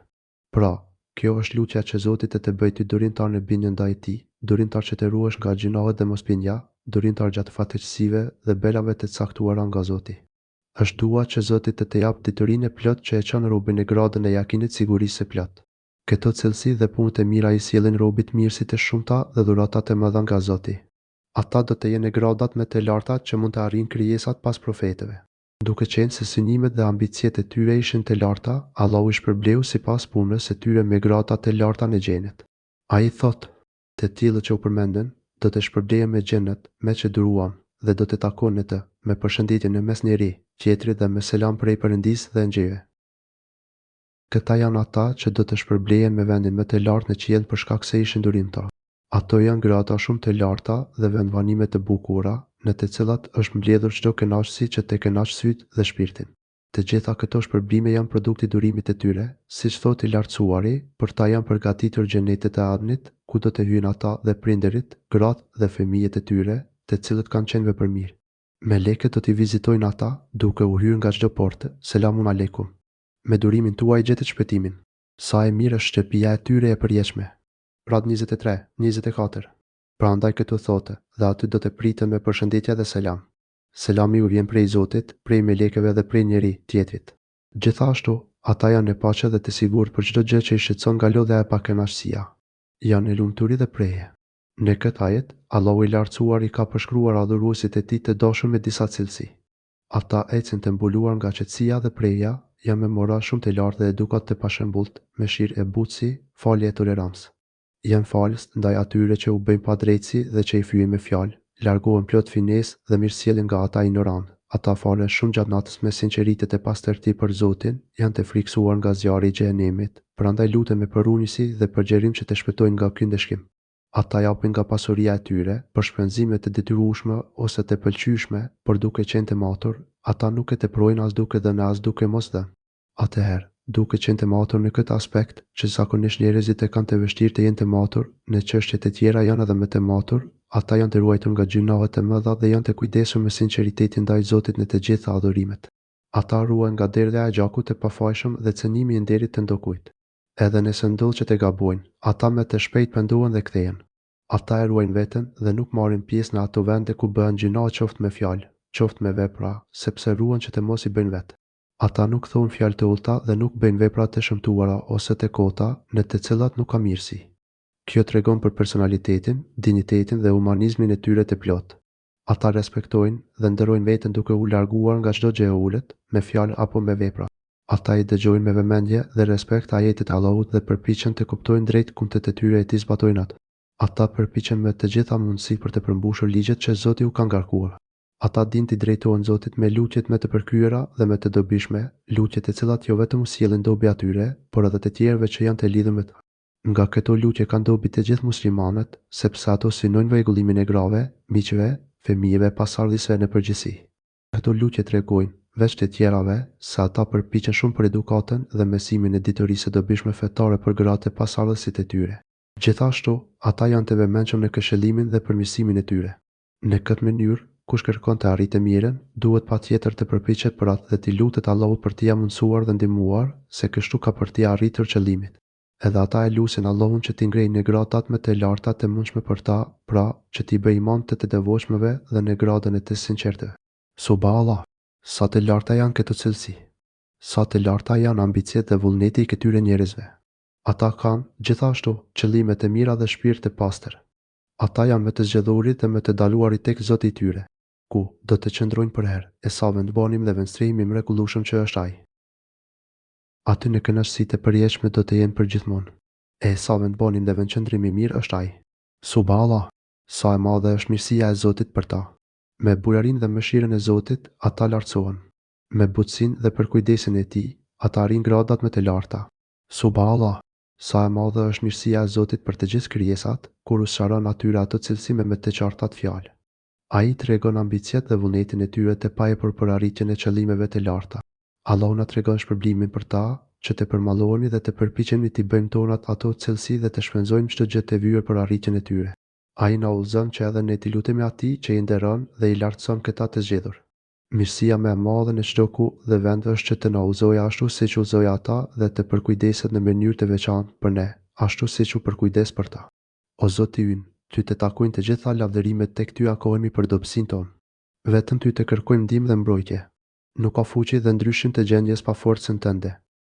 Pra, kjo është lutja që Zoti të bëjë ty durimtar në bindje ndaj tij, durimtar që të ruhesh nga gjinohet dhe mospinja, durimtar gjatë fatkeqësive dhe belave të caktuara nga Zoti. Është dua që Zoti të jap diturinë e plot që e çon robën në gradën e yakinit sigurisë së plot. Këto cilësi dhe punët e mira i sjellin robit mirësitë e shumta dhe dhuratat e mëdha nga Zoti. Ata do të jenë në gradat më të larta që mund të arrijnë krijesat pas profetëve. Duke qenë se synimet dhe ambicjet e tyre ishin të larta, Allahu i shpërbleu sipas punës së tyre me grada të larta në xhenet. Ai thotë, të tillët që u përmenden, do të shpërblehen me xhenet, me që duruan, dhe do të takojnë në të, me përshëndetje në mes njëri, tjetrit dhe me selam prej Perëndisë dhe engjëjve. Këta janë ata që do të shpërblehen me vendin më të lartë në qiell për shkak se ishin durimtar. Ato janë grada shumë të larta dhe vendbanime të bukura, në të cilat është mbledhur çdo kënaqësi që të kënaq syt dhe shpirtin. Të gjitha këto shpërbime janë produkti durimit të tyre, siç thotë i lartësuari, për ta janë përgatitur xhenetet e Adnit, ku do të hyjnë ata dhe prindërit, gratë dhe fëmijët e tyre, të cilët kanë qenë vepërmirë. Melekët do t'i vizitojnë ata, duke u hyrë nga çdo portë. Selamun aleikum. Me durimin tuaj gjetet shpëtimin. Sa e mirë është shtëpia e tyre e përjetshme. Rad 23-24. Prandaj këtu thotë, dhe aty do të pritën me përshëndetje dhe selam. Selami u vjen prej Zotit, prej melekëve dhe prej njeri tjetrit. Gjithashtu, ata janë në paqe dhe të sigurt për çdo gjë që i shqetëson nga lodhja e pakënaqësia. Janë në lumturi dhe preje. Në këtë ajet, Allahu i lartësuar i ka përshkruar adhuruesit e tij të dashur me disa cilësi. Ata ecën të mbuluar nga qetësia dhe preja, janë me moral shumë të lartë dhe edukat të pashëmbullt, me shirë e butësi, falje e tolerancë. Janë falës ndaj atyre që u bëjnë pa drejtësi dhe që i fyejnë me fjalë, largohen plot finesë dhe mirësjelljen nga ata ignorant. Ata falen shumë gjatë natës me sinqeritet e pastërti për Zotin, janë të frikësuar nga zjarri i xhenemit, prandaj luten me përunjësi dhe përgjerim që të shpëtojnë nga ky ndeshkim. Ata japin nga pasuria e tyre për shpenzime të detyrueshme ose të pëlqyeshme, por duke qenë të matur, ata nuk e teprojnë as duke dhënë as duke mos dhënë. Atëherë, duke qenë të matur në këtë aspekt, që zakonisht njerëzit e kanë të vështirë të jenë të matur, në çështjet e tjera janë edhe më të matur, ata janë të ruajtur nga gjunahet e mëdha dhe janë të kujdesur me sinqeritetin ndaj Zotit në të gjitha adhurimet. Ata ruajnë nga derdhja e gjakut të pafajshëm dhe cënimi i nderit të ndokujt. Edhe nëse ndodh që të gabojnë, ata me të shpejt pendohen dhe kthehen. Ata e ruajnë veten dhe nuk marrin pjesë në ato vende ku bëhen gjuna qoftë me fjalë, qoftë me vepra, sepse ruan që të mos i bëjnë vetë. Ata nuk thonë fjalë të ulta dhe nuk bëjnë vepra të shëmtuara ose të kota, në të cilat nuk ka mirësi. Kjo tregon për personalitetin, dinjitetin dhe humanizmin e tyre të plot. Ata respektojnë dhe nderojnë veten duke u larguar nga çdo gjë e ulët, me fjalë apo me vepra. Ata i dëgjojnë me vëmendje dhe respekt ajetet e Allahut dhe përpiqen të kuptojnë drejt kumtet e tyre e të zbatojnë atë. Ata përpiqen me të gjitha mundësi për të përmbushur ligjet që Zoti u ka ngarkuar. Ata dinë të drejtohen Zotit me lutjet me të përkryera dhe me të dobishme, lutjet e cilat jo vetëm u sjellin dobi atyre, por edhe të tjerëve që janë të lidhur me të. Nga këto lutje kanë dobi të gjithë muslimanët, sepse ato synojnë rregullimin e grave, miqve, fëmijëve, pasardhësve në përgjithësi. Këto lutje tregojnë, veç të tjerave, se ata përpiqen shumë për edukatën dhe mësimin e ditërisë së dobishme fetare për gratë e pasardhësit e tyre. Gjithashtu, ata janë të vëmendshëm në këshillimin dhe përmirësimin e tyre. Në këtë mënyrë, kush kërkon të arritë mirën, duhet patjetër të përpiqet për atë dhe të lutet Allahut për t'i mundsuar dhe ndihmuar, se kështu ka për t'i arritur qëllimin. Edhe ata e lusin Allahun që t'i ngrejë në gradat më të larta të mundshme për ta, pra që t'i bëjë iman të devotshmëve dhe në gradën e të sinqertëve. Subhanallah, sa të larta janë këto cilësi. Sa të larta janë ambiciet dhe vullneti i këtyre njerëzve. Ata kanë, gjithashtu, qëllime të mira dhe shpirt të pastër. Ata janë më të zgjedhurit dhe më të daluarit tek Zoti i tyre, ku do të qëndrojnë për herë, e sa vendbanim dhe vendstrehim i mrekullueshëm që është ai. Aty në kënaqësitë e përjetshme do të jenë përgjithmonë. E sa vendbanim dhe vendqëndrim i mirë është ai. Subhanallah, sa e madhe është mirësia e Zotit për ta. Me burarinë dhe mëshirën e Zotit, ata lartësohen. Me butësinë dhe përkujdesin e tij, ata arrin gradat më të larta. Subhanallah, sa e madhe është mirësia e Zotit për të gjithë krijesat, kur usharon atyre ato cilësi me të qartat fjalë. Ai tregon ambiciet dhe vullnetin e tyre të pajepur për arritjen e qëllimeve të larta. Allahu na tregon shpërblimin për ta, që të përmallohemi dhe të përpiqemi t'i bëjmë tonat ato cilësi dhe të shpenzojmë çdo gjë të vyer për arritjen e tyre. Ai na udhëzon që edhe ne t'i lutemi atij që i nderon dhe i lartëson këta të zgjedhur. Mirësia më e madhe në çdo ku dhe vend është që të na udhëzojë ashtu siç udhëzoi ata dhe të përkujdeset në mënyrë të veçantë për ne, ashtu siç u përkujdes për ta. O Zoti ynë, ty të takojnë të gjitha lavdërimet tek ty akohemi për dobësinë tonë. Vetëm ty të kërkojmë ndihmë dhe mbrojtje. Nuk ka fuqi dhe ndryshim të gjendjes pa forcën tënde.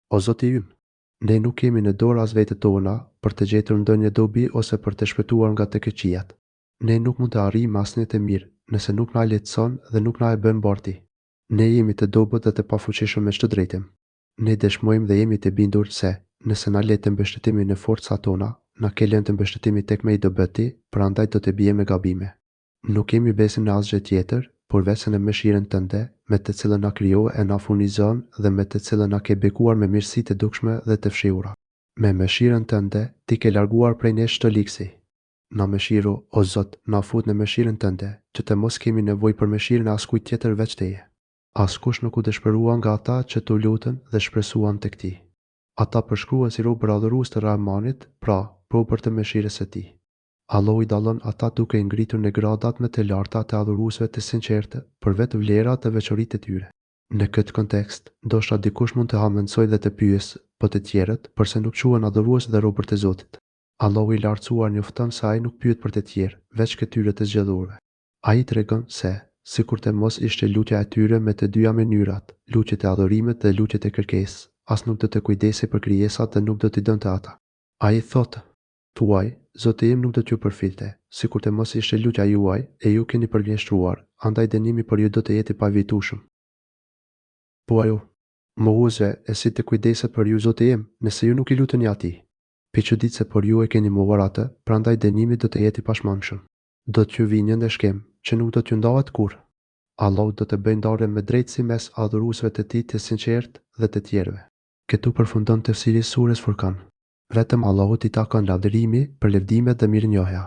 O Zoti ynë, ne nuk kemi në dorë as vetët tona për të gjetur ndonjë dobi ose për të shpëtuar nga të keqijat. Ne nuk mund të arrijmë asnjë të mirë nëse nuk na lehtëson dhe nuk na e bën barti. Ne jemi të dobët dhe të pafuqishëm me çdo drejtim. Ne dëshmojmë dhe jemi të bindur se, nëse na le të mbështetemi në forcat tona, na ke lënë të mbështetemi tek me i dobëti, prandaj do të bijmë në gabime. Nuk kemi besim në asgjë tjetër, por vetëm në mëshirën tënde, me të cilën na krijoi e na furnizon dhe me të cilën na ke bekuar me mirësi të dukshme dhe të fshihura. Me mëshirën tënde, ti ke larguar prej nesh çdo ligësi. Na mëshiro, o Zot, na fut në mëshirën tënde, që të mos kemi nevojë për mëshirën e askujt tjetër veç teje. Askush nuk u dëshpërua nga ata që tu lutën dhe shpresuan tek ti. Ata përshkruan si robër adhurues të Rahmanit, pra, robër të mëshirës së tij. Allahu i dallon ata duke i ngritur në gradat më të larta të adhuruesve të sinqertë për vetë vlerat dhe veçoritë e tyre. Në këtë kontekst, ndoshta dikush mund të hamendësojë dhe të pyesë, po të tjerët, pse nuk quhen adhurues dhe robër të Zotit. Allahu i lartësuar njofton se ai nuk pyet për të tjerë, veç këtyre të zgjedhurve. Ai tregon se, sikur të mos ishte lutja e tyre me të dyja mënyrat, lutjet e adhurimit dhe lutjet e kërkesës, as nuk do të kujdesej për krijesat dhe nuk do t'i dënte ata. Ai thotë: "Thuaj, Zoti im nuk do t'ju përfilte, sikur të mos ishte lutja juaj e ju keni përgjigjëstruar, andaj dënimi për ju do të jetë i pavijtueshëm." Po ajo, mohuesve e si të kujdeset për ju Zoti im, nëse ju nuk i luteni atij. Piçëditse por ju e keni mohuar atë, prandaj dënimi do të jetë i pashmangshëm. Do t'ju vijë një ndeshkem që nuk do t'ju ndahet kurrë. Allahu do të bëjë ndarje me drejtësi mes adhuruesve të tij të sinqertë dhe të tjerëve. Këtu përfundon tefsiri i surës Furkan. Vetëm Allahut i takon lavdërimi për lëvdimet dhe mirënjohja.